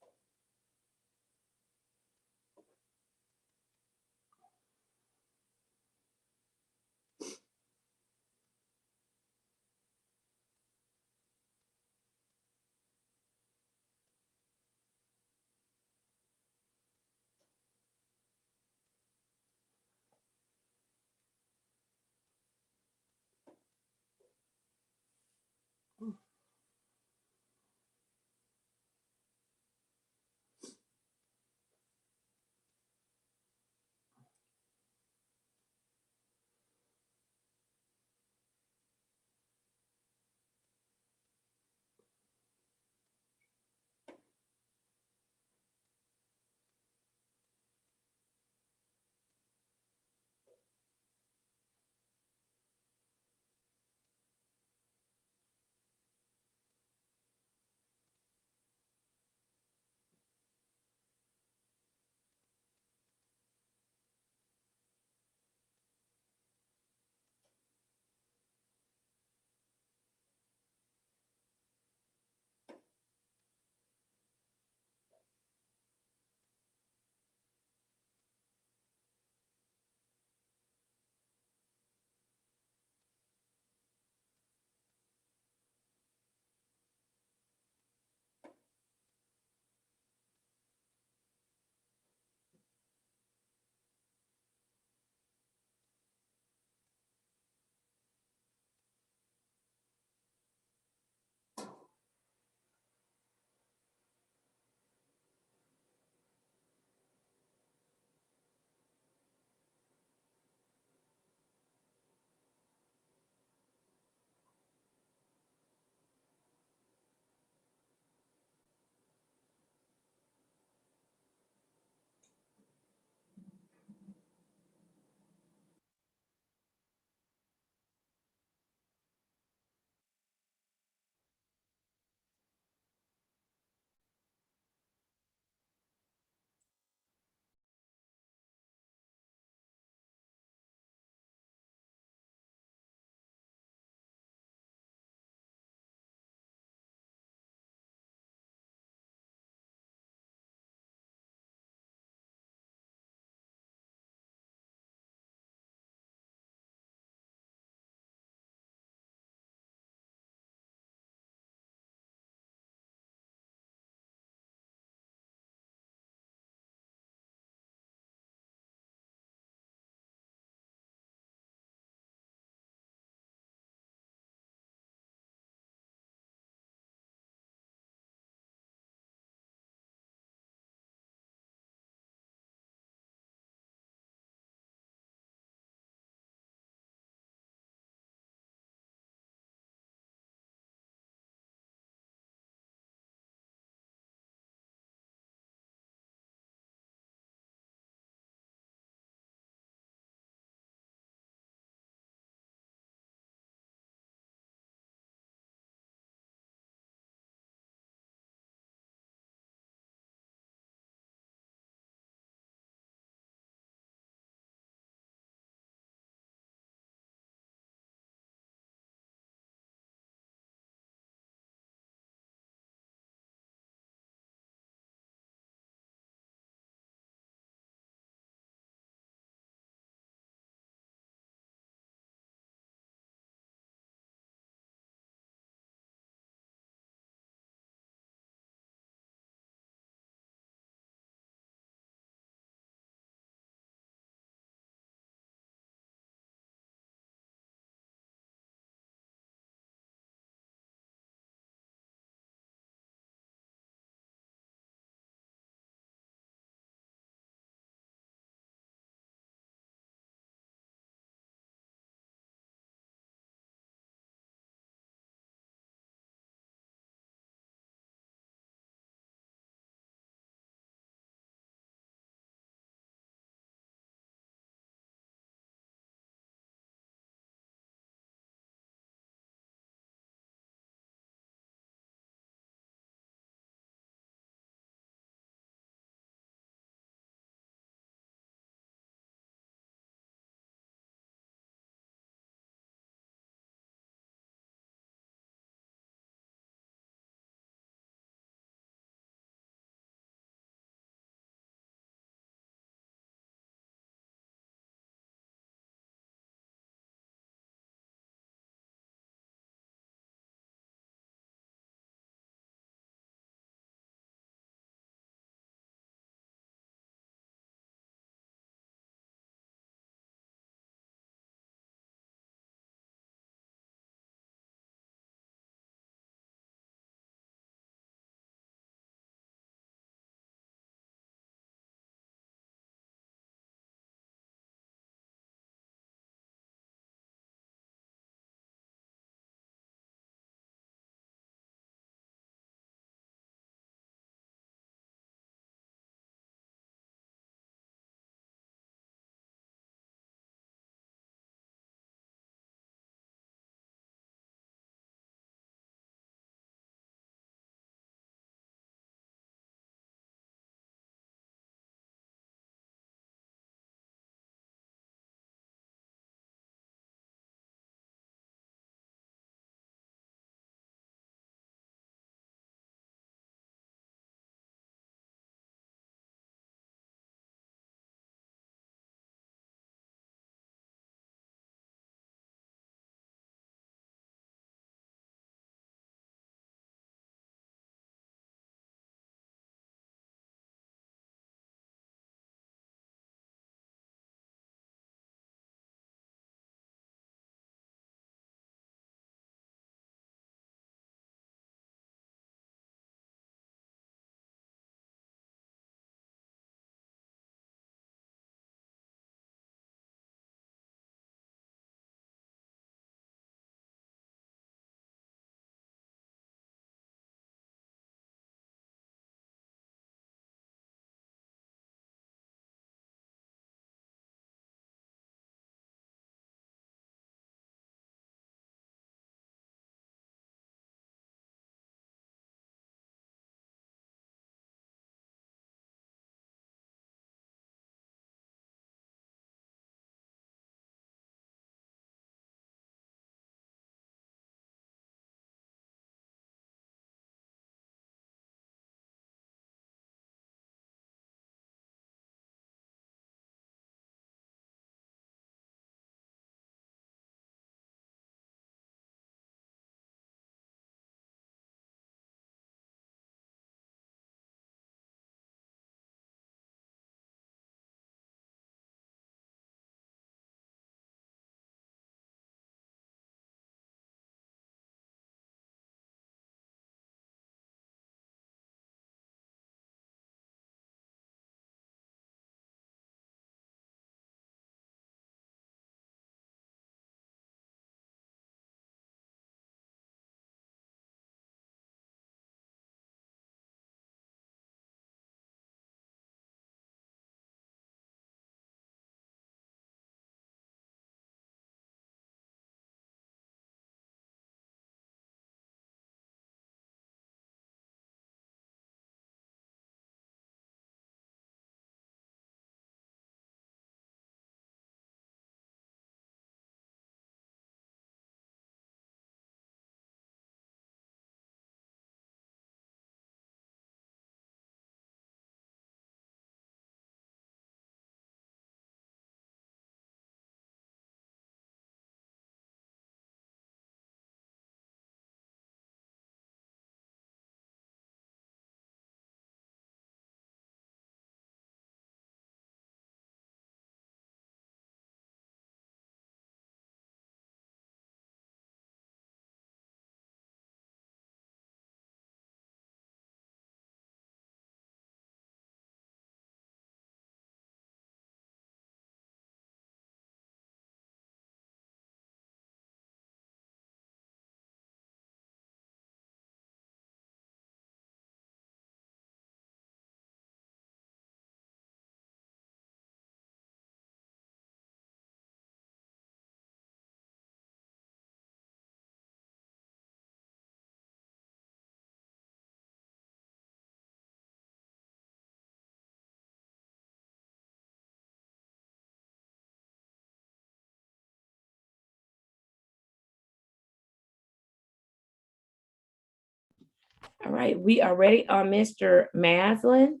Speaker 1: All right, we are ready on Mr. Maslin.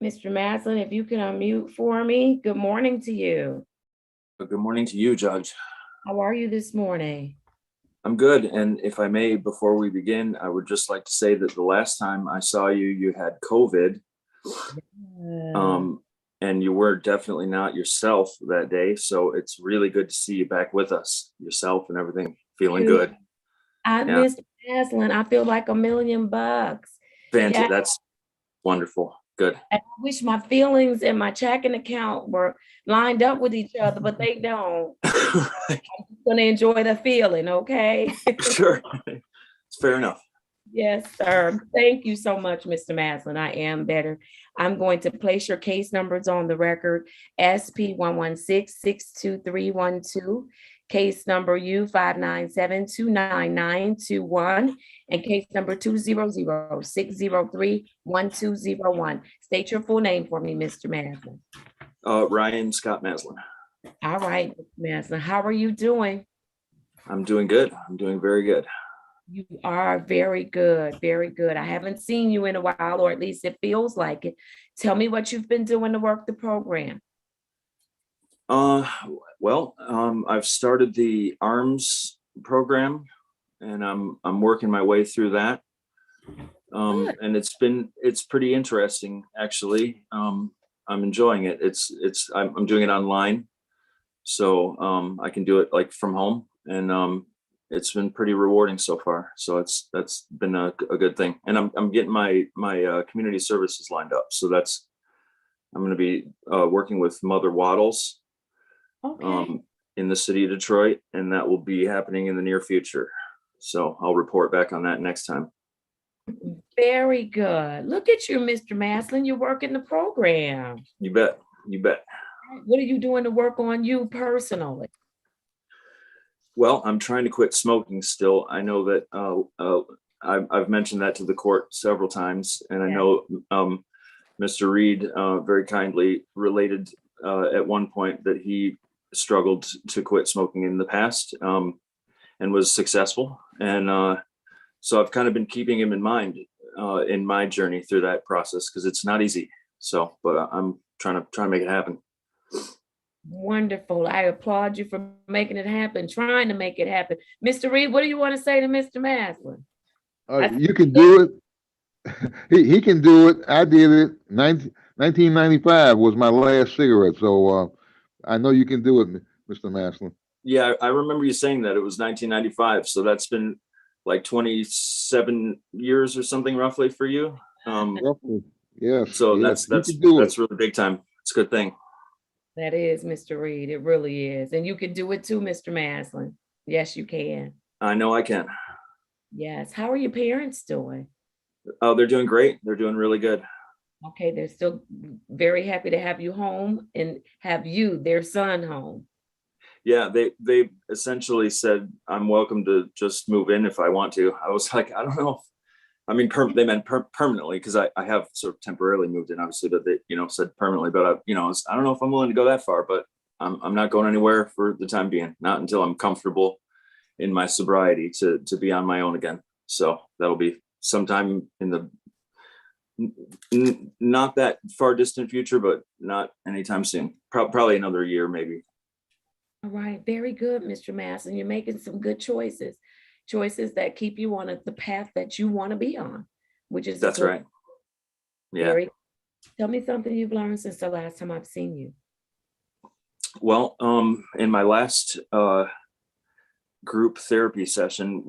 Speaker 1: Mr. Maslin, if you can unmute for me. Good morning to you.
Speaker 12: Good morning to you, Judge.
Speaker 1: How are you this morning?
Speaker 12: I'm good. And if I may, before we begin, I would just like to say that the last time I saw you, you had COVID. And you were definitely not yourself that day. So it's really good to see you back with us, yourself and everything, feeling good.
Speaker 1: Mr. Maslin, I feel like $1,000,000.
Speaker 12: Fantastic.
Speaker 1: Yeah.
Speaker 12: That's wonderful. Good.
Speaker 1: And I wish my feelings and my checking account were lined up with each other, but they don't. I'm just gonna enjoy the feeling, okay?
Speaker 12: Sure. It's fair enough.
Speaker 1: Yes, sir. Thank you so much, Mr. Maslin. I am better. I'm going to place your case numbers on the record. SP 116-62312, case number U597-29921, and case number 200-603-1201. State your full name for me, Mr. Maslin.
Speaker 12: Ryan Scott Maslin.
Speaker 1: All right, Mr. Maslin, how are you doing?
Speaker 12: I'm doing good. I'm doing very good.
Speaker 1: You are very good, very good. I haven't seen you in a while, or at least it feels like it. Tell me what you've been doing to work the program.
Speaker 12: I've started the ARMS program, and I'm working my way through that. And it's pretty interesting, actually. I'm enjoying it. I'm doing it online, so I can do it like from home, and it's been pretty rewarding so far. So that's been a good thing. And I'm getting my community services lined up. So I'm going to be working with Mother Waddles in the city of Detroit, and that will be happening in the near future. So I'll report back on that next time.
Speaker 1: Very good. Look at you, Mr. Maslin. You're working the program.
Speaker 12: You bet. You bet.
Speaker 1: What are you doing to work on you personally?
Speaker 12: Well, I'm trying to quit smoking still. I know that I've mentioned that to the court several times, and I know Mr. Reed very kindly related at one point that he struggled to quit smoking in the past and was successful. And so I've kind of been keeping him in mind in my journey through that process, because it's not easy. So, but I'm trying to make it happen.
Speaker 1: Wonderful. I applaud you for making it happen, trying to make it happen. Mr. Reed, what do you want to say to Mr. Maslin?
Speaker 4: You can do it. He can do it. I did it. 1995 was my last cigarette. So I know you can do it, Mr. Maslin.
Speaker 12: Yeah, I remember you saying that it was 1995. So that's been like 27 years or something roughly for you.
Speaker 4: Roughly, yes.
Speaker 12: So
Speaker 4: yes.
Speaker 12: that's really big time. It's a good thing.
Speaker 1: That is, Mr. Reed. It really is. And you can do it too, Mr. Maslin. Yes, you can.
Speaker 12: I know I can.
Speaker 1: Yes. How are your parents doing?
Speaker 12: Oh, they're doing great. They're doing really good.
Speaker 1: Okay, they're still very happy to have you home and have you, their son, home.
Speaker 12: Yeah, they essentially said I'm welcome to just move in if I want to. I was like, I don't know. I mean, they meant permanently, because I have sort of temporarily moved in, obviously, but they said permanently. But I don't know if I'm willing to go that far. But I'm not going anywhere for the time being. Not until I'm comfortable in my sobriety to be on my own again. So that'll be sometime in the not that far distant future, but not anytime soon. Probably another year, maybe.
Speaker 1: All right, very good, Mr. Maslin. You're making some good choices that keep you on the path that you want to be on, which is
Speaker 12: that's right. Yeah.
Speaker 1: Tell me something you've learned since the last time I've seen you.
Speaker 12: Well, in my last group therapy session,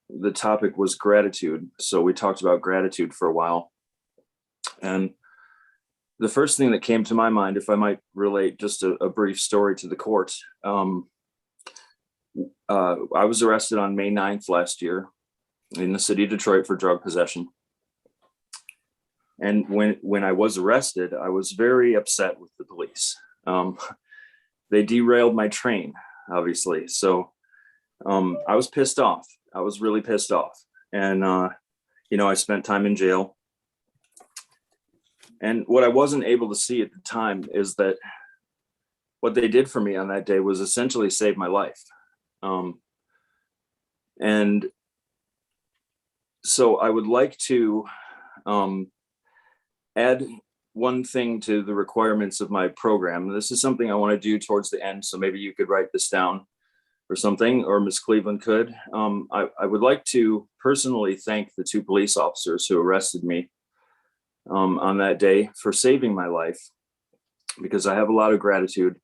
Speaker 12: the topic was gratitude. So we talked about gratitude for a while. And the first thing that came to my mind, if I might relate just a brief story to the court, I was arrested on May 9th last year in the city of Detroit for drug possession. And when I was arrested, I was very upset with the police. They derailed my train, obviously. So I was pissed off. I was really pissed off. And, I spent time in jail. And what I wasn't able to see at the time is that what they did for me on that day was essentially save my life. And So I would like to add one thing to the requirements of my program. This is something I want to do towards the end, so maybe you could write this down or something, or Ms. Cleveland could. I would like to personally thank the 2 police officers who arrested me on that day for saving my life, because I have a lot of gratitude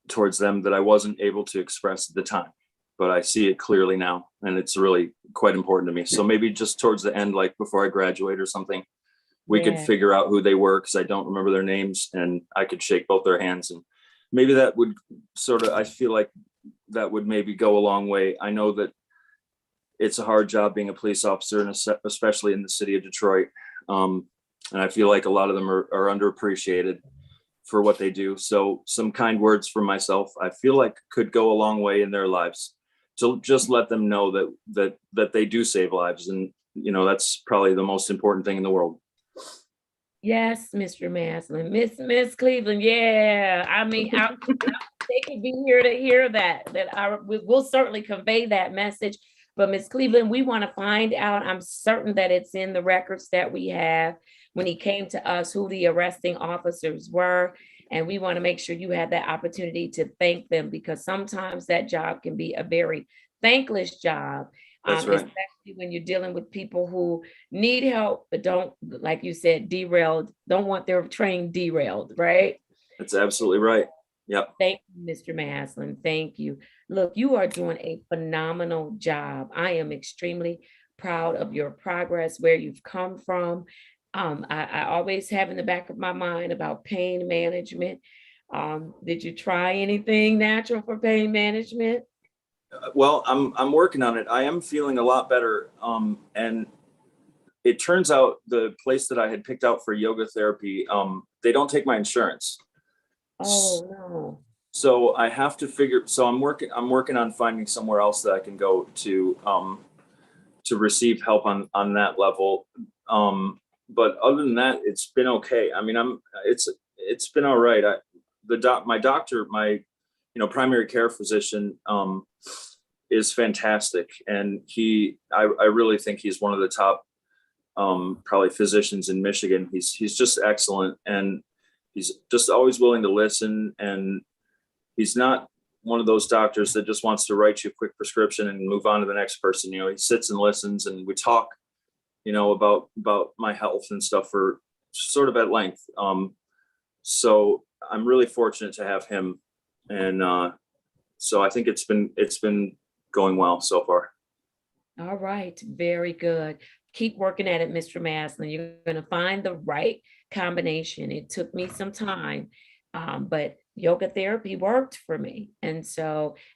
Speaker 12: towards them that I wasn't able to express at the time, but I see it clearly now, and it's really quite important to me. So maybe just towards the end, like before I graduate or something, we could figure out who they were, because I don't remember their names, and I could shake both their hands, and maybe that would sort of, I feel like that would maybe go a long way. I know that it's a hard job being a police officer, and especially in the city of Detroit. And I feel like a lot of them are underappreciated for what they do. So some kind words from myself, I feel like could go a long way in their lives, to just let them know that they do save lives. And, you know, that's probably the most important thing in the world.
Speaker 1: Yes, Mr. Maslin, Miss Cleveland. Yeah, I mean, they could be here to hear that. We'll certainly convey that message. But Miss Cleveland, we want to find out. I'm certain that it's in the records that we have when he came to us, who the arresting officers were, and we want to make sure you have that opportunity to thank them, because sometimes that job can be a very thankless job.
Speaker 12: That's right.
Speaker 1: Especially when you're dealing with people who need help, but don't, like you said, derailed, don't want their train derailed, right?
Speaker 12: That's absolutely right. Yep.
Speaker 1: Thank you, Mr. Maslin. Thank you. Look, you are doing a phenomenal job. I am extremely proud of your progress, where you've come from. I always have in the back of my mind about pain management. Did you try anything natural for pain management?
Speaker 12: Well, I'm working on it. I am feeling a lot better. And it turns out the place that I had picked out for yoga therapy, they don't take my insurance.
Speaker 1: Oh, no.
Speaker 12: So I have to figure, so I'm working on finding somewhere else that I can go to receive help on that level. But other than that, it's been okay. I mean, it's been all right. My doctor, my primary care physician, is fantastic, and I really think he's one of the top probably physicians in Michigan. He's just excellent, and he's just always willing to listen, and he's not one of those doctors that just wants to write you a quick prescription and move on to the next person. He sits and listens, and we talk about my health and stuff for sort of at length. So I'm really fortunate to have him, and so I think it's been going well so far.
Speaker 1: All right, very good. Keep working at it, Mr. Maslin. You're going to find the right combination. It took me some time, but yoga therapy worked for me. And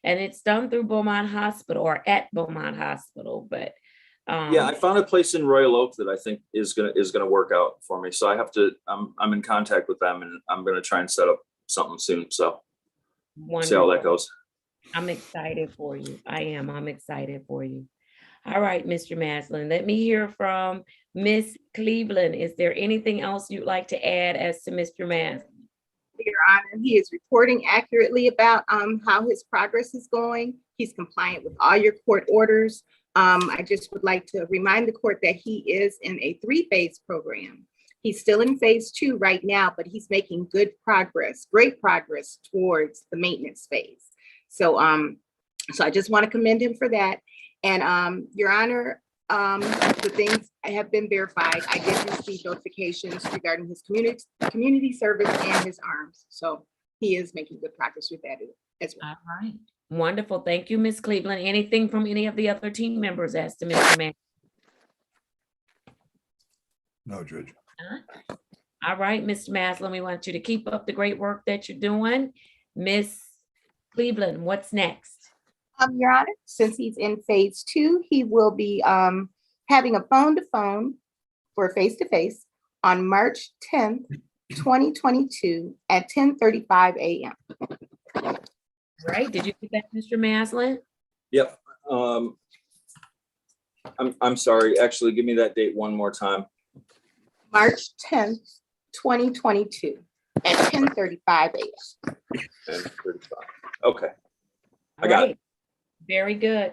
Speaker 1: it's done through Beaumont Hospital, or at Beaumont Hospital, but
Speaker 12: yeah, I found a place in Royal Oak that I think is gonna work out for me. So I have to, I'm in contact with them, and I'm gonna try and set up something soon. So see how that goes.
Speaker 1: I'm excited for you. I'm excited for you. All right, Mr. Maslin, let me hear from Miss Cleveland. Is there anything else you'd like to add as to Mr. Maslin?
Speaker 2: Your Honor, he is reporting accurately about how his progress is going. He's compliant with all your court orders. I just would like to remind the court that he is in a 3-phase program. He's still in phase 2 right now, but he's making good progress, great progress towards the maintenance phase. So I just want to commend him for that. And Your Honor, the things have been verified. I did receive notifications regarding his community service and his arms. So he is making good progress with that as well.
Speaker 1: All right. Wonderful. Thank you, Ms. Cleveland. Anything from any of the other team members as to Mr. Maslin?
Speaker 5: No, Judge.
Speaker 1: All right, Mr. Maslin, we want you to keep up the great work that you're doing. Miss Cleveland, what's next?
Speaker 2: Your Honor, since he's in phase 2, he will be having a phone-to-phone for face-to-face on March 10th, 2022 at 10:35 a.m.
Speaker 1: Right, did you get that, Mr. Maslin?
Speaker 12: Yep. I'm sorry, actually, give me that date one more time.
Speaker 2: March 10th, 2022 at 10:35 a.m.
Speaker 12: 10:35. Okay. I got it.
Speaker 1: Very good.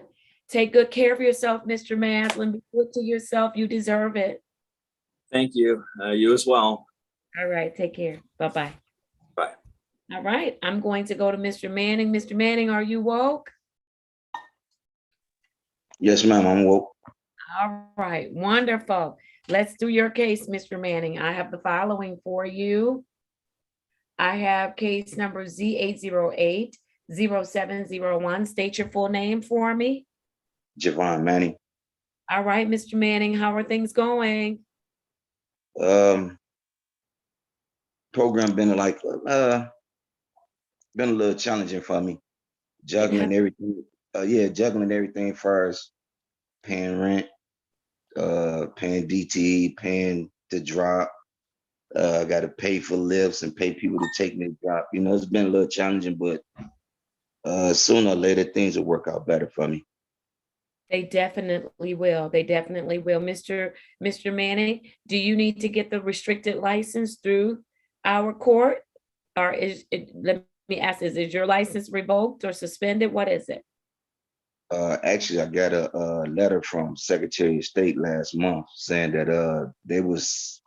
Speaker 1: Take good care of yourself, Mr. Maslin. Be good to yourself. You deserve it.
Speaker 12: Thank you. You as well.
Speaker 1: All right, take care. Bye-bye.
Speaker 12: Bye.
Speaker 1: All right, I'm going to go to Mr. Manning. Mr. Manning, are you woke?
Speaker 13: Yes, ma'am, I'm woke.
Speaker 1: All right, wonderful. Let's do your case, Mr. Manning. I have the following for you. I have case number Z808-0701. State your full name for me.
Speaker 13: Javon Manning.
Speaker 1: All right, Mr. Manning, how are things going?
Speaker 13: Program been like, been a little challenging for me. Juggling everything. Juggling everything far as paying rent, paying DTE, paying the drop. I got to pay for lifts and pay people to take me to drop. You know, it's been a little challenging, but sooner or later things will work out better for me.
Speaker 1: They definitely will. They definitely will. Mr. Manning, do you need to get the restricted license through our court? Or let me ask, is your license revoked or suspended? What is it?
Speaker 13: Actually, I got a letter from Secretary of State last month saying that they was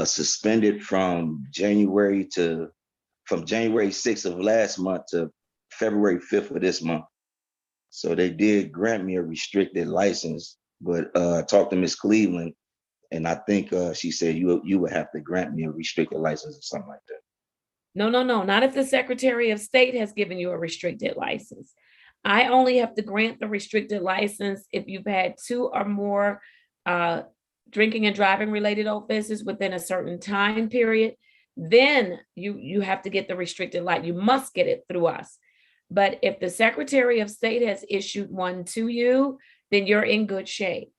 Speaker 13: suspended from January 6th of last month to February 5th of this month. So they did grant me a restricted license, but I talked to Miss Cleveland, and I think she said you would have to grant me a restricted license or something like that.
Speaker 1: No, not if the Secretary of State has given you a restricted license. I only have to grant the restricted license if you've had 2 or more drinking and driving related offenses within a certain time period. Then you have to get the restricted license. You must get it through us. But if the Secretary of State has issued one to you, then you're in good shape.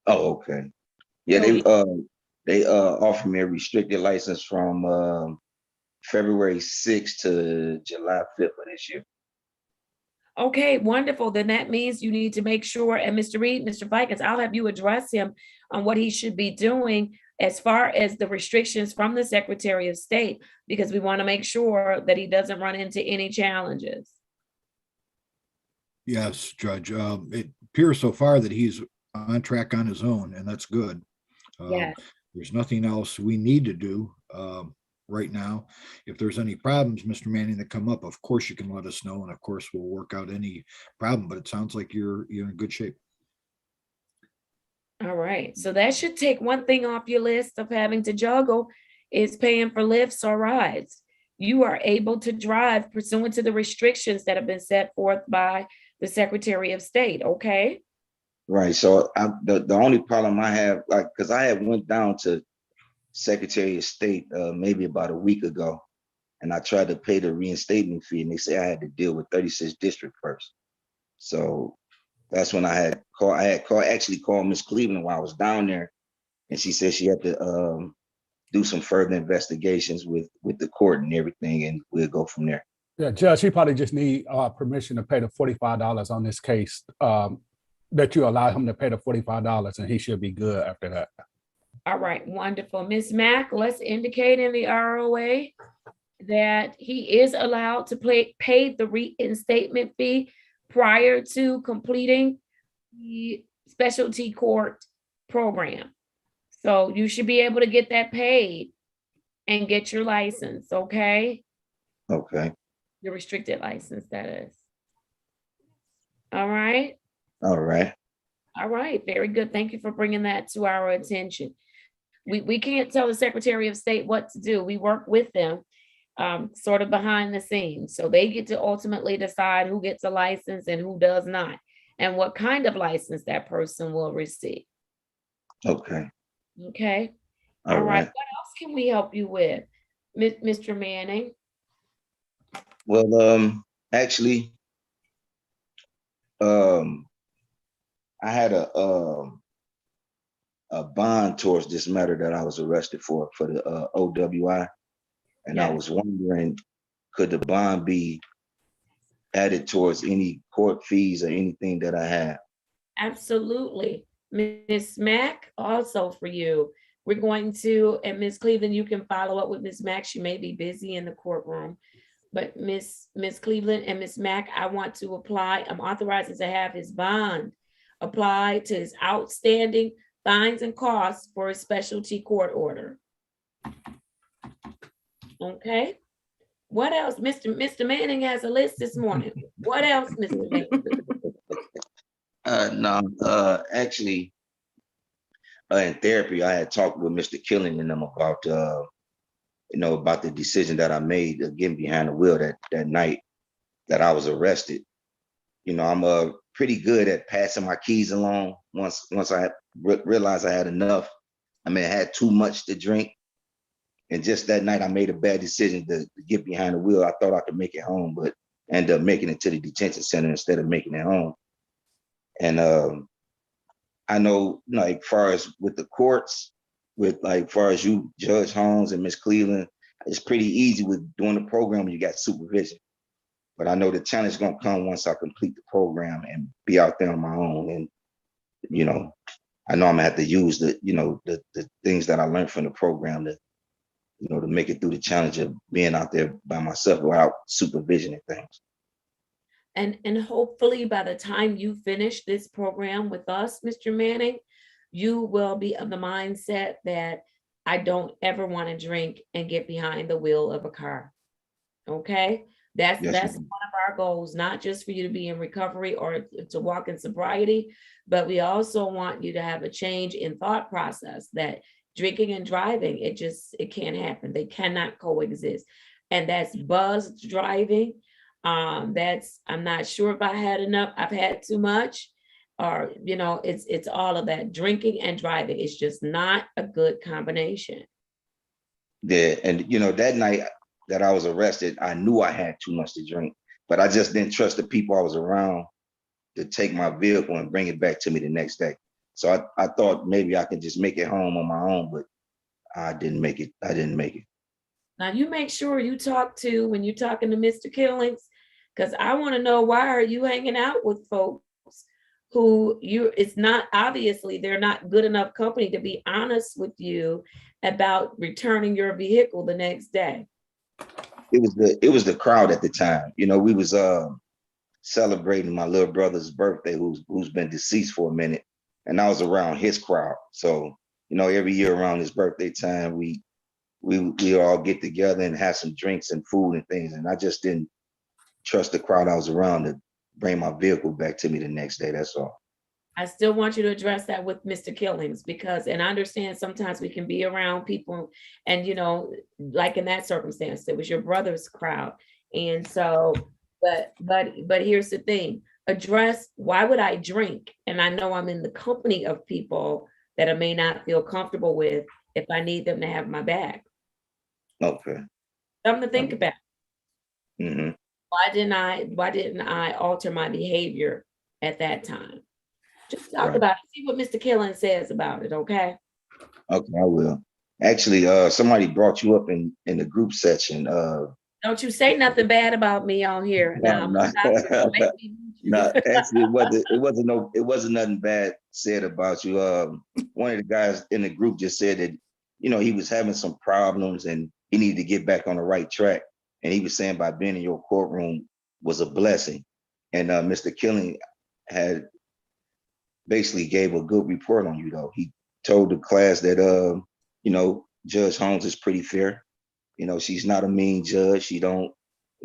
Speaker 13: Oh, okay. Yeah, they offered me a restricted license from February 6th to July 5th of this year.
Speaker 1: Okay, wonderful. Then that means you need to make sure, and Mr. Reed, Mr. Vikens, I'll have you address him on what he should be doing as far as the restrictions from the Secretary of State, because we want to make sure that he doesn't run into any challenges.
Speaker 5: Yes, Judge. It appears so far that he's on track on his own, and that's good.
Speaker 1: Yes.
Speaker 5: There's nothing else we need to do right now. If there's any problems, Mr. Manning, that come up, of course you can let us know, and of course we'll work out any problem, but it sounds like you're in good shape.
Speaker 1: All right, so that should take one thing off your list of having to juggle is paying for lifts or rides. You are able to drive pursuant to the restrictions that have been set forth by the Secretary of State, okay?
Speaker 13: Right, so the only problem I have, like, because I had went down to Secretary of State maybe about a week ago, and I tried to pay the reinstatement fee, and they say I had to deal with 36th District first. So that's when I actually called Miss Cleveland while I was down there, and she said she had to do some further investigations with the court and everything, and we'll go from there.
Speaker 6: Yeah, Judge, he probably just need permission to pay the $45 on this case, that you allow him to pay the $45, and he should be good after that.
Speaker 1: All right, wonderful. Ms. Mack, let's indicate in the ROA that he is allowed to pay the reinstatement fee prior to completing the specialty court program. So you should be able to get that paid and get your license, okay?
Speaker 13: Okay.
Speaker 1: Your restricted license, that is. All right.
Speaker 13: All right.
Speaker 1: All right, very good. Thank you for bringing that to our attention. We can't tell the Secretary of State what to do. We work with them sort of behind the scenes. So they get to ultimately decide who gets a license and who does not, and what kind of license that person will receive.
Speaker 13: Okay.
Speaker 1: Okay.
Speaker 13: All right.
Speaker 1: What else can we help you with, Mr. Manning?
Speaker 13: Well, actually, I had a bond towards this matter that I was arrested for the OWI, and
Speaker 1: Yes.
Speaker 13: I was wondering, could the bond be added towards any court fees or anything that I have?
Speaker 1: Absolutely. Ms. Mack, also for you. We're going to, and Ms. Cleveland, you can follow up with Ms. Mack. She may be busy in the courtroom. But Miss Cleveland and Miss Mack, I want to apply. I'm authorizing to have his bond applied to his outstanding fines and costs for a specialty court order. Okay. What else? Mr. Manning has a list this morning. What else, Mr. Manning?
Speaker 13: No, actually, in therapy, I had talked with Mr. Killing and them about, about the decision that I made of getting behind the wheel that night that I was arrested. I'm pretty good at passing my keys along once I realized I had enough. I mean, I had too much to drink. And just that night, I made a bad decision to get behind the wheel. I thought I could make it home, but ended up making it to the detention center instead of making it home. And I know, like, far as with the courts, far as you, Judge Holmes and Miss Cleveland, it's pretty easy with doing the program when you got supervision. But I know the challenge is gonna come once I complete the program and be out there on my own. And I know I'm gonna have to use the things that I learned from the program to make it through the challenge of being out there by myself without supervision and things.
Speaker 1: And hopefully by the time you finish this program with us, Mr. Manning, you will be of the mindset that I don't ever want to drink and get behind the wheel of a car. Okay? That's one of our goals, not just for you to be in recovery or to walk in sobriety, but we also want you to have a change in thought process that drinking and driving, it can't happen. They cannot coexist. And that's buzzed driving. I'm not sure if I had enough, I've had too much, or, it's all of that. Drinking and driving. It's just not a good combination.
Speaker 13: Yeah, and that night that I was arrested, I knew I had too much to drink, but I just didn't trust the people I was around to take my vehicle and bring it back to me the next day. So I thought maybe I could just make it home on my own, but I didn't make it.
Speaker 1: Now you make sure you talk to, when you're talking to Mr. Killings, because I want to know, why are you hanging out with folks who it's not, obviously they're not good enough company to be honest with you about returning your vehicle the next day?
Speaker 13: It was the crowd at the time. We was celebrating my little brother's birthday, who's been deceased for a minute, and I was around his crowd. So every year around his birthday time, we all get together and have some drinks and food and things. And I just didn't trust the crowd I was around to bring my vehicle back to me the next day. That's all.
Speaker 1: I still want you to address that with Mr. Killings, and I understand sometimes we can be around people and, like in that circumstance, it was your brother's crowd. And so, but here's the thing, address, why would I drink? And I know I'm in the company of people that I may not feel comfortable with if I need them to have my back.
Speaker 13: Okay.
Speaker 1: Something to think about.
Speaker 13: Mm-hmm.
Speaker 1: Why didn't I alter my behavior at that time? Just talk about it. See what Mr. Killen says about it, okay?
Speaker 13: Okay, I will. Actually, somebody brought you up in the group section.
Speaker 1: Don't you say nothing bad about me on here.
Speaker 13: No, actually, it wasn't nothing bad said about you. One of the guys in the group just said that, he was having some problems and he needed to get back on the right track. And he was saying by being in your courtroom was a blessing. And Mr. Killing had basically gave a good report on you, though. He told the class that, Judge Holmes is pretty fair. She's not a mean judge. She don't,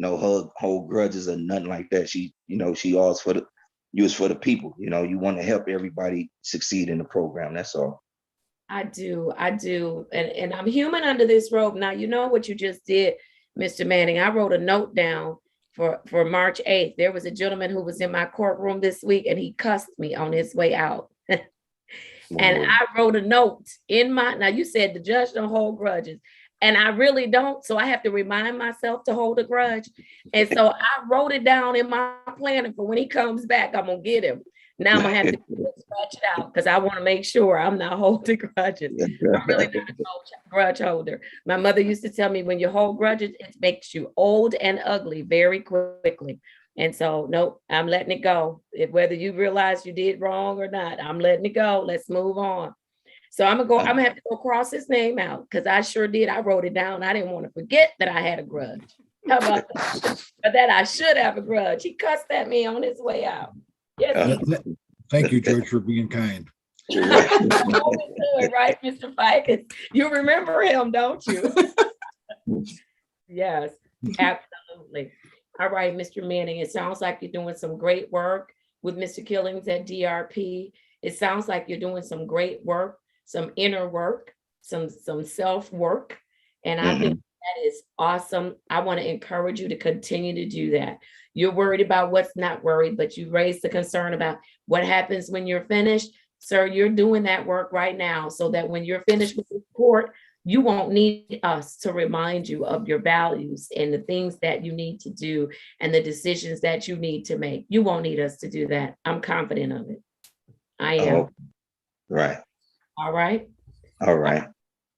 Speaker 13: hold grudges or nothing like that. She always for the people. You want to help everybody succeed in the program. That's all.
Speaker 1: I do. And I'm human under this robe. Now, you know what you just did, Mr. Manning. I wrote a note down for March 8th. There was a gentleman who was in my courtroom this week and he cussed me on his way out. And I wrote a note now you said the judge don't hold grudges. And I really don't. So I have to remind myself to hold a grudge. And so I wrote it down in my planner for when he comes back, I'm going to get him. Now I'm going to have to scratch it out because I want to make sure I'm not holding grudges. I'm really not a grudge holder. My mother used to tell me when you hold grudges, it makes you old and ugly very quickly. And so, nope, I'm letting it go. Whether you realize you did wrong or not, I'm letting it go. Let's move on. So I'm gonna have to go cross his name out because I sure did. I wrote it down. I didn't want to forget that I had a grudge. How about that? But that I should have a grudge. He cussed at me on his way out. Yes, he
Speaker 5: Thank you, Judge, for being kind.
Speaker 1: right, Mr. Fikes? You remember him, don't you? Yes, absolutely. All right, Mr. Manning, it sounds like you're doing some great work with Mr. Killings at DRP. It sounds like you're doing some great work, some inner work, some self-work. And I think that is awesome. I want to encourage you to continue to do that. You're worried about what's not worried, but you raised the concern about what happens when you're finished. Sir, you're doing that work right now so that when you're finished with the report, you won't need us to remind you of your values and the things that you need to do and the decisions that you need to make. You won't need us to do that. I'm confident of it. I am.
Speaker 13: Oh, right.
Speaker 1: All right.
Speaker 13: All right.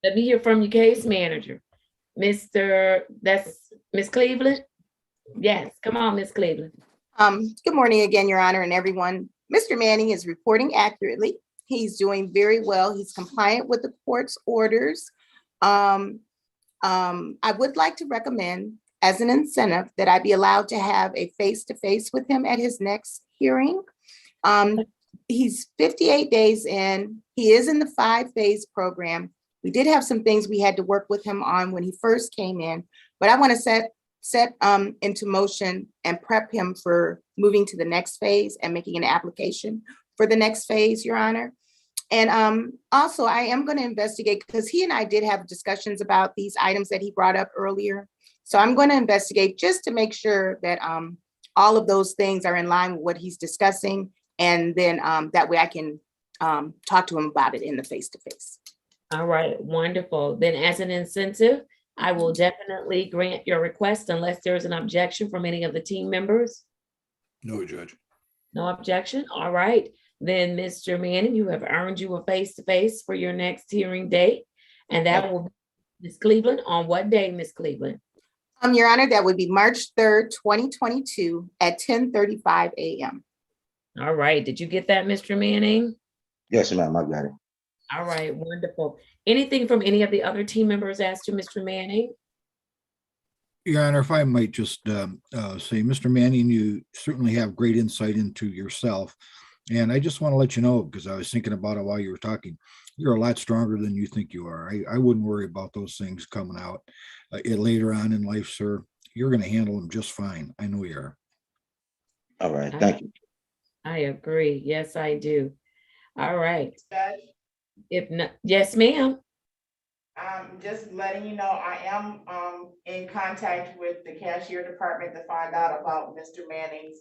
Speaker 1: Let me hear from your case manager. That's Miss Cleveland? Yes, come on, Miss Cleveland.
Speaker 2: Good morning again, Your Honor, and everyone. Mr. Manning is reporting accurately. He's doing very well. He's compliant with the court's orders. I would like to recommend as an incentive that I be allowed to have a face-to-face with him at his next hearing. He's 58 days in. He is in the 5-phase program. We did have some things we had to work with him on when he first came in, but I want to set into motion and prep him for moving to the next phase and making an application for the next phase, Your Honor. And also I am going to investigate because he and I did have discussions about these items that he brought up earlier. So I'm going to investigate just to make sure that all of those things are in line with what he's discussing. And then that way I can talk to him about it in the face-to-face.
Speaker 1: All right, wonderful. Then as an incentive, I will definitely grant your request unless there's an objection from any of the team members.
Speaker 5: No, Judge.
Speaker 1: No objection. All right. Then, Mr. Manning, you have earned you a face-to-face for your next hearing date. And that will be Ms. Cleveland on what day, Ms. Cleveland?
Speaker 2: Your Honor, that would be March 3rd, 2022 at 10:35 a.m.
Speaker 1: All right. Did you get that, Mr. Manning?
Speaker 13: Yes, ma'am, I got it.
Speaker 1: All right, wonderful. Anything from any of the other team members as to Mr. Manning?
Speaker 5: Your Honor, if I might just say, Mr. Manning, you certainly have great insight into yourself. And I just want to let you know, because I was thinking about it while you were talking, you're a lot stronger than you think you are. I wouldn't worry about those things coming out later on in life, sir. You're going to handle them just fine. I know you are.
Speaker 13: All right, thank you.
Speaker 1: I agree. Yes, I do. All right.
Speaker 14: Judge?
Speaker 1: If not, yes, ma'am.
Speaker 14: Just letting you know, I am in contact with the cashier department to find out about Mr. Manning's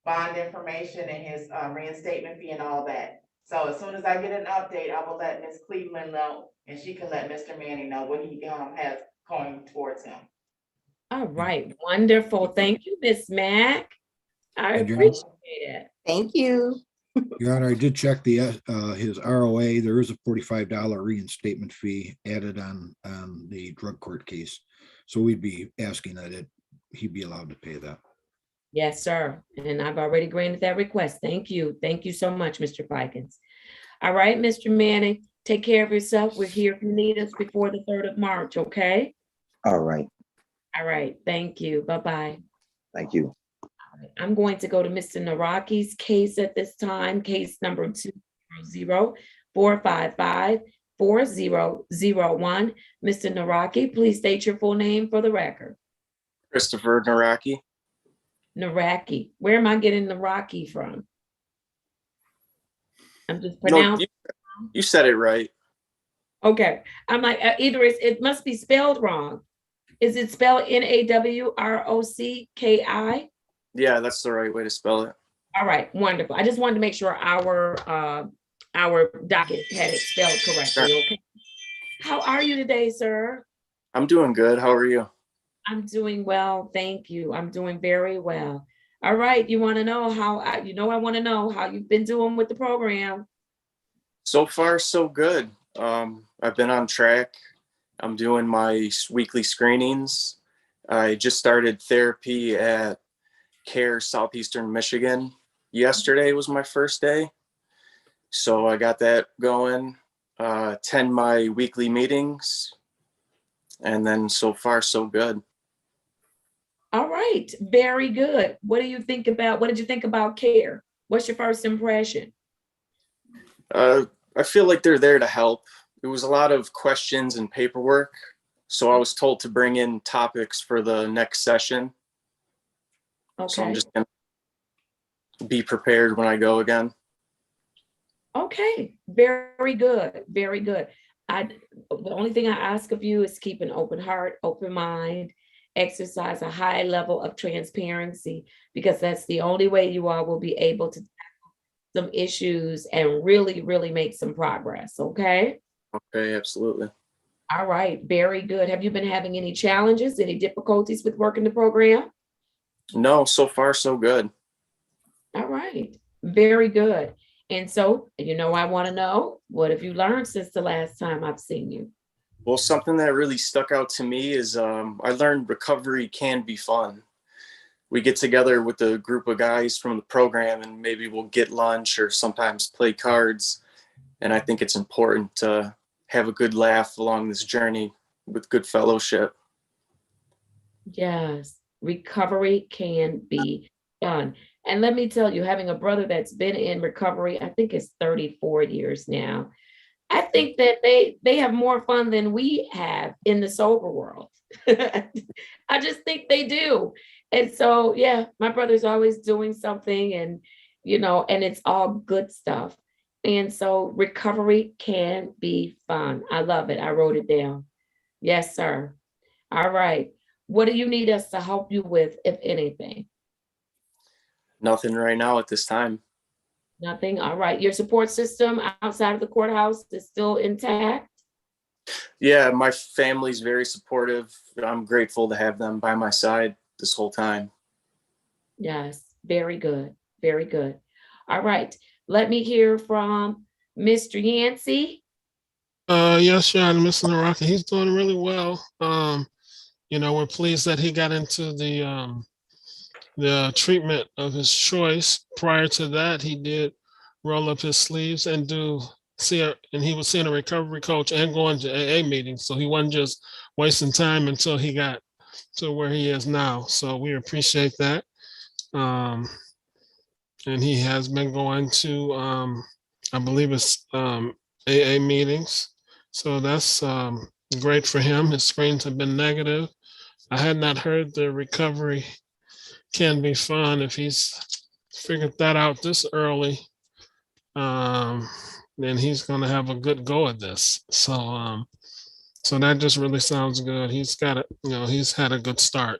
Speaker 14: bond information and his reinstatement fee and all that. So as soon as I get an update, I will let Ms. Cleveland know, and she can let Mr. Manning know what he has going towards him.
Speaker 1: All right, wonderful. Thank you, Ms. Mack. I appreciate it.
Speaker 2: Thank you.
Speaker 5: Your Honor, I did check his ROA. There is a $45 reinstatement fee added on the drug court case. So we'd be asking that he'd be allowed to pay that.
Speaker 1: Yes, sir. And I've already granted that request. Thank you. Thank you so much, Mr. Fikens. All right, Mr. Manning, take care of yourself. We're here if you need us before the 3rd of March, okay?
Speaker 13: All right.
Speaker 1: All right. Thank you. Bye-bye.
Speaker 13: Thank you.
Speaker 1: I'm going to go to Mr. Naraki's case at this time, case number 200-455-4001. Mr. Naraki, please state your full name for the record.
Speaker 15: Christopher Naraki.
Speaker 1: Naraki. Where am I getting Naraki from? I'm just pronouncing.
Speaker 15: No, you said it right.
Speaker 1: Okay. I'm like, either it must be spelled wrong. Is it spelled Nawrocky?
Speaker 15: Yeah, that's the right way to spell it.
Speaker 1: All right, wonderful. I just wanted to make sure our docket had it spelled correctly.
Speaker 15: Sure.
Speaker 1: Okay. How are you today, sir?
Speaker 15: I'm doing good. How are you?
Speaker 1: I'm doing well, thank you. I'm doing very well. All right, you want to know how? I want to know how you've been doing with the program.
Speaker 15: So far, so good. I've been on track. I'm doing my weekly screenings. I just started therapy at CARE Southeastern Michigan. Yesterday was my first day. So I got that going, attend my weekly meetings, and then so far so good.
Speaker 1: All right, very good. What did you think about CARE? What's your first impression?
Speaker 15: I feel like they're there to help. It was a lot of questions and paperwork, so I was told to bring in topics for the next session. So I'm
Speaker 1: Okay,
Speaker 15: just gonna be prepared when I go again.
Speaker 1: okay, very good, very good. The only thing I ask of you is keep an open heart, open mind, exercise a high level of transparency, because that's the only way you all will be able to tackle some issues and really, really make some progress, okay?
Speaker 15: Okay, absolutely.
Speaker 1: All right, very good. Have you been having any challenges, any difficulties with working the program?
Speaker 15: No, so far so good.
Speaker 1: All right, very good. And so, I want to know, what have you learned since the last time I've seen you?
Speaker 15: Well, something that really stuck out to me is I learned recovery can be fun. We get together with a group of guys from the program and maybe we'll get lunch or sometimes play cards. And I think it's important to have a good laugh along this journey with good fellowship.
Speaker 1: Yes, recovery can be fun. And let me tell you, having a brother that's been in recovery, I think it's 34 years now. I think that they have more fun than we have in the sober world. I just think they do. And so, yeah, my brother's always doing something and it's all good stuff. And so recovery can be fun. I love it. I wrote it down. Yes, sir. All right. What do you need us to help you with, if anything?
Speaker 15: Nothing right now at this time.
Speaker 1: Nothing. All right. Your support system outside of the courthouse is still intact?
Speaker 15: Yeah, my family's very supportive. I'm grateful to have them by my side this whole time.
Speaker 1: Yes. Very good. Very good. All right. Let me hear from Mr. Yancey.
Speaker 7: Yes, Shannon, Mr. Naraka, he's doing really well. We're pleased that he got into the treatment of his choice. Prior to that, he did roll up his sleeves and he was seeing a recovery coach and going to AA meetings. So he wasn't just wasting time until he got to where he is now. So we appreciate that. And he has been going to, I believe it's AA meetings. So that's great for him. His screens have been negative. I had not heard the recovery can be fun. If he's figured that out this early, then he's going to have a good go at this. So that just really sounds good. He's got it. He's had a good start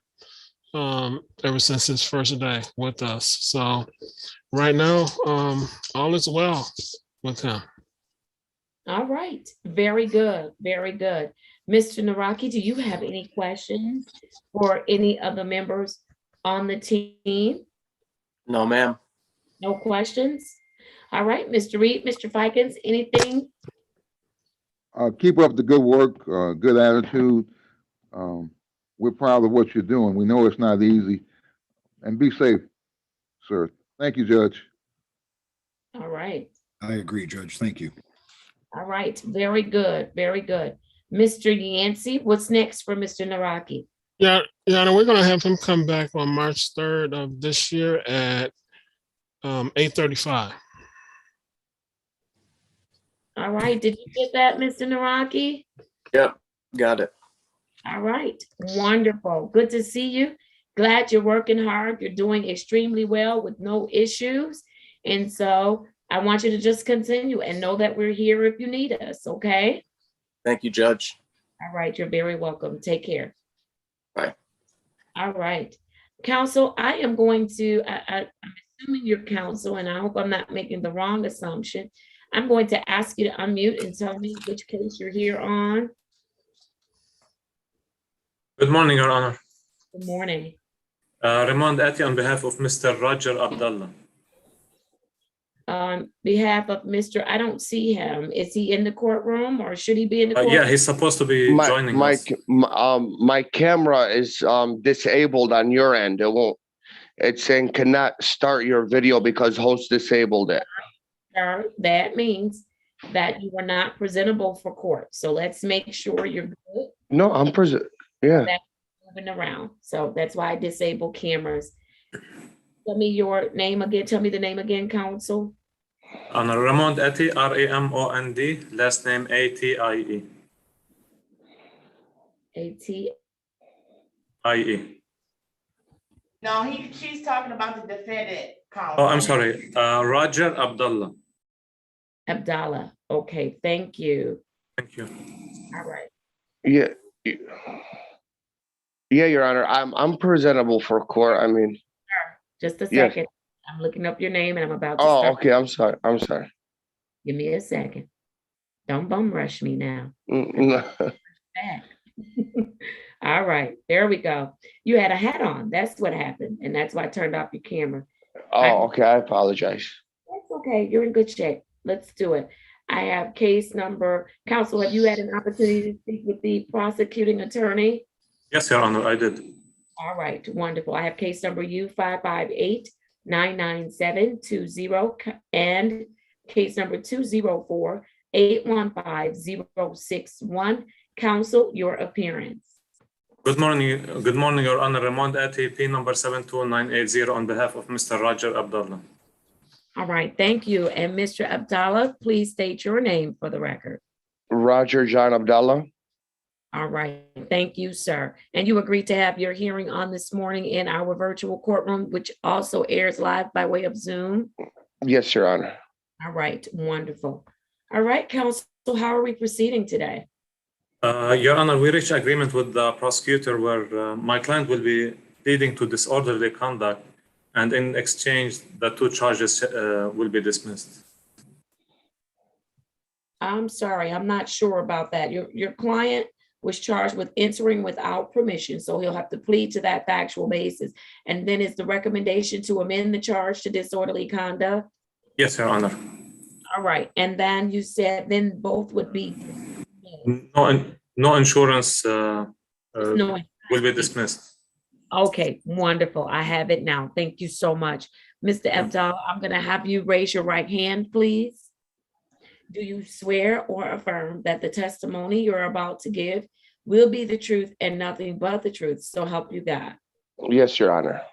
Speaker 7: ever since his first day with us. So right now, all is well with him.
Speaker 1: All right. Very good. Very good. Mr. Naraki, do you have any questions for any of the members on the team?
Speaker 15: No, ma'am.
Speaker 1: No questions? All right, Mr. Reed, Mr. Fikens, anything?
Speaker 4: Keep up the good work, good attitude. We're proud of what you're doing. We know it's not easy. And be safe, sir. Thank you, Judge.
Speaker 1: All right.
Speaker 5: I agree, Judge. Thank you.
Speaker 1: All right. Very good. Very good. Mr. Yancey, what's next for Mr. Naraki?
Speaker 7: Yeah, we're going to have him come back on March 3rd of this year at 8:35.
Speaker 1: All right. Did you get that, Mr. Naraki?
Speaker 15: Yep, got it.
Speaker 1: All right. Wonderful. Good to see you. Glad you're working hard. You're doing extremely well with no issues. And so I want you to just continue and know that we're here if you need us. Okay.
Speaker 15: Thank you, Judge.
Speaker 1: All right. You're very welcome. Take care.
Speaker 15: Bye.
Speaker 1: All right. Counsel, I am going to, I'm assuming you're counsel, and I hope I'm not making the wrong assumption. I'm going to ask you to unmute and tell me which case you're here on.
Speaker 21: Good morning, Your Honor.
Speaker 1: Good morning.
Speaker 21: Raymond Ati on behalf of Mr. Roger Abdullah.
Speaker 1: On behalf of Mr. I don't see him. Is he in the courtroom or should he be in the courtroom?
Speaker 21: Yeah, he's supposed to be joining us.
Speaker 20: My camera is disabled on your end. It won't. It's saying cannot start your video because host disabled it.
Speaker 1: That means that you are not presentable for court. So let's make sure you're good.
Speaker 20: No, I'm present. Yeah.
Speaker 1: moving around. So that's why I disable cameras. Tell me your name again. Tell me the name again, counsel.
Speaker 21: Honor Ramond Ati, R-A-M-O-N-D, last name A-T-I-E.
Speaker 1: A-T.
Speaker 21: I-E.
Speaker 14: No, she's talking about the defendant.
Speaker 21: Oh, I'm sorry. Roger Abdullah.
Speaker 1: Abdallah. Okay, thank you.
Speaker 21: Thank you.
Speaker 1: All right.
Speaker 20: Yeah. Yeah, Your Honor, I'm presentable for court. I mean,
Speaker 1: Just a
Speaker 20: yes.
Speaker 1: second. I'm looking up your name and I'm about to
Speaker 20: Oh,
Speaker 1: start.
Speaker 20: okay. I'm sorry. I'm sorry.
Speaker 1: Give me a second. Don't bum rush me now.
Speaker 20: No.
Speaker 1: All right, there we go. You had a hat on. That's what happened. And that's why I turned off your camera.
Speaker 20: Oh, okay. I apologize.
Speaker 1: That's okay. You're in good shape. Let's do it. I have case number. Counsel, have you had an opportunity to speak with the prosecuting attorney?
Speaker 21: Yes, Your Honor, I did.
Speaker 1: All right, wonderful. I have case number U558-99720 and case number 204-815-061. Counsel, your appearance.
Speaker 21: Good morning, Your Honor. Ramond Ati, P number 72980 on behalf of Mr. Roger Abdullah.
Speaker 1: All right, thank you. And Mr. Abdallah, please state your name for the record.
Speaker 20: Roger John Abdullah.
Speaker 1: All right, thank you, sir. And you agreed to have your hearing on this morning in our virtual courtroom, which also airs live by way of Zoom.
Speaker 20: Yes, Your Honor.
Speaker 1: All right, wonderful. All right, counsel, how are we proceeding today?
Speaker 21: Your Honor, we reached agreement with the prosecutor where my client will be pleading to disorderly conduct, and in exchange, the two charges will be dismissed.
Speaker 1: I'm sorry, I'm not sure about that. Your client was charged with entering without permission, so he'll have to plead to that factual basis. And then is the recommendation to amend the charge to disorderly conduct?
Speaker 21: Yes, Your Honor.
Speaker 1: All right, and then you said then both would be.
Speaker 21: No insurance
Speaker 1: No.
Speaker 21: will be dismissed.
Speaker 1: Okay, wonderful. I have it now. Thank you so much. Mr. Abdallah, I'm going to have you raise your right hand, please. Do you swear or affirm that the testimony you're about to give will be the truth and nothing but the truth? So help you God.
Speaker 20: Yes, Your Honor.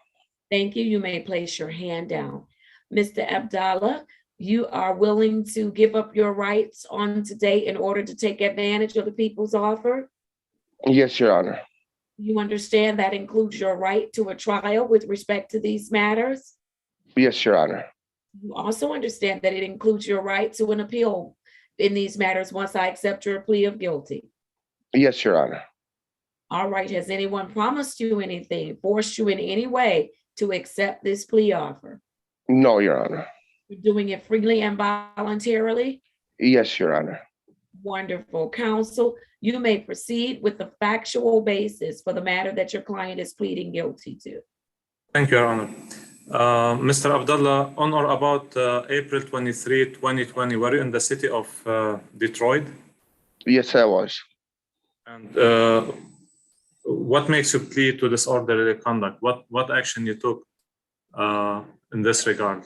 Speaker 1: Thank you. You may place your hand down. Mr. Abdallah, you are willing to give up your rights on today in order to take advantage of the people's offer?
Speaker 20: Yes, Your Honor.
Speaker 1: You understand that includes your right to a trial with respect to these matters?
Speaker 20: Yes, Your Honor.
Speaker 1: You also understand that it includes your right to an appeal in these matters once I accept your plea of guilty?
Speaker 20: Yes, Your Honor.
Speaker 1: All right. Has anyone promised you anything, forced you in any way to accept this plea offer?
Speaker 20: No, Your Honor.
Speaker 1: You're doing it freely and voluntarily?
Speaker 20: Yes, Your Honor.
Speaker 1: Wonderful. Counsel, you may proceed with the factual basis for the matter that your client is pleading guilty to.
Speaker 21: Thank you, Your Honor. Mr. Abdullah, on or about April 23, 2020, were you in the city of Detroit?
Speaker 20: Yes, I was.
Speaker 21: And what makes you plead to disorderly conduct? What action you took in this regard?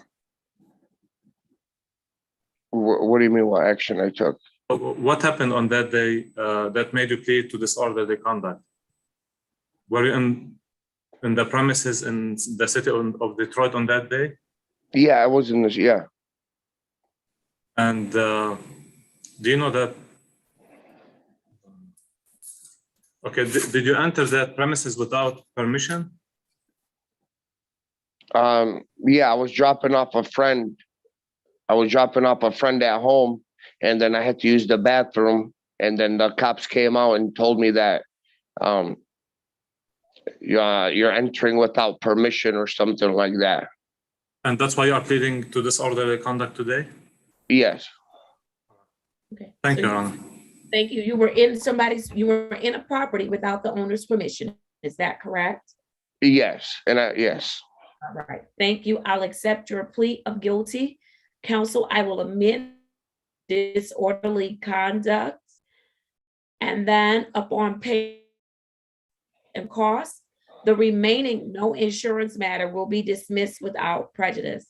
Speaker 20: What do you mean what action I took?
Speaker 21: What happened on that day that made you plead to disorderly conduct? Were you in the premises in the city of Detroit on that day?
Speaker 20: Yeah, I was in this, yeah.
Speaker 21: And do you know that? Okay, did you enter that premises without permission?
Speaker 20: Yeah, I was dropping off a friend. At home, and then I had to use the bathroom, and then the cops came out and told me that you're entering without permission or something like that.
Speaker 21: And that's why you are pleading to disorderly conduct today?
Speaker 20: Yes.
Speaker 1: Okay.
Speaker 21: Thank you, Your Honor.
Speaker 1: Thank you. You were in a property without the owner's permission. Is that correct?
Speaker 20: Yes, yes.
Speaker 1: All right. Thank you. I'll accept your plea of guilty. Counsel, I will amend disorderly conduct, and then upon pay and cost, the remaining no insurance matter will be dismissed without prejudice.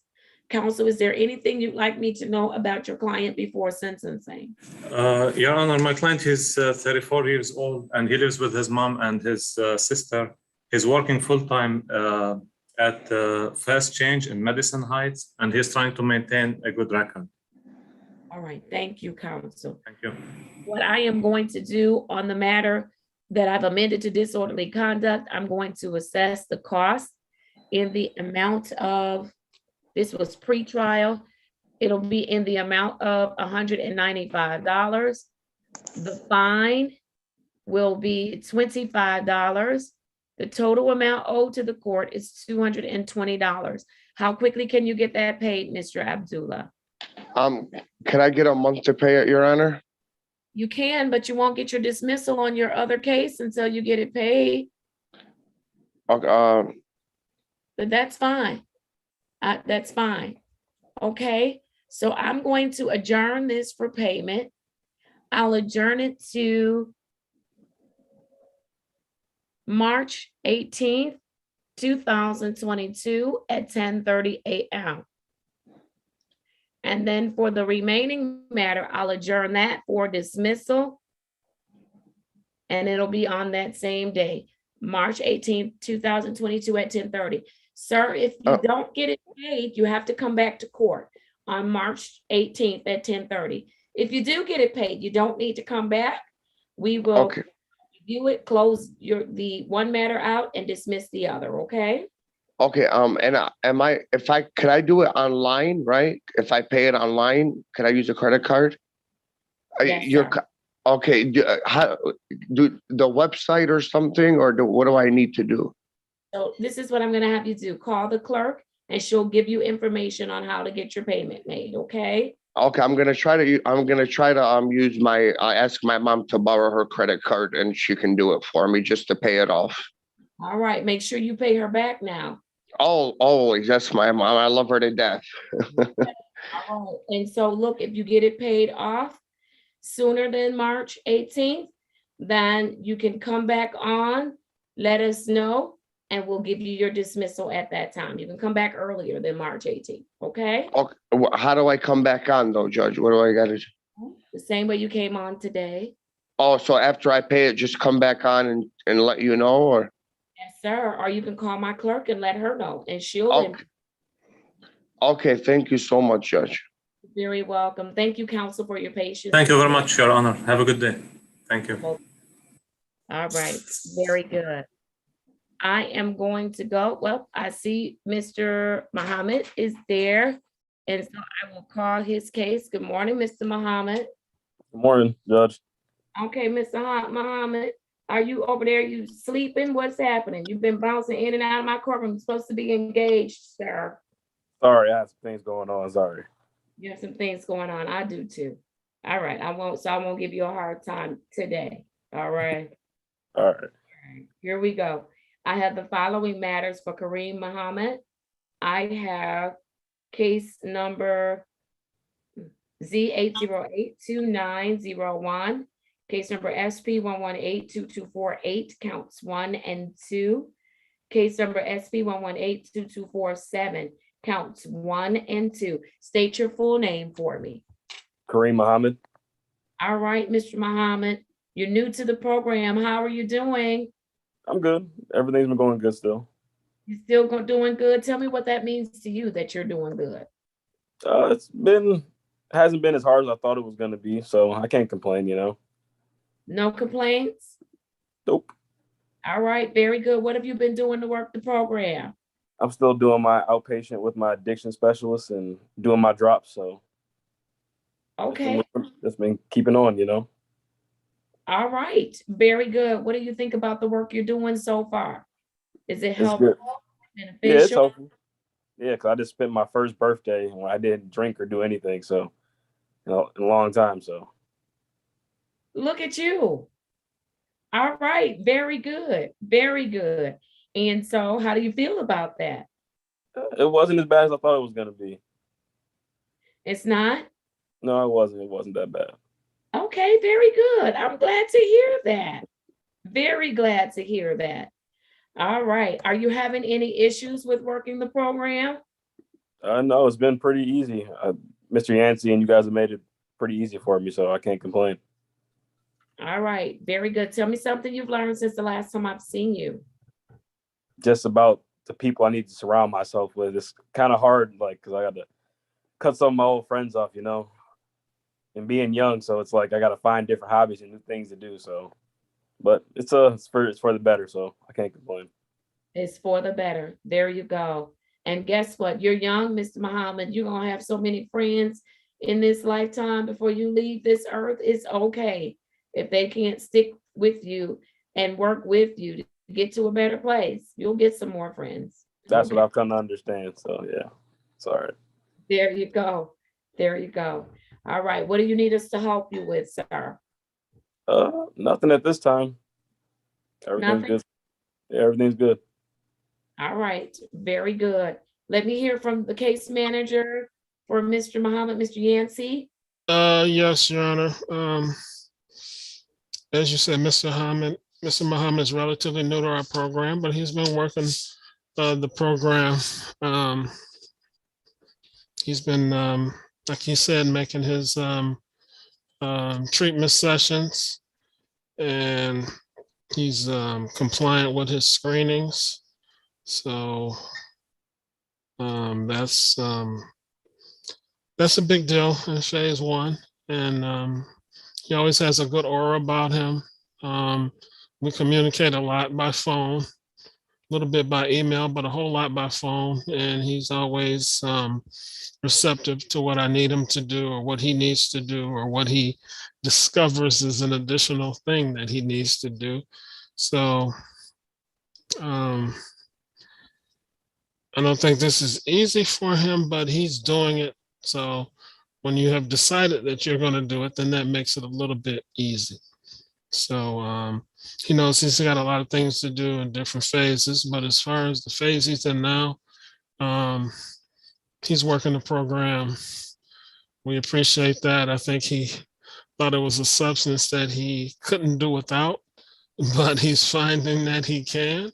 Speaker 1: Counsel, is there anything you'd like me to know about your client before sentencing?
Speaker 21: Your Honor, my client is 34 years old and he lives with his mom and his sister. He's working full-time at Fast Change in Madison Heights, and he's trying to maintain a good record.
Speaker 1: All right, thank you, counsel.
Speaker 21: Thank you.
Speaker 1: What I am going to do on the matter that I've amended to disorderly conduct, I'm going to assess the cost in the amount of, this was pre-trial, it'll be in the amount of $195. The fine will be $25. The total amount owed to the court is $220. How quickly can you get that paid, Mr. Abdullah?
Speaker 20: Can I get a month to pay it, Your Honor?
Speaker 1: You can, but you won't get your dismissal on your other case until you get it paid.
Speaker 20: Okay,
Speaker 1: But that's fine. That's fine. Okay, so I'm going to adjourn this for payment. I'll adjourn it to March 18th, 2022 at 10:30 a.m. And then for the remaining matter, I'll adjourn that for dismissal. And it'll be on that same day, March 18th, 2022 at 10:30. Sir, if you don't get it paid, you have to come back to court on March 18th at 10:30. If you do get it paid, you don't need to come back. We will review it, close the one matter out and dismiss the other, okay?
Speaker 20: Okay, and could I do it online, right? If I pay it online, can I use a credit card?
Speaker 1: Yes, sir.
Speaker 20: Okay, how do the website or something, or what do I need to do?
Speaker 1: So this is what I'm gonna have you do. Call the clerk and she'll give you information on how to get your payment made, okay?
Speaker 20: Okay, I'm gonna try to use ask my mom to borrow her credit card and she can do it for me just to pay it off.
Speaker 1: All right, make sure you pay her back now.
Speaker 20: Oh, always. That's my mom. I love her to death.
Speaker 1: All right, and so look, if you get it paid off sooner than March 18th, then you can come back on, let us know, and we'll give you your dismissal at that time. You can come back earlier than March 18th, okay?
Speaker 20: Okay, how do I come back on though, Judge? What do I gotta do?
Speaker 1: The same way you came on today.
Speaker 20: Oh, so after I pay it, just come back on and let you know, or?
Speaker 1: Yes, sir, or you can call my clerk and let her know, and she'll.
Speaker 20: Okay, thank you so much, Judge.
Speaker 1: Very welcome. Thank you, counsel, for your patience.
Speaker 21: Thank you very much, Your Honor. Have a good day. Thank you.
Speaker 1: All right, very good. I am going to go. Well, I see Mr. Muhammad is there, and so I will call his case. Good morning, Mr. Muhammad.
Speaker 16: Good morning, Judge.
Speaker 1: Okay, Mr. Muhammad, are you over there? You sleeping? What's happening? You've been bouncing in and out of my courtroom. You're supposed to be engaged, sir.
Speaker 16: Sorry, I have some things going on. Sorry.
Speaker 1: You have some things going on. I do too. All right, I won't give you a hard time today. All right.
Speaker 16: All right.
Speaker 1: Here we go. I have the following matters for Kareem Muhammad. I have case number Z8082901, case number SP1182248, counts 1 and 2. Case number SP1182247, counts 1 and 2. State your full name for me.
Speaker 16: Kareem Muhammad.
Speaker 1: All right, Mr. Muhammad, you're new to the program. How are you doing?
Speaker 16: I'm good. Everything's been going good still.
Speaker 1: You still doing good? Tell me what that means to you that you're doing good.
Speaker 16: Hasn't been as hard as I thought it was going to be, so I can't complain, you know.
Speaker 1: No complaints?
Speaker 16: Nope.
Speaker 1: All right, very good. What have you been doing to work the program?
Speaker 16: I'm still doing my outpatient with my addiction specialist and doing my drops, so.
Speaker 1: Okay.
Speaker 16: Just been keeping on, you know.
Speaker 1: All right, very good. What do you think about the work you're doing so far? Is it helpful?
Speaker 16: Yeah, it's helpful. Yeah, because I just spent my first birthday when I didn't drink or do anything, so, you know, in a long time, so.
Speaker 1: Look at you. All right, very good, very good. And so how do you feel about that?
Speaker 16: It wasn't as bad as I thought it was going to be.
Speaker 1: It's not?
Speaker 16: No, it wasn't. It wasn't that bad.
Speaker 1: Okay, very good. I'm glad to hear that. Very glad to hear that. All right. Are you having any issues with working the program?
Speaker 16: No, it's been pretty easy. Mr. Yancey and you guys have made it pretty easy for me, so I can't complain.
Speaker 1: All right, very good. Tell me something you've learned since the last time I've seen you.
Speaker 16: Just about the people I need to surround myself with. It's kind of hard, like, because I got to cut some of my old friends off, you know, and being young. So it's like I got to find different hobbies and new things to do. So, but it's for the better. So I can't complain.
Speaker 1: It's for the better. There you go. And guess what? You're young, Mr. Muhammad. You're going to have so many friends in this lifetime before you leave this earth. It's okay if they can't stick with you and work with you to get to a better place. You'll get some more friends.
Speaker 16: That's what I've come to understand. So yeah, it's all right.
Speaker 1: There you go. There you go. All right. What do you need us to help you with, sir?
Speaker 16: Nothing at this time. Everything's good. Yeah, everything's good.
Speaker 1: All right. Very good. Let me hear from the case manager for Mr. Muhammad, Mr. Yancey.
Speaker 7: Yes, Your Honor. As you said, Mr. Muhammad is relatively new to our program, but he's been working the program. He's been, like he said, making his treatment sessions, and he's compliant with his screenings. So that's a big deal in phase one, and he always has a good aura about him. We communicate a lot by phone, a little bit by email, but a whole lot by phone, and he's always receptive to what I need him to do, or what he needs to do, or what he discovers is an additional thing that he needs to do. So I don't think this is easy for him, but he's doing it. So when you have decided that you're going to do it, then that makes it a little bit easy. So he knows he's got a lot of things to do in different phases, but as far as the phase he's in now, he's working the program. We appreciate that. I think he thought it was a substance that he couldn't do without, but he's finding that he can.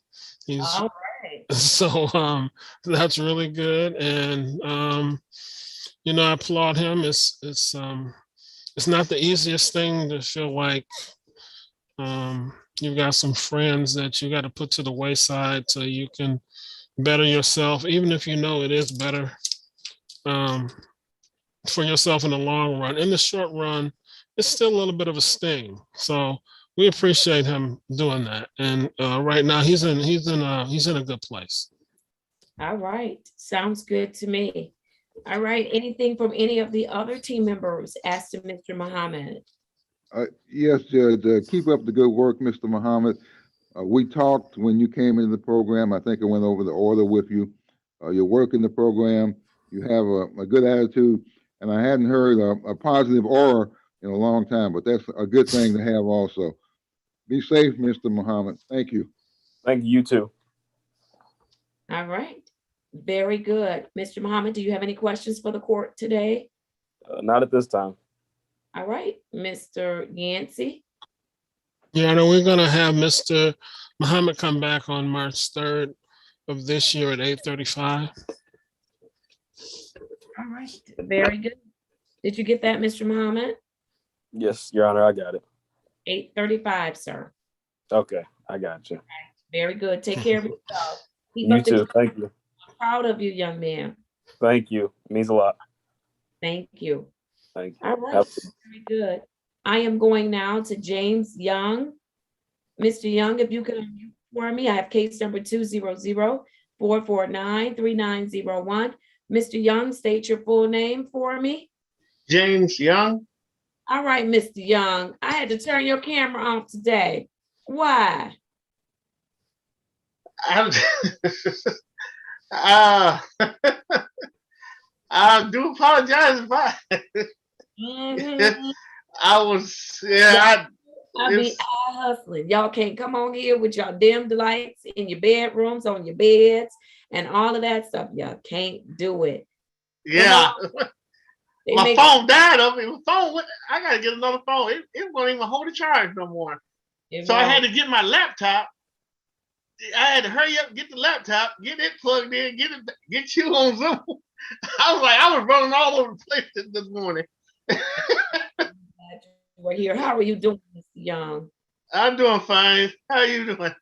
Speaker 1: All right.
Speaker 7: So that's really good, and you know, I applaud him. It's not the easiest thing to feel like you've got some friends that you got to put to the wayside so you can better yourself, even if you know it is better for yourself in the long run. In the short run, it's still a little bit of a sting. So we appreciate him doing that. And right now he's in a good place.
Speaker 1: All right. Sounds good to me. All right. Anything from any of the other team members as to Mr. Muhammad?
Speaker 4: Yes, Judge. Keep up the good work, Mr. Muhammad. We talked when you came into the program. I think I went over the order with you. You're working the program. You have a good attitude, and I hadn't heard a positive aura in a long time, but that's a good thing to have also. Be safe, Mr. Muhammad. Thank you.
Speaker 16: Thank you, you too.
Speaker 1: All right. Very good. Mr. Muhammad, do you have any questions for the court today?
Speaker 16: Not at this time.
Speaker 1: All right. Mr. Yancey?
Speaker 7: Yeah, I know we're going to have Mr. Muhammad come back on March 3rd of this year at 8:35.
Speaker 1: All right. Very good. Did you get that, Mr. Muhammad?
Speaker 16: Yes, Your Honor, I got it.
Speaker 1: 8:35, sir.
Speaker 16: Okay, I got you.
Speaker 1: Very good. Take care of yourself. Keep
Speaker 16: You
Speaker 1: up the
Speaker 16: too.
Speaker 1: good
Speaker 16: Thank you.
Speaker 1: I'm proud of you, young man.
Speaker 16: Thank you. It means a lot.
Speaker 1: Thank you.
Speaker 16: Thank you.
Speaker 1: All right. Very good. I am going now to James Young. Mr. Young, if you can unmute for me, I have case number 200-449-3901. Mr. Young, state your full name for me.
Speaker 17: James Young.
Speaker 1: All right, Mr. Young, I had to turn your camera off today. Why?
Speaker 17: I do apologize if I was, yeah.
Speaker 1: I be out hustling. Y'all can't come on here with y'all dim lights in your bedrooms, on your beds, and all of that stuff. Y'all can't do it.
Speaker 17: Yeah. My phone died on me. My phone, I gotta get another phone. It won't even hold a charge no more. So I had to get my laptop. I had to hurry up, get the laptop, get it plugged in, get you on Zoom. I was running all over the place this morning.
Speaker 1: We're here. How are you doing, Mr. Young?
Speaker 17: I'm doing fine. How are you doing?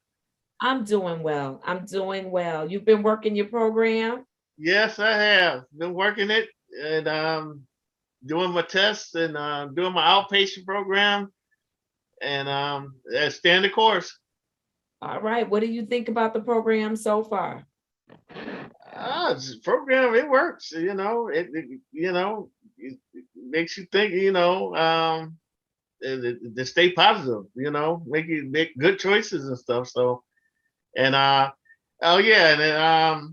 Speaker 1: I'm doing well. I'm doing well. You've been working your program?
Speaker 17: Yes, I have been working it and doing my tests and doing my outpatient program and staying the course.
Speaker 1: All right. What do you think about the program so far?
Speaker 17: This program, it works. You know, it makes you think. To stay positive. Make good choices and stuff. So, and oh yeah,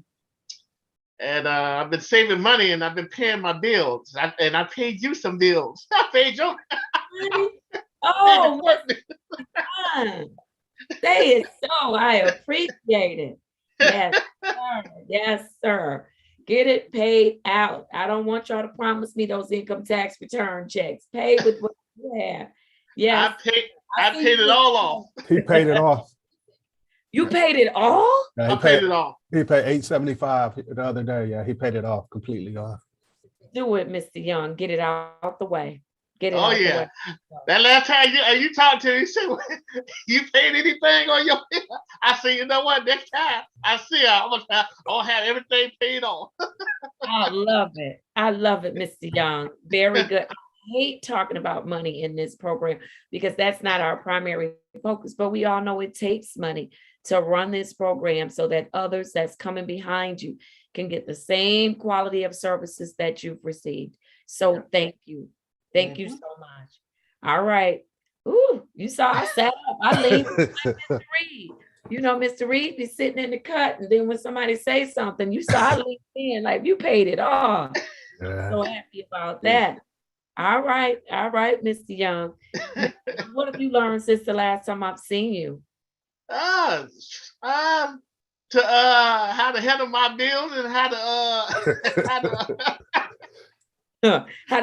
Speaker 17: and I've been saving money and I've been paying my bills. I paid you some bills. I paid you.
Speaker 1: Oh, say it so. I appreciate it. Yes, sir. Yes, sir. Get it paid out. I don't want y'all to promise me those income tax return checks. Pay with what you have. Yes.
Speaker 17: I paid it all off.
Speaker 6: He paid it off.
Speaker 1: You paid it all?
Speaker 6: Yeah,
Speaker 17: I paid it off.
Speaker 6: He paid $875 the other day. Yeah, he paid it off, completely off.
Speaker 1: Do it, Mr. Young. Get it out the way. Get it
Speaker 17: Oh
Speaker 1: out the
Speaker 17: yeah.
Speaker 1: way.
Speaker 17: That last time you talked to me, you said, you paid anything on your bill? I said, you know what? Next time I see her, I'm gonna have everything paid off.
Speaker 1: I love it. I love it, Mr. Young. Very good. I hate talking about money in this program because that's not our primary focus, but we all know it takes money to run this program so that others that's coming behind you can get the same quality of services that you've received. So thank you. Thank you so much. All right. Ooh, you saw I sat up. I leaned like Mr. Reed. You know, Mr. Reed be sitting in the cut, and then when somebody says something, you saw I leaned in like you paid it off. So happy about that. All right, Mr. Young. What have you learned since the last time I've seen you?
Speaker 17: How to handle my bills and how
Speaker 1: to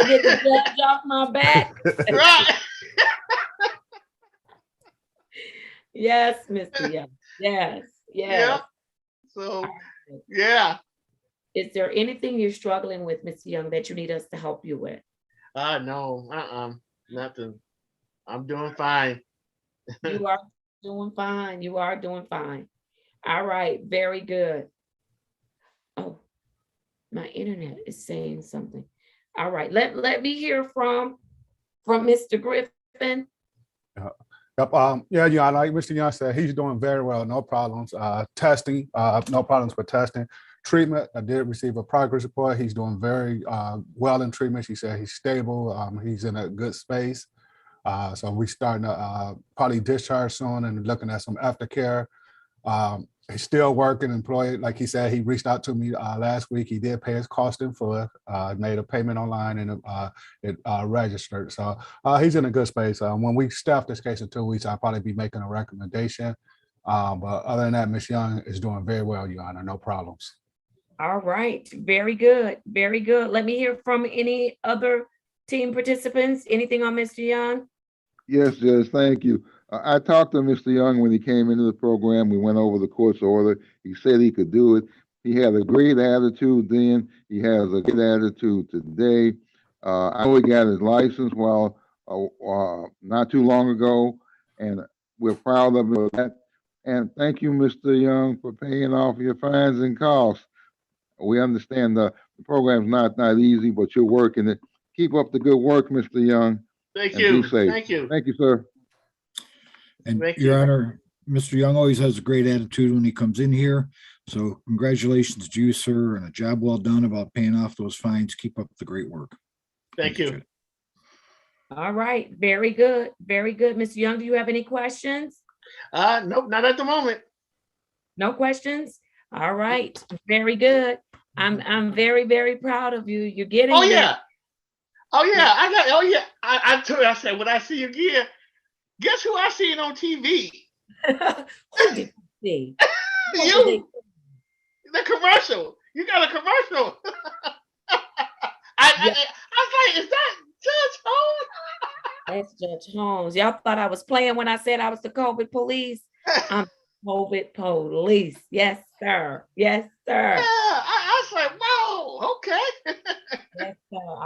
Speaker 1: get the judge off my back.
Speaker 17: Right.
Speaker 1: Yes, Mr. Young. Yes.
Speaker 17: Yeah. So yeah.
Speaker 1: Is there anything you're struggling with, Mr. Young, that you need us to help you with?
Speaker 17: No, nothing. I'm doing fine.
Speaker 1: You are doing fine. You are doing fine. All right, very good. Oh, my internet is saying something. All right, let me hear from Mr. Griffin.
Speaker 6: Yeah, like Mr. Young said, he's doing very well, no problems. Testing, no problems with testing. Treatment, I did receive a progress report. He's doing very well in treatment. She said he's stable. He's in a good space. So we're starting to probably discharge soon and looking at some aftercare. He's still working, employed. Like he said, he reached out to me last week. He did pay his cost in full, made a payment online, and it registered. So he's in a good space. When we staff this case in 2 weeks, I'll probably be making a recommendation. But other than that, Ms. Young is doing very well, Your Honor. No problems.
Speaker 1: All right, very good, very good. Let me hear from any other team participants. Anything on Mr. Young?
Speaker 4: Yes, Judge, thank you. I talked to Mr. Young when he came into the program. We went over the court's order. He said he could do it. He had a great attitude then. He has a good attitude today. I know he got his license not too long ago, and we're proud of him for that. And thank you, Mr. Young, for paying off your fines and costs. We understand the program's not easy, but you're working it. Keep up the good work, Mr. Young.
Speaker 17: Thank you.
Speaker 4: Be safe.
Speaker 17: Thank you.
Speaker 4: Thank you, sir.
Speaker 5: And Your Honor, Mr. Young always has a great attitude when he comes in here. So congratulations to you, sir, and a job well done about paying off those fines. Keep up the great work.
Speaker 17: Thank you.
Speaker 1: All right, very good, very good. Mr. Young, do you have any questions?
Speaker 17: Nope, not at the moment.
Speaker 1: No questions? All right, very good. I'm very, very proud of you. You're getting
Speaker 17: Oh
Speaker 1: there.
Speaker 17: yeah. I told you, I said, when I see you again, guess who I seen on TV?
Speaker 1: Who did you see?
Speaker 17: You. The commercial. You got a commercial. I was like, is that Judge Holmes?
Speaker 1: That's Judge Holmes. Y'all thought I was playing when I said I was the COVID police. I'm COVID police. Yes, sir. Yes, sir.
Speaker 17: Yeah, I was like, whoa, okay.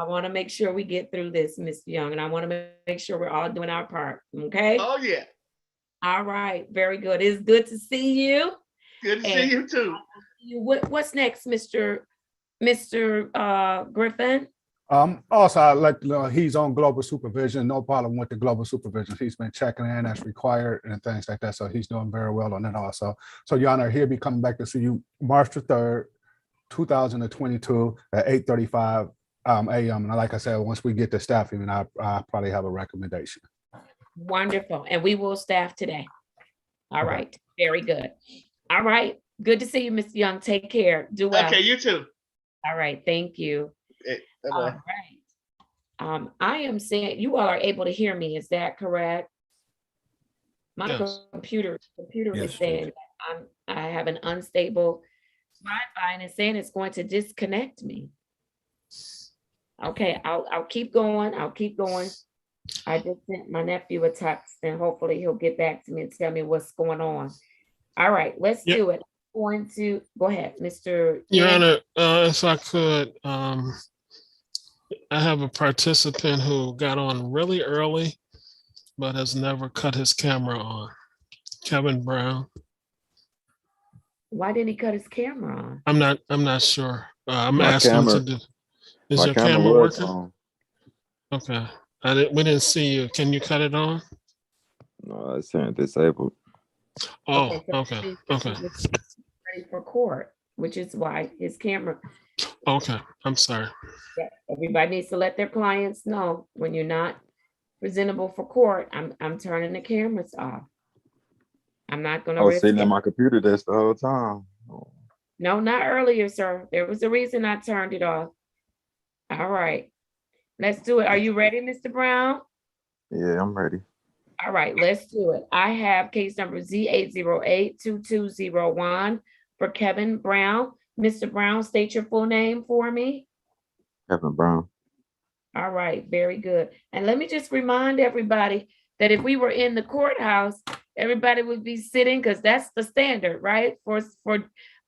Speaker 1: I want to make sure we get through this, Ms. Young, and I want to make sure we're all doing our part. Okay.
Speaker 17: Oh, yeah.
Speaker 1: All right. Very good. It's good to see you.
Speaker 17: Good to see you too.
Speaker 1: What's next, Mr. Griffin?
Speaker 6: Also, I like he's on global supervision. No problem with the global supervision. He's been checking in as required and things like that. So he's doing very well on that also. So Your Honor, he'll be coming back to see you March the 3rd, 2022 at 8:35 a.m. And like I said, once we get the staffing, I probably have a recommendation.
Speaker 1: Wonderful. And we will staff today. All
Speaker 6: Okay.
Speaker 1: right. Very good. All right. Good to see you, Ms. Young. Take care. Do well.
Speaker 17: Okay, you too.
Speaker 1: All right. Thank you.
Speaker 17: Bye-bye.
Speaker 1: All right. I am saying you all are able to hear me. Is that correct? My
Speaker 7: Yes.
Speaker 1: computer
Speaker 5: Yes,
Speaker 1: is saying that I have an unstable Wi-Fi and it's saying it's going to disconnect me. Okay, I'll keep going. I'll keep going. I just sent my nephew a text and hopefully he'll get back to me and tell me what's going on. All right, let's
Speaker 7: Yep.
Speaker 1: do it. I'm going to go ahead, Mr.
Speaker 7: Your
Speaker 1: Yan.
Speaker 7: Honor, if I could, I have a participant who got on really early, but has never cut his camera on. Kevin Brown.
Speaker 1: Why didn't he cut his camera on?
Speaker 7: I'm not sure. I'm
Speaker 18: My
Speaker 7: asking
Speaker 18: camera-
Speaker 7: to do. Is
Speaker 18: My
Speaker 7: your
Speaker 18: camera
Speaker 7: camera
Speaker 18: was
Speaker 7: working?
Speaker 18: on.
Speaker 7: Okay. We didn't see you. Can you cut it on?
Speaker 18: No, it's saying disabled.
Speaker 7: Oh,
Speaker 1: so
Speaker 7: okay.
Speaker 1: he's
Speaker 7: Okay.
Speaker 1: ready for court, which is why his camera.
Speaker 7: Okay. I'm sorry.
Speaker 1: Yeah, everybody needs to let their clients know when you're not presentable for court. I'm turning the cameras off. I'm not
Speaker 18: I
Speaker 1: gonna
Speaker 18: was
Speaker 1: risk
Speaker 18: sitting
Speaker 1: it.
Speaker 18: at my computer desk the whole time.
Speaker 1: No, not earlier, sir. There was a reason I turned it off. All right, let's do it. Are you ready, Mr. Brown?
Speaker 18: Yeah, I'm ready.
Speaker 1: All right, let's do it. I have case number Z808-2201 for Kevin Brown. Mr. Brown, state your full name for me.
Speaker 18: Kevin Brown.
Speaker 1: All right, very good. And let me just remind everybody that if we were in the courthouse, everybody would be sitting, because that's the standard, right? For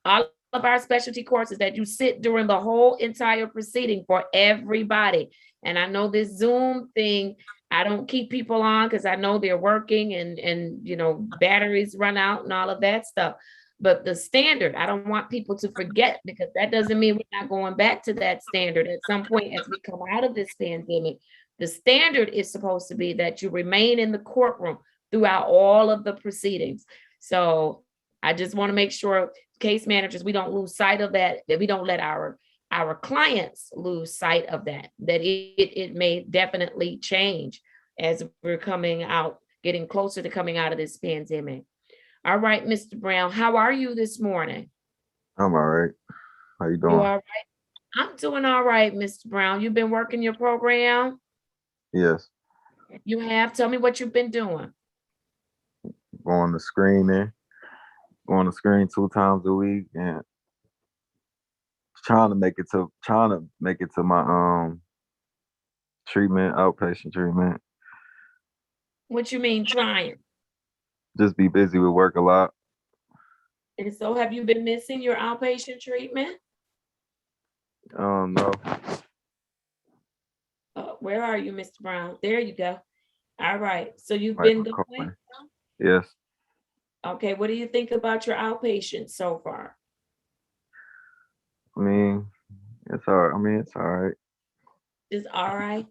Speaker 1: all of our specialty courses, that you sit during the whole entire proceeding for everybody. And I know this Zoom thing, I don't keep people on because I know they're working and you know, batteries run out and all of that stuff. But the standard, I don't want people to forget, because that doesn't mean we're not going back to that standard at some point as we come out of this pandemic. The standard is supposed to be that you remain in the courtroom throughout all of the proceedings. So I just want to make sure, case managers, we don't lose sight of that we don't let our clients lose sight of that it may definitely change as we're coming out, getting closer to coming out of this pandemic. All right, Mr. Brown, how are you this morning?
Speaker 18: I'm all right. How you
Speaker 1: You
Speaker 18: doing?
Speaker 1: all right? I'm doing all right, Mr. Brown. You've been working your program?
Speaker 18: Yes.
Speaker 1: You have? Tell me what you've been doing.
Speaker 18: Going to screen 2 times a week and trying to make it to my treatment, outpatient treatment.
Speaker 1: What you mean trying?
Speaker 18: Just be busy with work a lot.
Speaker 1: And so have you been missing your outpatient treatment?
Speaker 18: No.
Speaker 1: Where are you, Mr. Brown? There you go. All right. So you've
Speaker 18: Right,
Speaker 1: been
Speaker 18: okay.
Speaker 1: going?
Speaker 18: Yes.
Speaker 1: Okay. What do you think about your outpatient so far?
Speaker 18: I mean, it's all right. It's all right.
Speaker 1: Is all right?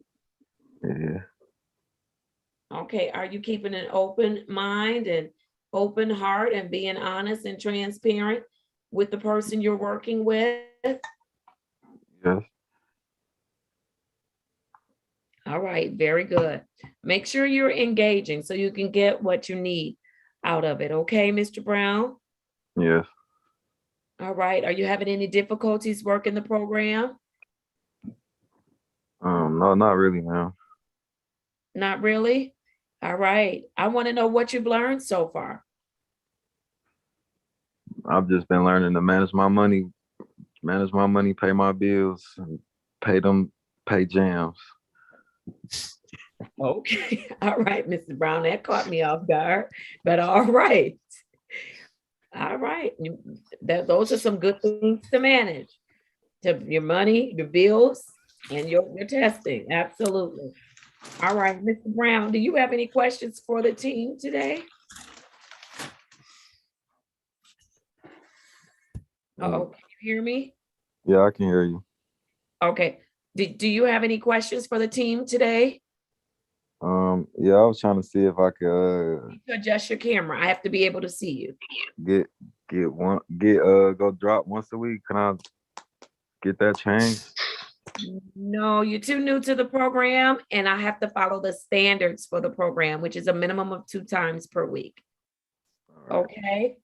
Speaker 18: Yeah.
Speaker 1: Okay. Are you keeping an open mind and open heart and being honest and transparent with the person you're working with?
Speaker 18: Yes.
Speaker 1: All right, very good. Make sure you're engaging so you can get what you need out of it. Okay, Mr. Brown?
Speaker 18: Yes.
Speaker 1: All right. Are you having any difficulties working the program?
Speaker 18: No, not really, man.
Speaker 1: Not really? All right. I want to know what you've learned so far.
Speaker 18: I've just been learning to manage my money, pay my bills, and pay jams.
Speaker 1: Okay. All right, Mr. Brown, that caught me off guard, but all right. All right. Those are some good things to manage. Your money, your bills, And your testing, absolutely. All right, Mr. Brown, do you have any questions for the team today? Uh-oh, can you hear me?
Speaker 18: Yeah, I can hear you.
Speaker 1: Okay. Do you have any questions for the team today?
Speaker 18: Yeah, I was trying to see if I could
Speaker 1: You can adjust your camera. I have to be able to see you.
Speaker 18: go drop once a week. Can I get that changed?
Speaker 1: No, you're too new to the program, and I have to follow the standards for the program, which is a minimum of 2 times per week. Okay.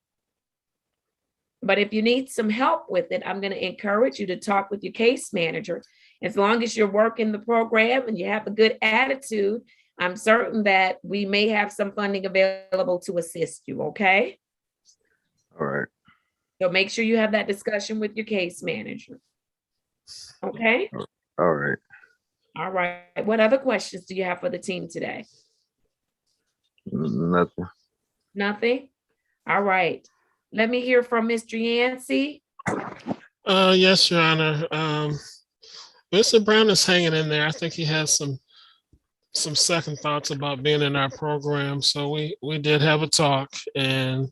Speaker 1: But if you need some help with it, I'm going to encourage you to talk with your case manager. As long as you're working the program and you have a good attitude, I'm certain that we may have some funding available to assist you, okay?
Speaker 18: All right.
Speaker 1: So make sure you have that discussion with your case manager. Okay?
Speaker 18: All right.
Speaker 1: All right. What other questions do you have for the team today?
Speaker 18: Nothing.
Speaker 1: Nothing? All right. Let me hear from Mr. Yancey.
Speaker 7: Yes, Your Honor. Mr. Brown is hanging in there. I think he has some second thoughts about being in our program. So we did have a talk, and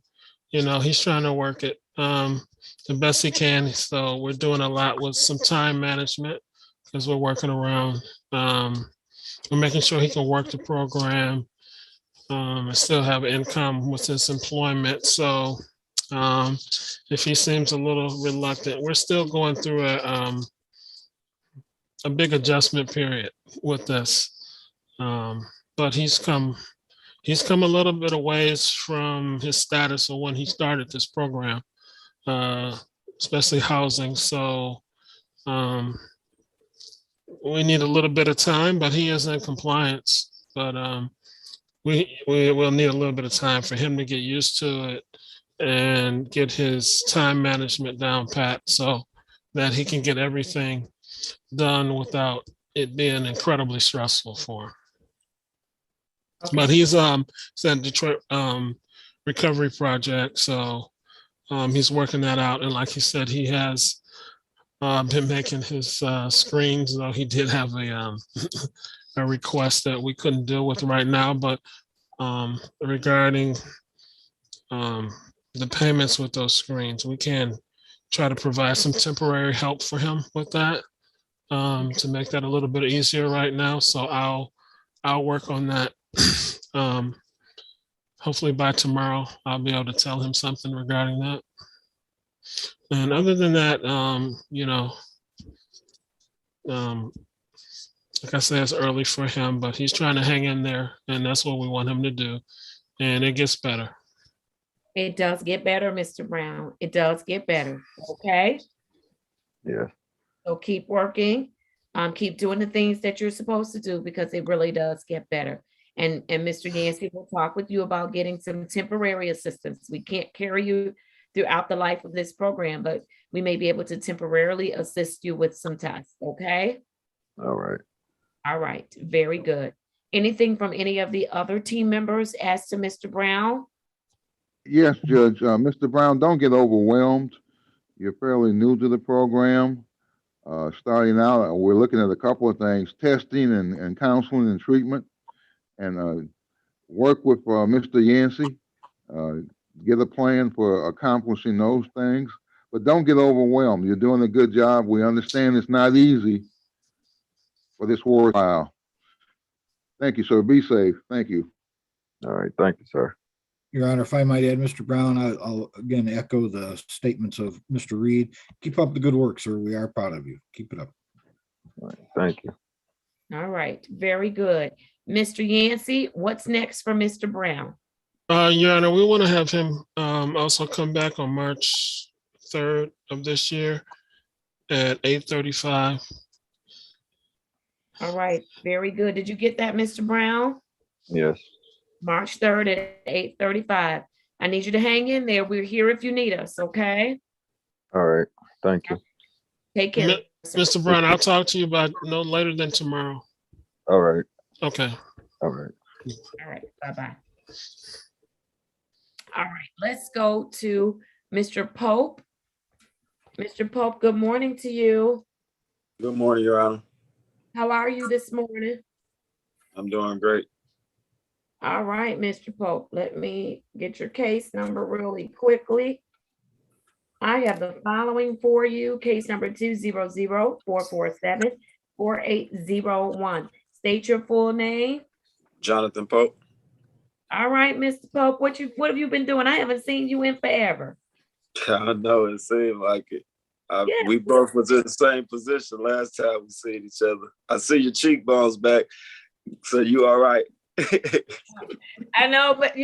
Speaker 7: he's trying to work it the best he can. So we're doing a lot with some time management because we're working around. We're making sure he can work the program and still have income with his employment. So if he seems a little reluctant, we're still going through a big adjustment period with this. But he's come a little bit of ways from his status of when he started this program, especially housing. So we need a little bit of time, but he is in compliance. But we will need a little bit of time for him to get used to it and get his time management down pat so that he can get everything done without it being incredibly stressful for him. Okay. But he's at Detroit Recovery Project, so he's working that out. And like he said, he has been making his screens, though he did have a request that we couldn't deal with right now. But regarding the payments with those screens, we can try to provide some temporary help for him with that to make that a little bit easier right now. So I'll work on that. Hopefully by tomorrow, I'll be able to tell him something regarding that. And other than that, like I said, it's early for him, but he's trying to hang in there, and that's what we want him to do. And it gets better.
Speaker 1: It does get better, Mr. Brown. It does get better. Okay.
Speaker 18: Yeah.
Speaker 1: So keep working. Keep doing the things that you're supposed to do because it really does get better. And Mr. Yancey will talk with you about getting some temporary assistance. We can't carry you throughout the life of this program, but we may be able to temporarily assist you with some tests. Okay.
Speaker 18: All right.
Speaker 1: All right. Very good. Anything from any of the other team members as to Mr. Brown?
Speaker 4: Yes, Judge. Mr. Brown, don't get overwhelmed. You're fairly new to the program. Starting out, we're looking at a couple of things, testing and counseling and treatment, and work with Mr. Yancey, get a plan for accomplishing those things, but don't get overwhelmed. You're doing a good job. We understand it's not easy, but it's worthwhile. Thank you, sir. Be safe. Thank you.
Speaker 18: All right. Thank you, sir.
Speaker 5: Your Honor, if I might add, Mr. Brown, I'll again echo the statements of Mr. Reed. Keep up the good work, sir. We are proud of you. Keep it up.
Speaker 18: All right. Thank you.
Speaker 1: All right. Very good. Mr. Yancey, what's next for Mr. Brown?
Speaker 7: Your Honor, we want to have him also come back on March 3rd of this year at 8:35.
Speaker 1: All right. Very good. Did you get that, Mr. Brown?
Speaker 18: Yes.
Speaker 1: March 3rd at 8:35. I need you to hang in there. We're here if you need us, okay?
Speaker 18: All right. Thank you.
Speaker 1: Take care.
Speaker 7: Mr. Brown, I'll talk to you about no later than tomorrow.
Speaker 18: All right.
Speaker 7: Okay.
Speaker 18: All right.
Speaker 1: All right. Bye-bye. All right. Let's go to Mr. Pope. Mr. Pope, good morning to you.
Speaker 19: Good morning, Your Honor.
Speaker 1: How are you this morning?
Speaker 19: I'm doing great.
Speaker 1: All right, Mr. Pope, let me get your case number really quickly. I have the following for you. Case number 200-447-4801. State your full name.
Speaker 19: Jonathan Pope.
Speaker 1: All right, Mr. Pope, what have you been doing? I haven't seen you in forever.
Speaker 19: I know it seemed like it. We both was in the same position last time we seen each other. I see your cheekbones back, so you all right.
Speaker 1: I know, but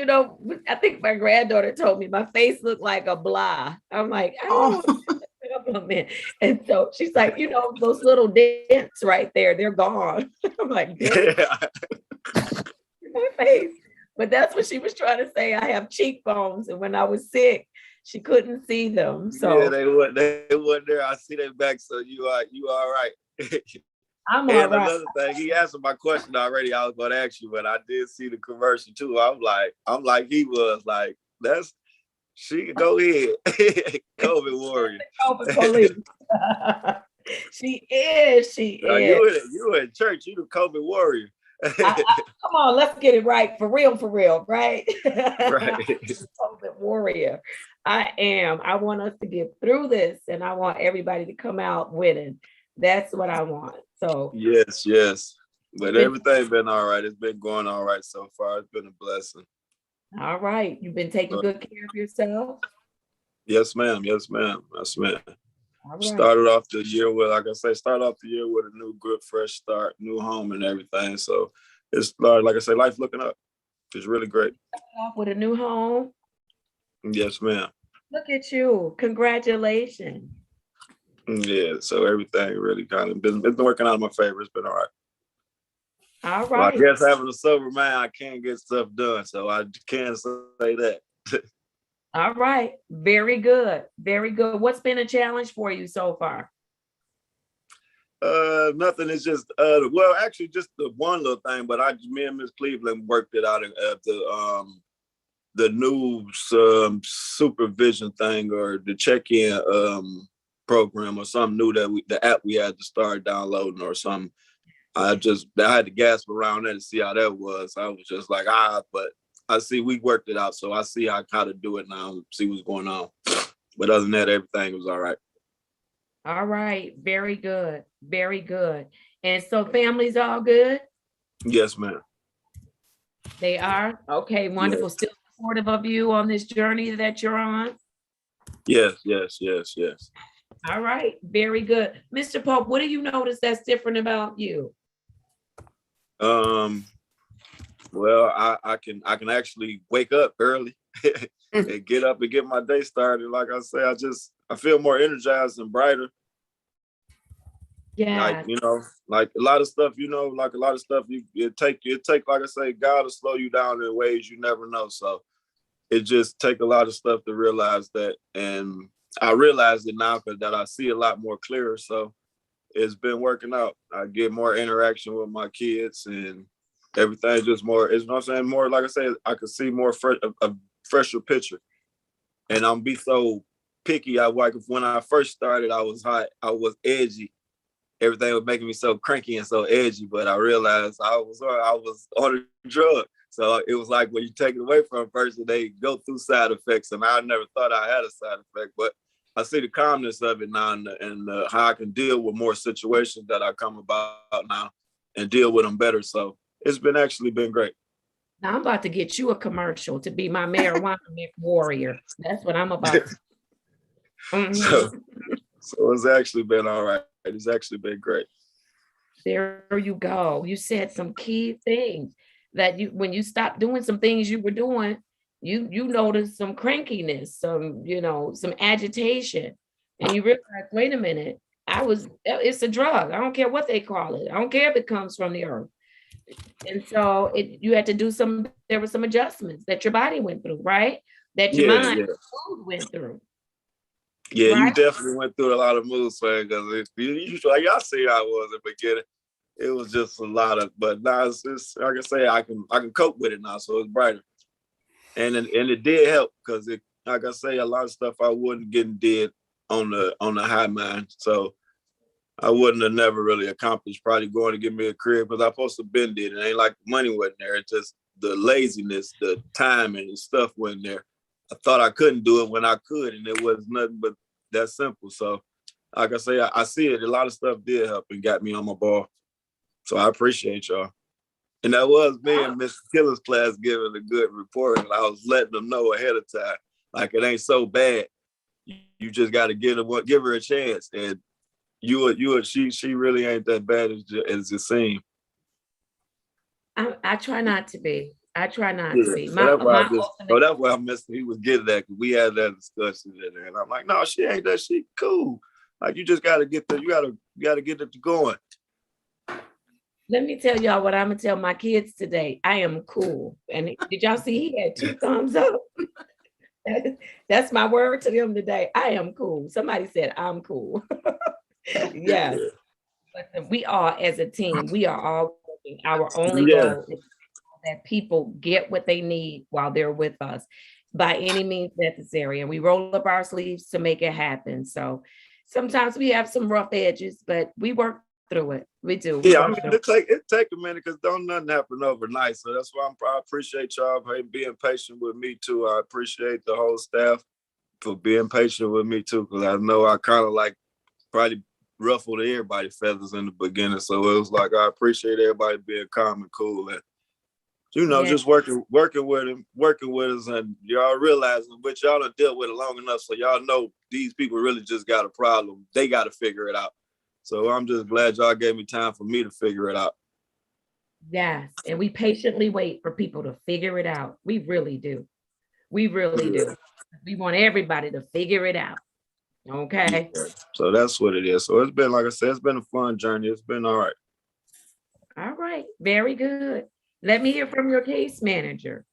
Speaker 1: I think my granddaughter told me my face looked like a blah. I'm like, I don't know what compliment. And so she's like, those little dents right there, they're gone. I'm like, my face. But that's what she was trying to say. I have cheekbones, and when I was sick, she couldn't see them. So
Speaker 19: yeah, they weren't there. I see them back, so you all right.
Speaker 1: I'm
Speaker 19: and
Speaker 1: all right.
Speaker 19: Another thing, he answered my question already. I was going to ask you, but I did see the commercial too. I'm like he was like, she can go ahead. COVID warrior.
Speaker 1: COVID police. She is.
Speaker 19: You were in church. You the COVID warrior.
Speaker 1: Come on, let's get it right. For real, right?
Speaker 19: Right.
Speaker 1: COVID warrior. I am. I want us to get through this, and I want everybody to come out winning. That's what I want. So
Speaker 19: yes. But everything's been all right. It's been going all right so far. It's been a blessing.
Speaker 1: All right. You've been taking good care of yourself?
Speaker 19: Yes, ma'am. All right. Started off the year with a new, good, fresh start, new home and everything. So it's like I say, life looking up. It's really great.
Speaker 1: Off with a new home?
Speaker 19: Yes, ma'am.
Speaker 1: Look at you. Congratulations.
Speaker 19: Yeah, so everything really kind of it's been working out in my favor. It's been all right.
Speaker 1: All right.
Speaker 19: Well, I guess having a sober mind, I can't get stuff done. So I can't say that.
Speaker 1: All right. Very good. What's been a challenge for you so far?
Speaker 19: Nothing. It's just actually just the one little thing, but me and Miss Cleveland worked it out at the new supervision thing or the check-in program or something new that the app we had to start downloading or something. I had to gasp around that to see how that was. I was just like, but I see we worked it out, so I see how to do it now, see what's going on. But other than that, everything was all right.
Speaker 1: All right, very good. And so family's all good?
Speaker 19: Yes, ma'am.
Speaker 1: They are? Okay, wonderful. Yes. Still supportive of you on this journey that you're on?
Speaker 19: Yes.
Speaker 1: All right, very good. Mr. Pope, what do you notice that's different about you?
Speaker 19: Well, I can actually wake up early and get up and get my day started. Like I say, I feel more energized and brighter.
Speaker 1: Yeah.
Speaker 19: Like a lot of stuff, it take, like I say, God will slow you down in ways you never know. So it just take a lot of stuff to realize that. And I realize it now because that I see a lot more clearer. So it's been working out. I get more interaction with my kids and everything's just more, more, like I say, I can see more a fresher picture. And I'm be so picky. When I first started, I was hot. I was edgy. Everything was making me so cranky and so edgy, but I realized I was on a drug. So it was like when you take it away from a person, they go through side effects. And I never thought I had a side effect, but I see the calmness of it now and how I can deal with more situations that I come about now and deal with them better. So it's actually been great.
Speaker 1: Now I'm about to get you a commercial to be my marijuana warrior. That's what I'm about.
Speaker 19: So it's actually been all right. It's actually been great.
Speaker 1: There you go. You said some key things that when you stopped doing some things you were doing, you noticed some crankiness, some agitation, and you realize, wait a minute, it's a drug. I don't care what they call it. I don't care if it comes from the earth. And so you had to do there were some adjustments that your body went through, right? That your mind went through.
Speaker 19: Yeah,
Speaker 1: right?
Speaker 19: You definitely went through a lot of mood swings because y'all see how I was at the beginning. It was just a lot of, but now it's like I say, I can cope with it now, so it's brighter. And it did help because like I say, a lot of stuff I wasn't getting did on the high mind. So I wouldn't have never really accomplished probably going to get me a crib because I supposed to been did. It ain't like the money wasn't there. It's just the laziness, the time and the stuff wasn't there. I thought I couldn't do it when I could, and it was nothing but that simple. So like I say, I see it. A lot of stuff did help and got me on my ball. So I appreciate y'all. And that was me and Mr. Killer's class giving a good report. And I was letting them know ahead of time, like it ain't so bad. You just got to give her a chance. And she really ain't that bad as it seems.
Speaker 1: I try not to be. I try not to be.
Speaker 19: So that's why I missed. He was getting that because we had that discussion there, and I'm like, no, she ain't that. She cool. Like you just got to get you got to get it going.
Speaker 1: Let me tell y'all what I'm gonna tell my kids today. I am cool. And did y'all see he had 2 thumbs up? That's my word to them today. I am cool. Somebody said I'm cool. Yes. But we are, as a team, we are all working. Our only goal is that people get what they need while they're with us by any means necessary. And we roll up our sleeves to make it happen. So sometimes we have some rough edges, but we work through it. We do.
Speaker 19: Yeah, I mean, it take a minute because don't nothing happen overnight. So that's why I appreciate y'all being patient with me too. I appreciate the whole staff for being patient with me too, because I know I kind of like probably ruffled everybody's feathers in the beginning. So it was like I appreciate everybody being calm and cool and just working with us, and y'all realizing which y'all done dealt with it long enough, so y'all know these people really just got a problem. They got to figure it out. So I'm just glad y'all gave me time for me to figure it out.
Speaker 1: Yes, and we patiently wait for people to figure it out. We really do. We really do. We want everybody to figure it out. Okay.
Speaker 19: Yeah. So that's what it is. So it's been, like I said, it's been a fun journey. It's been all right.
Speaker 1: All right. Very good. Let me hear from your case manager.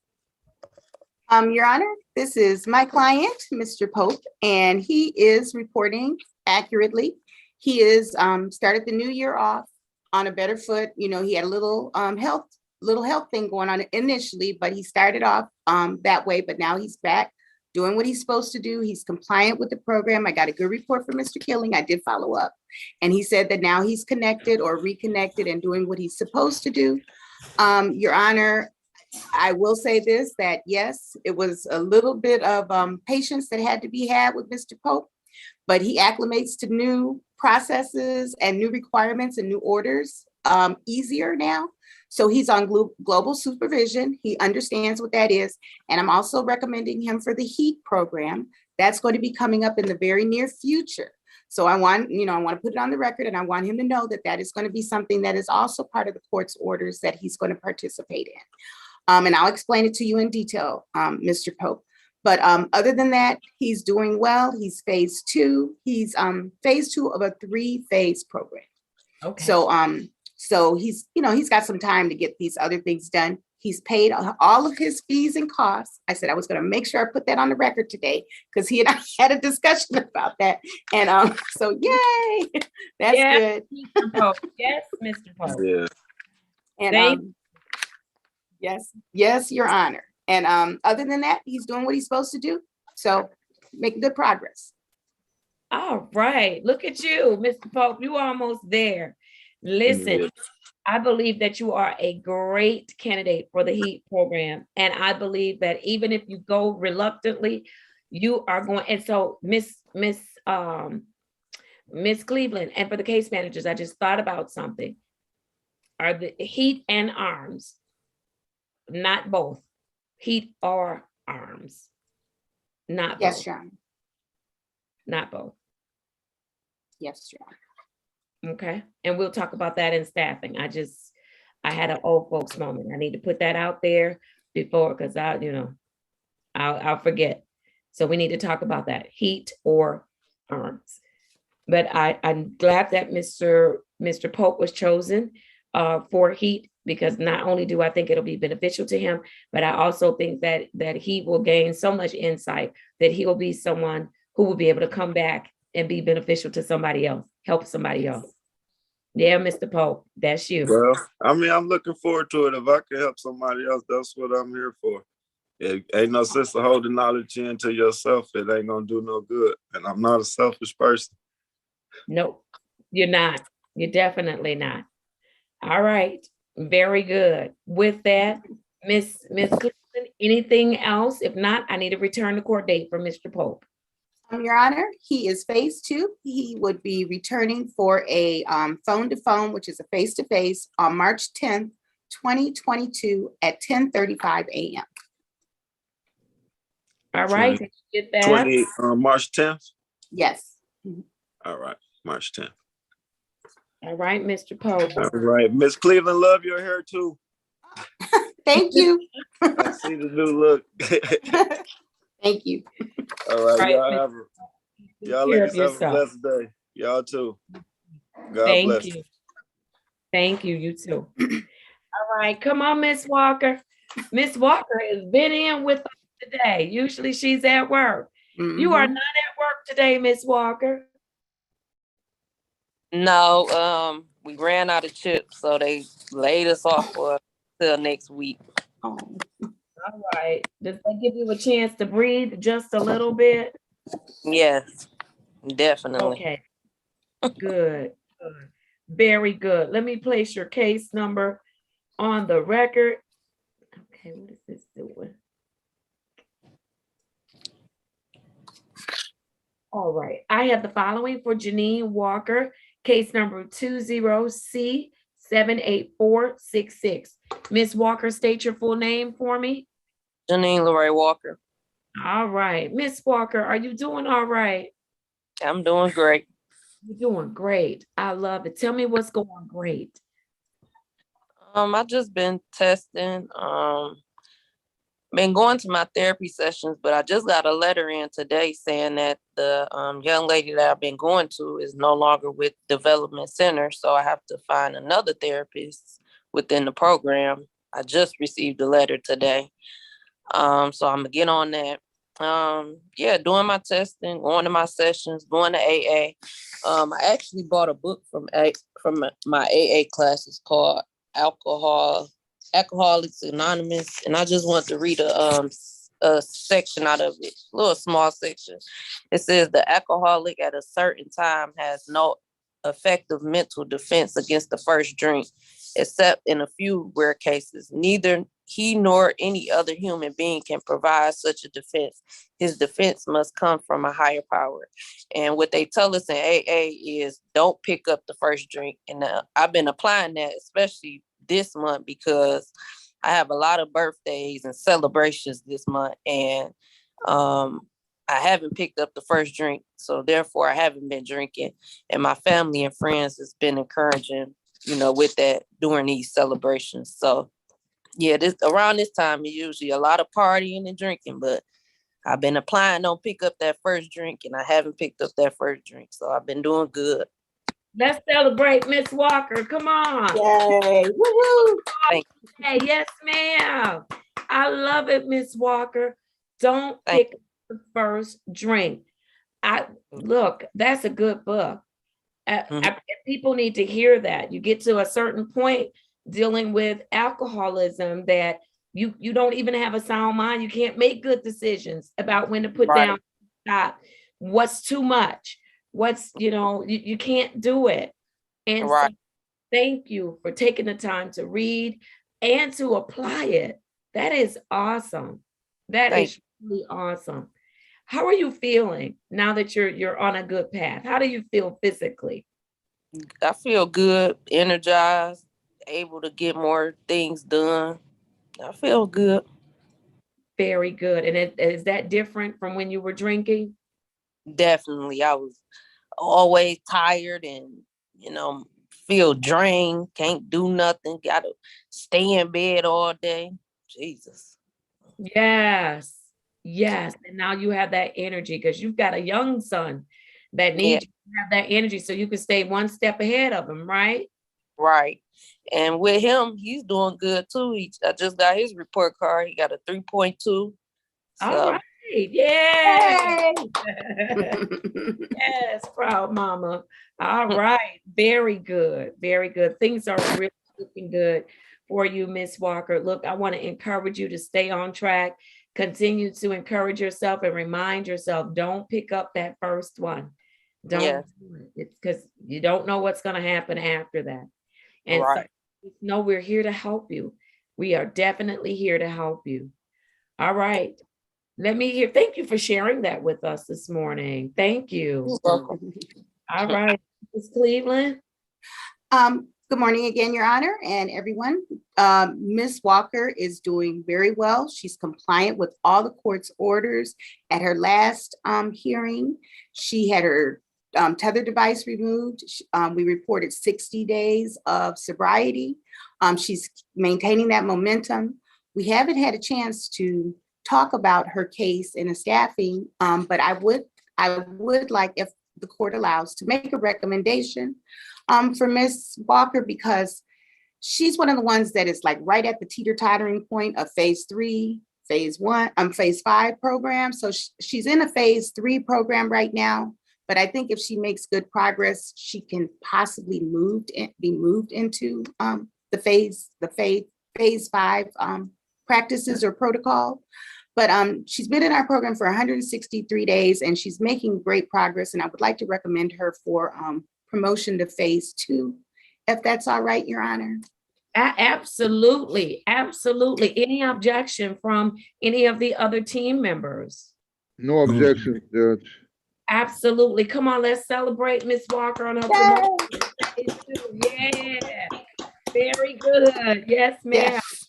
Speaker 2: Your Honor, this is my client, Mr. Pope, and he is reporting accurately. He is started the new year off on a better foot. You know, he had a little health thing going on initially, but he started off that way. But now he's back doing what he's supposed to do. He's compliant with the program. I got a good report from Mr. Killing. I did follow up, and he said that now he's connected or reconnected and doing what he's supposed to do. Your Honor, I will say this, that yes, it was a little bit of patience that had to be had with Mr. Pope, but he acclimates to new processes and new requirements and new orders easier now. So he's on global supervision. He understands what that is. And I'm also recommending him for the HEAT program. That's going to be coming up in the very near future. So I want to put it on the record, and I want him to know that that is going to be something that is also part of the court's orders that he's going to participate in. And I'll explain it to you in detail, Mr. Pope. But other than that, he's doing well. He's phase 2. He's phase 2 of a 3-phase program. Okay. So he's got some time to get these other things done. He's paid all of his fees and costs. I said I was going to make sure I put that on the record today because he and I had a discussion about that. And so yay, that's good.
Speaker 1: Mr. Pope. Yes, Mr. Pope.
Speaker 19: Yeah.
Speaker 2: And yes, Your Honor. And other than that, he's doing what he's supposed to do. So making good progress.
Speaker 1: All right. Look at you, Mr. Pope. You almost there. Listen, I believe that you are a great candidate for the HEAT program. And I believe that even if you go reluctantly, you are going. And so Miss Cleveland, and for the case managers, I just thought about something. Are the HEAT and ARMS, not both. HEAT or ARMS, not both.
Speaker 2: Yes, Your Honor.
Speaker 1: Not both.
Speaker 2: Yes, Your Honor.
Speaker 1: Okay, and we'll talk about that in staffing. I had an old folks moment. I need to put that out there before, because I'll forget. So we need to talk about that, HEAT or ARMS. But I'm glad that Mr. Pope was chosen for HEAT, because not only do I think it'll be beneficial to him, but I also think that he will gain so much insight that he will be someone who will be able to come back and be beneficial to somebody else, help somebody else. Yeah, Mr. Pope, that's you.
Speaker 19: Well, I mean, I'm looking forward to it. If I can help somebody else, that's what I'm here for. It ain't no sense of holding knowledge into yourself. It ain't gonna do no good. And I'm not a selfish person.
Speaker 1: Nope. You're not. You're definitely not. All right. Very good. With that, Miss Cleveland, anything else? If not, I need a return to court date for Mr. Pope.
Speaker 2: Your Honor, he is phase 2. He would be returning for a phone-to-phone, which is a face-to-face, on March 10th, 2022 at 10:35 a.m.
Speaker 1: All right.
Speaker 19: 20
Speaker 1: Did you get that?
Speaker 19: March 10th.
Speaker 2: Yes.
Speaker 19: All right, March 10th.
Speaker 1: All right, Mr. Pope.
Speaker 19: All right, Miss Cleveland, love your hair too.
Speaker 2: Thank you.
Speaker 19: I see the new look.
Speaker 2: Thank you.
Speaker 19: All right,
Speaker 1: Right,
Speaker 19: y'all
Speaker 1: Miss-
Speaker 19: have y'all
Speaker 1: Take care
Speaker 19: ladies
Speaker 1: of
Speaker 19: have a
Speaker 1: yourself.
Speaker 19: blessed day. Y'all too. God
Speaker 1: Thank
Speaker 19: bless.
Speaker 1: you. Thank you. You too. All right. Come on, Miss Walker. Miss Walker has been in with us today. Usually she's at work. You are not at work today, Miss Walker.
Speaker 3: No, we ran out of chips, so they laid us off for till next week.
Speaker 1: All right. Does that give you a chance to breathe just a little bit?
Speaker 3: Yes, definitely.
Speaker 1: Okay. Good. Good. Very good. Let me place your case number on the record. Okay, what is this doing? All right. I have the following for Janine Walker, case number 20C78466. Miss Walker, state your full name for me.
Speaker 3: Janine Leray Walker.
Speaker 1: All right. Miss Walker, are you doing all right?
Speaker 3: I'm doing great.
Speaker 1: You're doing great. I love it. Tell me what's going great.
Speaker 3: I just been testing, been going to my therapy sessions, but I just got a letter in today saying that the young lady that I've been going to is no longer with Development Center. So I have to find another therapist within the program. I just received a letter today. So I'm gonna get on that. Yeah, doing my testing, going to my sessions, going to AA. I actually bought a book from my AA classes called Alcoholics Anonymous, and I just want to read a section out of it, a little small section. It says the alcoholic at a certain time has no effective mental defense against the first drink, except in a few rare cases. Neither he nor any other human being can provide such a defense. His defense must come from a higher power. And what they tell us in AA is don't pick up the first drink. And I've been applying that, especially this month, because I have a lot of birthdays and celebrations this month. And I haven't picked up the first drink. So therefore I haven't been drinking. And my family and friends has been encouraging, with that during these celebrations. So yeah, around this time is usually a lot of partying and drinking, but I've been applying don't pick up that first drink, and I haven't picked up that first drink. So I've been doing good.
Speaker 1: Let's celebrate Miss Walker. Come on.
Speaker 2: Yay. Woo-hoo.
Speaker 3: Thank you.
Speaker 1: Hey, yes, ma'am. I love it, Miss Walker. Don't pick up the first drink. Look, that's a good book. People need to hear that. You get to a certain point dealing with alcoholism that you don't even have a sound mind. You can't make good decisions about when to put down, stop, what's too much, what's, you can't do it. And so thank you for taking the time to read and to apply it. That is awesome. That is really awesome. How are you feeling now that you're on a good path? How do you feel physically?
Speaker 3: I feel good, energized, able to get more things done. I feel good.
Speaker 1: Very good. And is that different from when you were drinking?
Speaker 3: Definitely. I was always tired and, feel drained, can't do nothing, gotta stay in bed all day. Jesus.
Speaker 1: Yes. Yes. And now you have that energy because you've got a young son that needs you to have that energy so you can stay one step ahead of him, right?
Speaker 3: Right. And with him, he's doing good too. I just got his report card. He got a 3.2. So.
Speaker 1: All right. Yay. Yes, proud mama. All right. Very good. Very good. Things are really looking good for you, Miss Walker. Look, I want to encourage you to stay on track. Continue to encourage yourself and remind yourself, don't pick up that first one. Don't
Speaker 3: Yes.
Speaker 1: do it. It's because you don't know what's going to happen after that. And so
Speaker 3: Right.
Speaker 1: no, we're here to help you. We are definitely here to help you. All right. Let me hear. Thank you for sharing that with us this morning. Thank you.
Speaker 3: You're welcome.
Speaker 1: All right. Ms. Cleveland.
Speaker 2: Good morning again, Your Honor, and everyone. Ms. Walker is doing very well. She's compliant with all the court's orders. At her last hearing, she had her tether device removed. We reported 60 days of sobriety. She's maintaining that momentum. We haven't had a chance to talk about her case in a staffing, but I would like, if the court allows, to make a recommendation for Ms. Walker, because she's one of the ones that is like right at the teeter-tottering point of phase 3, phase 5 program. So she's in a phase 3 program right now, but I think if she makes good progress, she can possibly be moved into the phase 5 practices or protocol. But she's been in our program for 163 days and she's making great progress. And I would like to recommend her for promotion to phase 2, if that's all right, Your Honor.
Speaker 1: Absolutely. Absolutely. Any objection from any of the other team members?
Speaker 4: No objection, Judge.
Speaker 1: Absolutely. Come on, let's celebrate Ms. Walker on her promotion. Yeah. Very good. Yes, ma'am.
Speaker 2: Yes.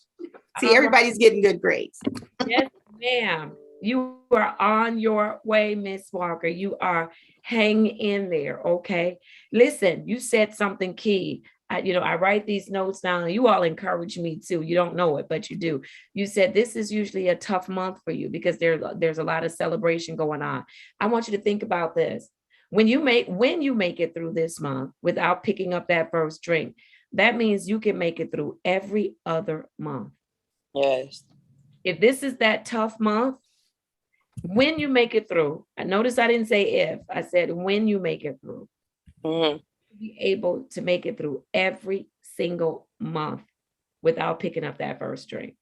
Speaker 2: See, everybody's getting good grades.
Speaker 1: Yes, ma'am. You are on your way, Miss Walker. You are hanging in there, okay? Listen, you said something key. I write these notes down and you all encourage me too. You don't know it, but you do. You said this is usually a tough month for you because there's a lot of celebration going on. I want you to think about this. When you make it through this month without picking up that first drink, that means you can make it through every other month.
Speaker 3: Yes.
Speaker 1: If this is that tough month, when you make it through, I notice I didn't say if, I said when you make it through, be able to make it through every single month without picking up that first drink.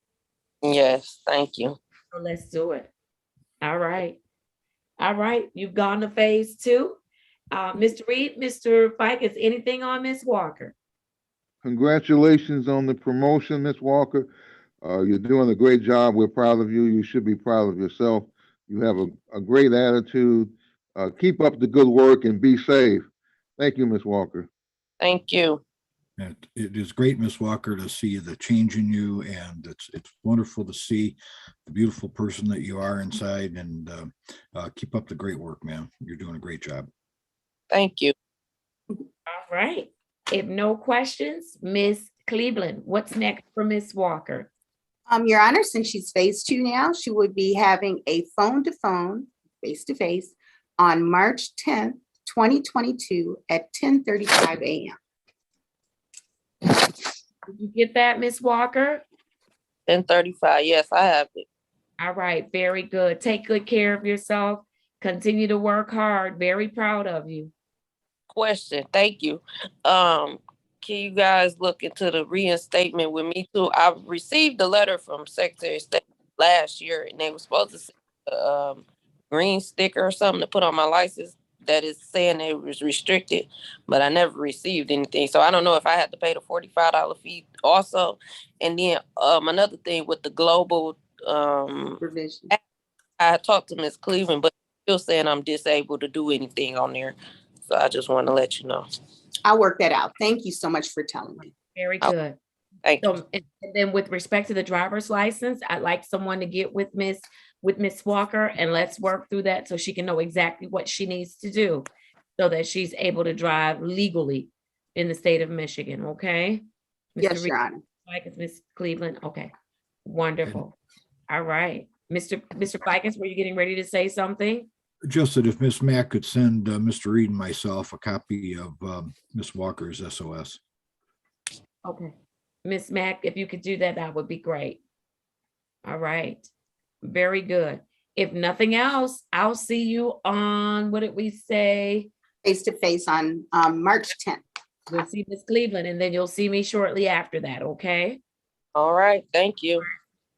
Speaker 3: Yes, thank you.
Speaker 1: So let's do it. All right. All right. You've gone to phase 2. Mr. Reed, Mr. Fike, is anything on Ms. Walker?
Speaker 4: Congratulations on the promotion, Ms. Walker. You're doing a great job. We're proud of you. You should be proud of yourself. You have a great attitude. Keep up the good work and be safe. Thank you, Ms. Walker.
Speaker 3: Thank you.
Speaker 5: And it is great, Ms. Walker, to see the change in you, and it's wonderful to see the beautiful person that you are inside. And keep up the great work, ma'am. You're doing a great job.
Speaker 3: Thank you.
Speaker 1: All right. If no questions, Ms. Cleveland, what's next for Ms. Walker?
Speaker 2: Your Honor, since she's phase 2 now, she would be having a phone-to-phone, face-to-face on March 10th, 2022 at 10:35 a.m.
Speaker 1: Did you get that, Ms. Walker?
Speaker 3: 10:35. Yes, I have it.
Speaker 1: All right. Very good. Take good care of yourself. Continue to work hard. Very proud of you.
Speaker 3: Question. Thank you. Can you guys look into the reinstatement with me too? I received a letter from Secretary of State last year, and they were supposed to send a green sticker or something to put on my license that is saying it was restricted, but I never received anything. So I don't know if I had to pay the $45 fee also. And then another thing with the global
Speaker 2: Provision.
Speaker 3: I talked to Ms. Cleveland, but still saying I'm disabled to do anything on there. So I just want to let you know.
Speaker 2: I'll work that out. Thank you so much for telling me.
Speaker 1: Very good.
Speaker 3: Thank you.
Speaker 1: So, and then with respect to the driver's license, I'd like someone to get with Miss Walker and let's work through that so she can know exactly what she needs to do so that she's able to drive legally in the state of Michigan. Okay.
Speaker 2: Yes, Your Honor.
Speaker 1: Fikens, Ms. Cleveland. Okay. Wonderful. All right. Mr. Fikens, were you getting ready to say something?
Speaker 5: Just that if Miss Mack could send Mr. Reed and myself a copy of Miss Walker's SOS.
Speaker 1: Okay. Miss Mack, if you could do that, that would be great. All right. Very good. If nothing else, I'll see you on, what did we say?
Speaker 2: Face-to-face on March 10th.
Speaker 1: We'll see Miss Cleveland, and then you'll see me shortly after that, okay?
Speaker 3: All right. Thank you.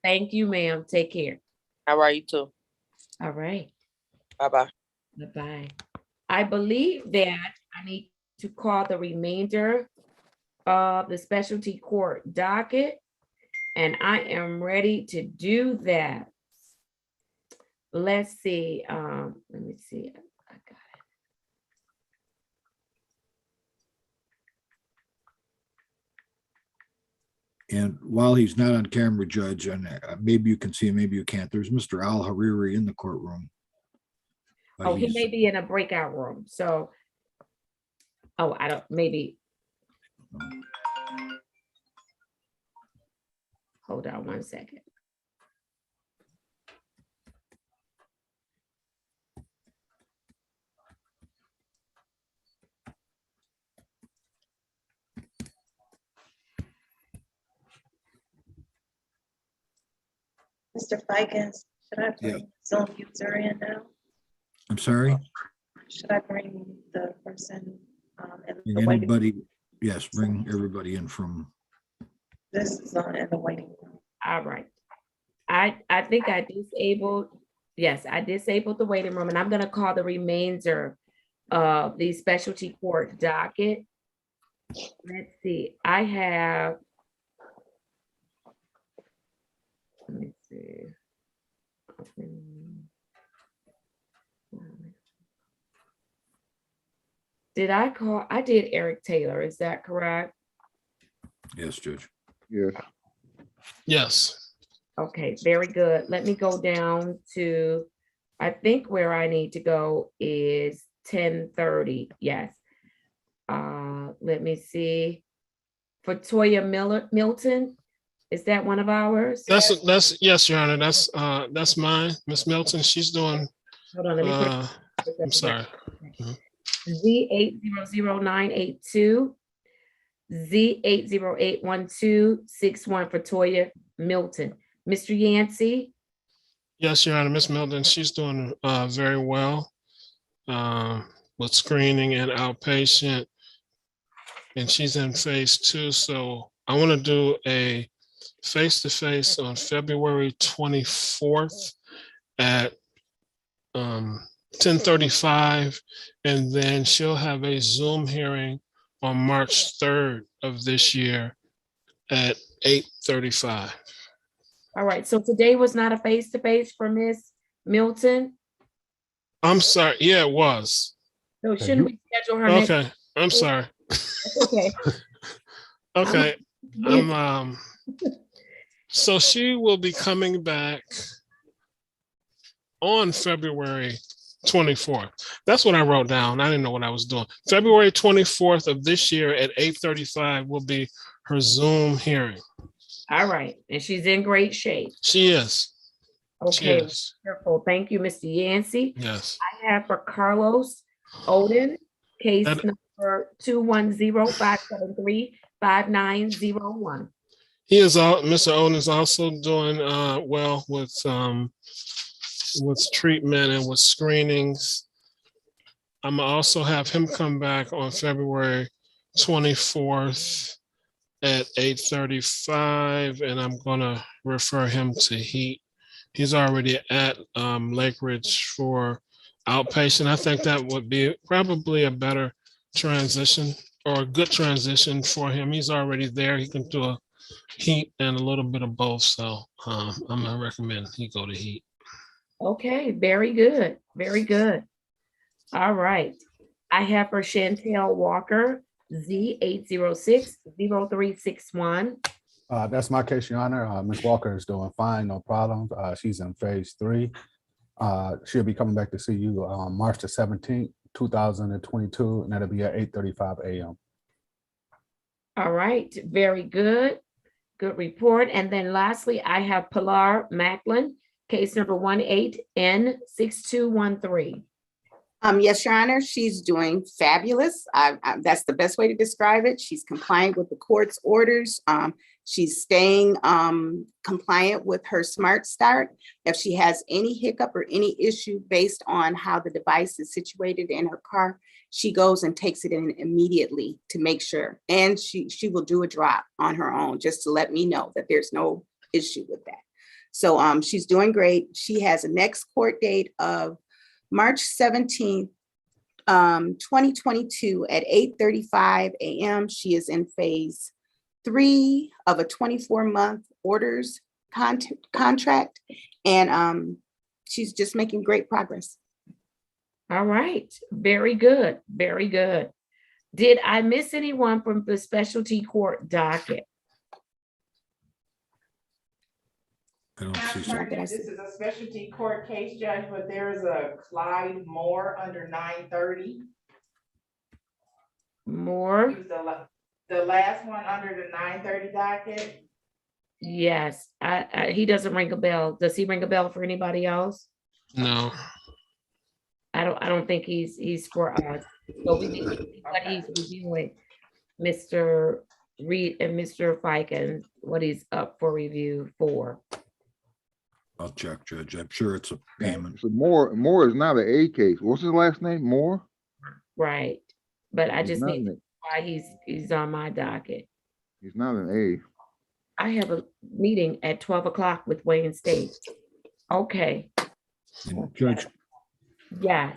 Speaker 1: Thank you, ma'am. Take care.
Speaker 3: How are you too?
Speaker 1: All right.
Speaker 3: Bye-bye.
Speaker 1: Bye-bye. I believe that I need to call the remainder of the specialty court docket, and I am ready to do that. Let's see, let me see. I got
Speaker 5: it. And while he's not on camera, Judge, and maybe you can see him, maybe you can't, there's Mr. Al Hariri in the courtroom.
Speaker 1: Oh, he may be in a breakout room, so, oh, I don't, maybe. Hold on one second.
Speaker 9: Mr. Fikens, should I bring Zoom user in now?
Speaker 5: I'm sorry?
Speaker 9: Should I bring the person in the
Speaker 5: Bring
Speaker 9: waiting
Speaker 5: anybody, yes, bring everybody in from.
Speaker 9: This is on in the waiting room.
Speaker 1: All right. I think I disabled, yes, I disabled the waiting room, and I'm gonna call the remainder of the specialty court docket. Let's see, I have, let me see. Did I call? I did Eric Taylor, is that correct?
Speaker 5: Yes, Judge.
Speaker 4: Yes.
Speaker 7: Yes.
Speaker 1: Okay, very good. Let me go down to, I think where I need to go is 10:30, yes. Let me see. For Toya Milton, is that one of ours?
Speaker 7: That's yes, Your Honor. That's mine, Miss Milton. She's doing.
Speaker 1: Hold on, let me
Speaker 7: I'm sorry.
Speaker 1: Z800982, Z8081261 for Toya Milton. Mr. Yancey?
Speaker 7: Yes, Your Honor, Miss Milton, she's doing very well with screening and outpatient, and she's in phase 2. So I want to do a face-to-face on February 24th at 10:35, and then she'll have a Zoom hearing on March 3rd of this year at 8:35.
Speaker 1: All right, so today was not a face-to-face for Miss Milton?
Speaker 7: I'm sorry, yeah, it was.
Speaker 1: So shouldn't we schedule her next?
Speaker 7: Okay, I'm sorry.
Speaker 1: Okay.
Speaker 7: Okay, so she will be coming back on February 24th. That's what I wrote down. I didn't know what I was doing. February 24th of this year at 8:35 will be her Zoom hearing.
Speaker 1: All right, and she's in great shape.
Speaker 7: She is.
Speaker 1: Okay,
Speaker 7: She is.
Speaker 1: wonderful. Thank you, Mr. Yancey.
Speaker 7: Yes.
Speaker 1: I have for Carlos Oden, case number 210-573-5901.
Speaker 7: He is Mr. Oden is also doing well with treatment and with screenings. I'm gonna also have him come back on February 24th at 8:35, and I'm gonna refer him to HEAT. He's already at Lake Ridge for outpatient. I think that would be probably a better transition or a good transition for him. He's already there. He can do a HEAT and a little bit of both. So I'm gonna recommend he go to HEAT.
Speaker 1: Okay, very good, very good. All right, I have for Chantel Walker, Z806-0361.
Speaker 6: That's my case, Your Honor. Ms. Walker is doing fine, no problems. She's in phase 3. She'll be coming back to see you on March the 17th, 2022, and that'll be at 8:35 a.m.
Speaker 1: All right, very good. Good report. And then lastly, I have Pilar Macklin, case number 18N6213.
Speaker 2: Yes, Your Honor, she's doing fabulous. That's the best way to describe it. She's compliant with the court's orders. She's staying compliant with her Smart Start. If she has any hiccup or any issue based on how the device is situated in her car, she goes and takes it in immediately to make sure. And she will do a drop on her own just to let me know that there's no issue with that. So she's doing great. She has a next court date of March 17th 2022 at 8:35 a.m. She is in phase 3 of a 24-month orders contract, and she's just making great progress.
Speaker 1: All right, very good, very good. Did I miss anyone from the specialty court docket?
Speaker 5: I don't see so.
Speaker 14: This is a specialty court case, Judge, but there is a Clyde Moore under 930.
Speaker 1: Moore?
Speaker 14: He was the last one under the 930 docket.
Speaker 1: Yes, he doesn't ring a bell. Does he ring a bell for anybody else?
Speaker 7: No.
Speaker 1: I don't think he's for us. So we need to see what he's reviewing, Mr. Reed and Mr. Fike, and what he's up for review for.
Speaker 5: I'll check, Judge. I'm sure it's a payment.
Speaker 4: So Moore is not an A case. What's his last name? Moore?
Speaker 1: Right. But I
Speaker 4: He's
Speaker 1: just
Speaker 4: not
Speaker 1: need
Speaker 4: an
Speaker 1: why he's on my docket.
Speaker 4: He's not an
Speaker 1: I have a meeting at 12 o'clock with Wayne State. Okay.
Speaker 5: And Judge,
Speaker 1: Yeah,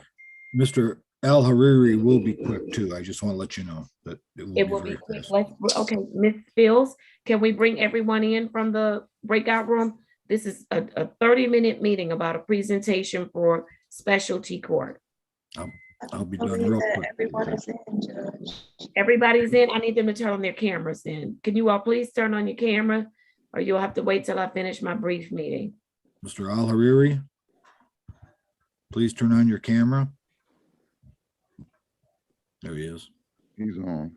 Speaker 5: Mr. Al Hariri will be quick too. I just want to let you know that
Speaker 1: it will be
Speaker 5: very
Speaker 1: quick.
Speaker 5: fast.
Speaker 1: Okay, Ms. Fields, can we bring everyone in from the breakout room? This is a 30-minute meeting about a presentation for specialty court.
Speaker 5: I'll be done real quick.
Speaker 9: Everyone is in, Judge.
Speaker 1: Everybody's in. I need them to turn on their cameras in. Can you all please turn on your camera, or you'll have to wait till I finish my brief meeting.
Speaker 5: Mr. Al Hariri, please turn on your camera. There he is.
Speaker 4: He's on.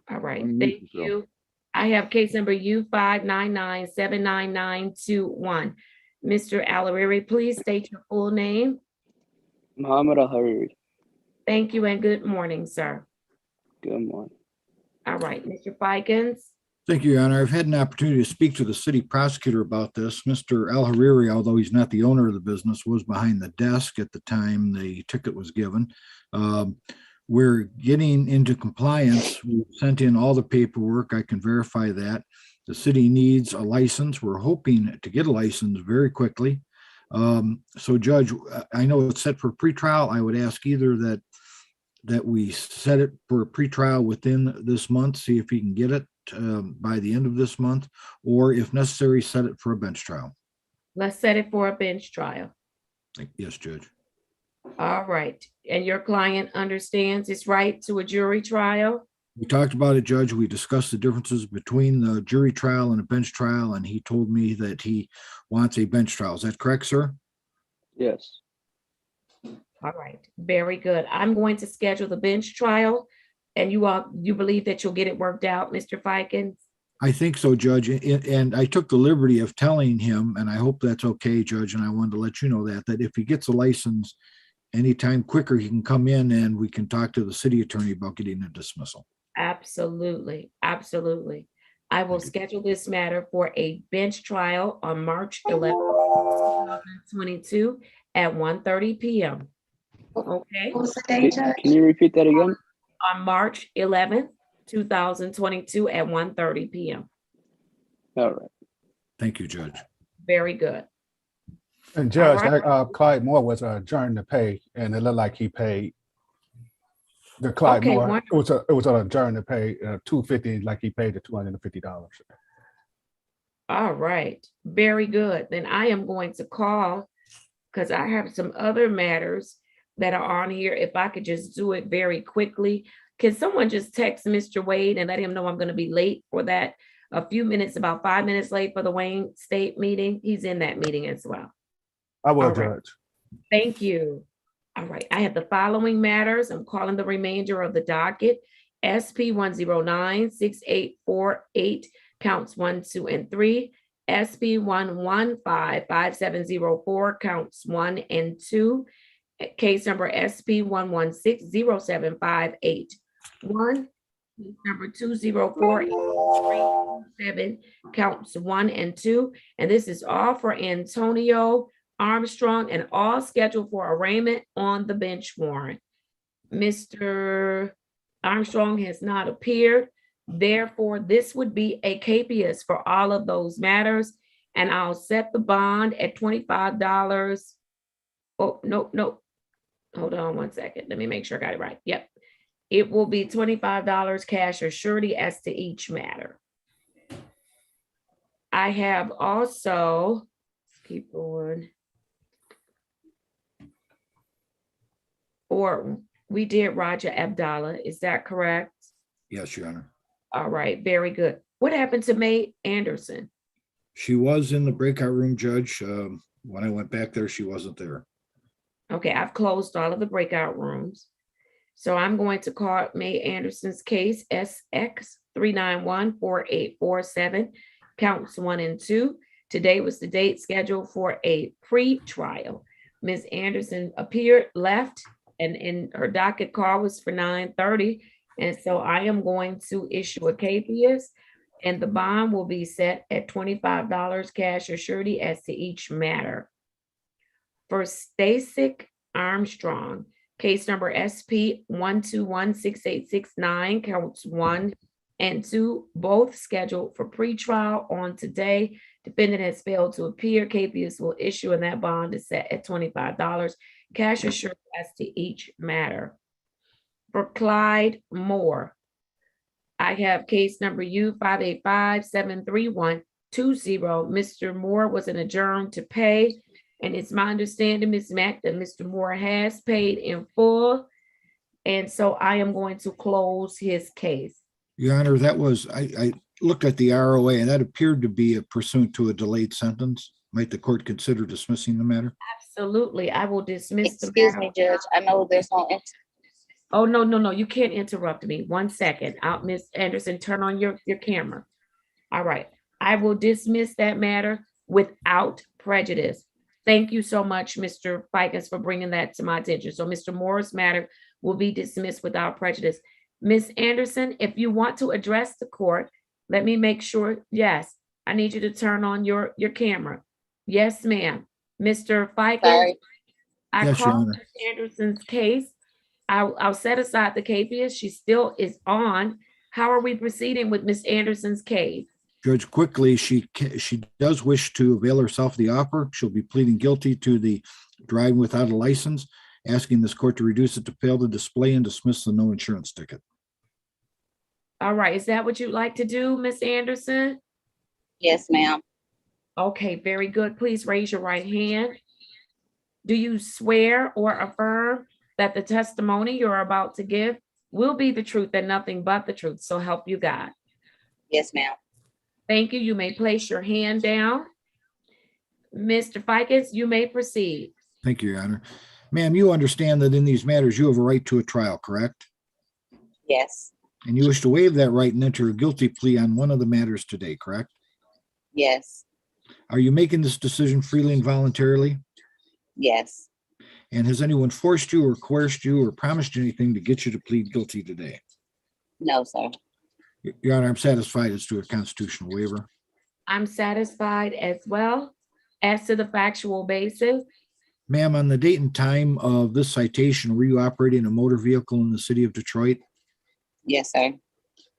Speaker 1: All right,
Speaker 4: Unmute
Speaker 1: thank
Speaker 4: yourself.
Speaker 1: you. I have case number U599-79921. Mr. Alairi, please state your full name.
Speaker 8: Muhammad Al-Hariri.
Speaker 1: Thank you and good morning, sir.
Speaker 8: Good morning.
Speaker 1: All right, Mr. Fikens.
Speaker 5: Thank you, Your Honor. I've had an opportunity to speak to the city prosecutor about this. Mr. Al Hariri, although he's not the owner of the business, was behind the desk at the time the ticket was given. We're getting into compliance. We sent in all the paperwork. I can verify that. The city needs a license. We're hoping to get a license very quickly. So Judge, I know it's set for pretrial. I would ask either that we set it for a pretrial within this month, see if he can get it by the end of this month, or if necessary, set it for a bench trial.
Speaker 1: Let's set it for a bench trial.
Speaker 5: Yes, Judge.
Speaker 1: All right, and your client understands his right to a jury trial?
Speaker 5: We talked about it, Judge. We discussed the differences between the jury trial and a bench trial, and he told me that he wants a bench trial. Is that correct, sir?
Speaker 8: Yes.
Speaker 1: All right, very good. I'm going to schedule the bench trial, and you believe that you'll get it worked out, Mr. Fikens?
Speaker 5: I think so, Judge. And I took the liberty of telling him, and I hope that's okay, Judge, and I wanted to let you know that if he gets a license anytime quicker, he can come in and we can talk to the city attorney about getting a dismissal.
Speaker 1: Absolutely, absolutely. I will schedule this matter for a bench trial on March 11th, 2022 at 1:30 p.m. Okay?
Speaker 8: Can you repeat that again?
Speaker 1: On March 11th, 2022 at 1:30 p.m.
Speaker 8: All right.
Speaker 5: Thank you, Judge.
Speaker 1: Very good.
Speaker 6: And Judge,
Speaker 1: All right.
Speaker 6: that, Clyde Moore was adjourned to pay, and it looked like he paid. The Clyde
Speaker 1: Okay,
Speaker 6: Moore, it was an adjourned to pay $250, like he paid the $250.
Speaker 1: All right, very good. Then I am going to call, because I have some other matters that are on here. If I could just do it very quickly. Can someone just text Mr. Wade and let him know I'm going to be late for that? A few minutes, about 5 minutes late for the Wayne State meeting. He's in that meeting as well.
Speaker 6: I will,
Speaker 1: All right.
Speaker 6: Judge.
Speaker 1: Thank you. All right, I have the following matters. I'm calling the remainder of the docket. SP 109-6848, counts 1, 2, and 3. SP 115-5704, counts 1 and 2. Case number SP 116-0758. Case number 204-837, counts 1 and 2. And this is all for Antonio Armstrong and all scheduled for arraignment on the bench warrant. Mr. Armstrong has not appeared. Therefore, this would be a capias for all of those matters. And I'll set the bond at $25. Oh, no. hold on one second. Let me make sure I got it right. Yep. It will be $25 cash or surety as to each matter. I have also, let's keep going. Or we did Raja Abdallah, is that correct?
Speaker 5: Yes, Your Honor.
Speaker 1: All right, very good. What happened to Mae Anderson?
Speaker 5: She was in the breakout room, Judge. When I went back there, she wasn't there.
Speaker 1: Okay, I've closed all of the breakout rooms. So I'm going to call Mae Anderson's case SX 3914847, counts 1 and 2. Today was the date scheduled for a pre-trial. Ms. Anderson appeared, left, and in her docket call was for 9:30. And so I am going to issue a capias, and the bond will be set at $25 cash or surety as to each matter. For Stasic Armstrong, case number SP 1216869, counts 1 and 2, both scheduled for pretrial on today. Defendant has failed to appear. Capias will issue, and that bond is set at $25 cash or surety as to each matter. For Clyde Moore, I have case number U585-73120. Mr. Moore was adjourned to pay, and it's my understanding, Ms. Mack, that Mr. Moore has paid in full. And so I am going to close his case.
Speaker 5: Your Honor, that was, I looked at the ROA and that appeared to be pursuant to a delayed sentence. Might the court consider dismissing the matter?
Speaker 1: Absolutely. I will dismiss the
Speaker 10: Excuse
Speaker 1: matter.
Speaker 10: me, Judge. I know there's no.
Speaker 1: Oh, no, you can't interrupt me. 1 second. Ms. Anderson, turn on your camera. All right. I will dismiss that matter without prejudice. Thank you so much, Mr. Fikens, for bringing that to my attention. So Mr. Moore's matter will be dismissed without prejudice. Ms. Anderson, if you want to address the court, let me make sure. Yes, I need you to turn on your camera. Yes, ma'am. Mr. Fikens, I
Speaker 5: Yes, Your
Speaker 1: called
Speaker 5: Honor.
Speaker 1: Ms. Anderson's case. I'll set aside the capias. She still is on. How are we proceeding with Ms. Anderson's case?
Speaker 5: Judge, quickly, she does wish to avail herself of the offer. She'll be pleading guilty to the driving without a license, asking this court to reduce it to fail to display and dismiss the no insurance ticket.
Speaker 1: All right, is that what you'd like to do, Ms. Anderson?
Speaker 10: Yes, ma'am.
Speaker 1: Okay, very good. Please raise your right hand. Do you swear or affirm that the testimony you're about to give will be the truth and nothing but the truth? So help you God.
Speaker 10: Yes, ma'am.
Speaker 1: Thank you. You may place your hand down. Mr. Fikens, you may proceed.
Speaker 5: Thank you, Your Honor. Ma'am, you understand that in these matters, you have a right to a trial, correct?
Speaker 10: Yes.
Speaker 5: And you wish to waive that right and enter a guilty plea on one of the matters today, correct?
Speaker 10: Yes.
Speaker 5: Are you making this decision freely and voluntarily?
Speaker 10: Yes.
Speaker 5: And has anyone forced you or coerced you or promised you anything to get you to plead guilty today?
Speaker 10: No, sir.
Speaker 5: Your Honor, I'm satisfied as to a constitutional waiver.
Speaker 1: I'm satisfied as well. As to the factual basis,
Speaker 5: Ma'am, on the date and time of this citation, were you operating a motor vehicle in the city of Detroit?
Speaker 10: Yes, sir.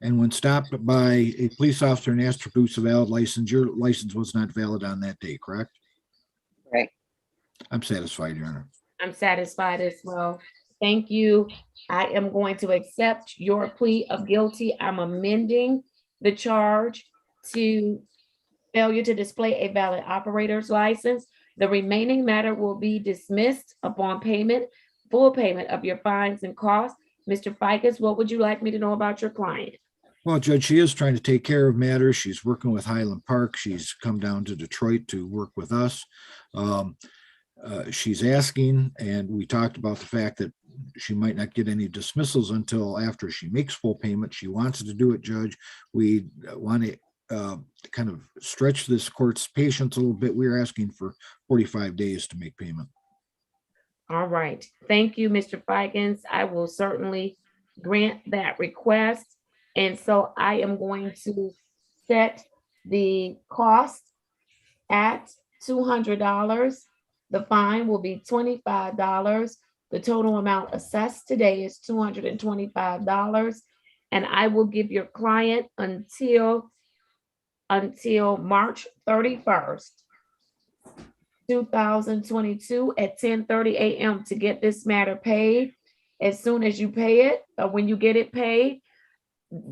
Speaker 5: And when stopped by a police officer and asked to produce a valid license, your license was not valid on that day, correct?
Speaker 10: Right.
Speaker 5: I'm satisfied, Your Honor.
Speaker 1: I'm satisfied as well. Thank you. I am going to accept your plea of guilty. I'm amending the charge to failure to display a valid operator's license. The remaining matter will be dismissed upon payment, full payment of your fines and costs. Mr. Fikens, what would you like me to know about your client?
Speaker 5: Well, Judge, she is trying to take care of matters. She's working with Highland Park. She's come down to Detroit to work with us. She's asking, and we talked about the fact that she might not get any dismissals until after she makes full payment. She wants to do it, Judge. We want to kind of stretch this court's patience a little bit. We're asking for 45 days to make payment.
Speaker 1: All right. Thank you, Mr. Fikens. I will certainly grant that request. And so I am going to set the cost at $200. The fine will be $25. The total amount assessed today is $225. And I will give your client until March 31st 2022 at 10:30 a.m. to get this matter paid. As soon as you pay it, or when you get it paid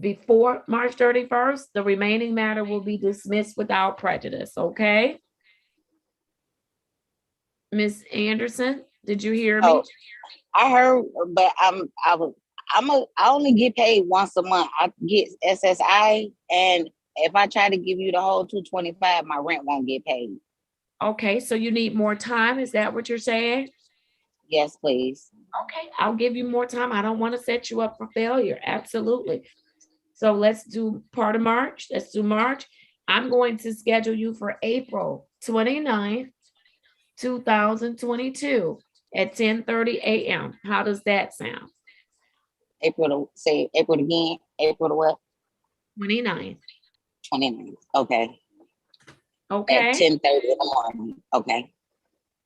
Speaker 1: before March 31st, the remaining matter will be dismissed without prejudice, okay? Ms. Anderson, did you hear me?
Speaker 10: Oh, I heard, but I only get paid once a month. I get SSI, and if I try to give you the whole 225, my rent won't get paid.
Speaker 1: Okay, so you need more time, is that what you're saying?
Speaker 10: Yes, please.
Speaker 1: Okay, I'll give you more time. I don't want to set you up for failure, absolutely. So let's do part of March, let's do March. I'm going to schedule you for April 29th, 2022 at 10:30 a.m. How does that sound?
Speaker 10: April again. April the what?
Speaker 1: 29th.
Speaker 10: 29th. Okay.
Speaker 1: Okay.
Speaker 10: At 10:30 in the morning. Okay.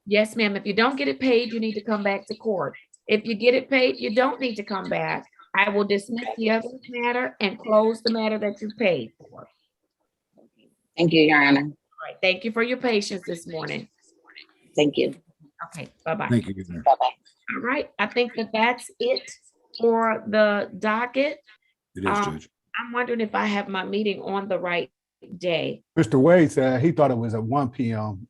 Speaker 1: Yes, ma'am. If you don't get it paid, you need to come back to court. If you get it paid, you don't need to come back. I will dismiss the other matter and close the matter that you paid for.
Speaker 10: Thank you, Your Honor.
Speaker 1: All right. Thank you for your patience this morning.
Speaker 10: Thank you.
Speaker 1: Okay. Bye-bye.
Speaker 5: Thank you, Governor.
Speaker 10: Bye-bye.
Speaker 1: All right. I think that that's it for the docket.
Speaker 5: It is, Judge.
Speaker 1: I'm wondering if I have my meeting on the right day.
Speaker 6: Mr. Wade said he thought it was at 1 p.m.,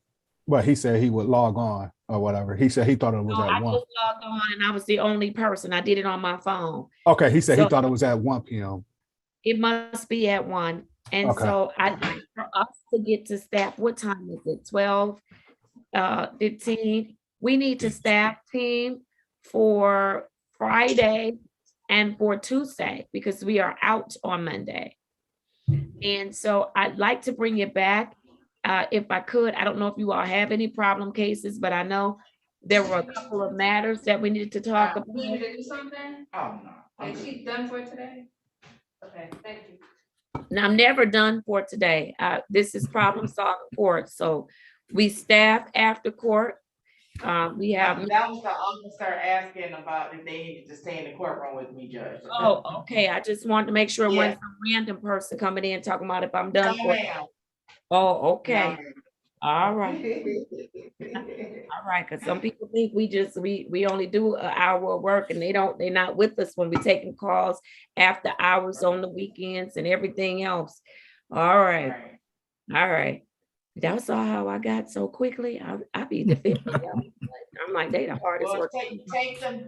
Speaker 6: but he said he would log on or whatever. He said he thought it was
Speaker 1: No,
Speaker 6: at
Speaker 1: I
Speaker 6: 1.
Speaker 1: just logged on and I was the only person. I did it on my phone.
Speaker 6: Okay, he said he
Speaker 1: So-
Speaker 6: thought it was at 1 p.m.
Speaker 1: It must be at 1. And
Speaker 6: Okay.
Speaker 1: so I'd like for us to get to staff. What time is it? 12, 15. We need to staff team for Friday and for Tuesday because we are out on Monday. And so I'd like to bring it back if I could. I don't know if you all have any problem cases, but I know there were a couple of matters that we needed to talk about.
Speaker 14: We need to do something? Oh, no. Is she done for today? Okay, thank you.
Speaker 1: Now, I'm never done for today. This is problem solving court. So we staff after court. We have.
Speaker 14: That was the officer asking about if they needed to stay in the courtroom with me, Judge.
Speaker 1: Oh, okay. I just wanted to make sure it
Speaker 14: Yeah.
Speaker 1: wasn't some random person coming in talking about if I'm done
Speaker 14: No,
Speaker 1: for.
Speaker 14: ma'am.
Speaker 1: Oh, okay.
Speaker 14: No, ma'am.
Speaker 1: All right. All right. Because some people think we only do an hour of work and they're not with us when we're taking calls after hours on the weekends and everything else. All right. All right. Y'all saw how I got so quickly. I be defending them. I'm like, they the hardest
Speaker 14: Well,
Speaker 1: work.
Speaker 14: take the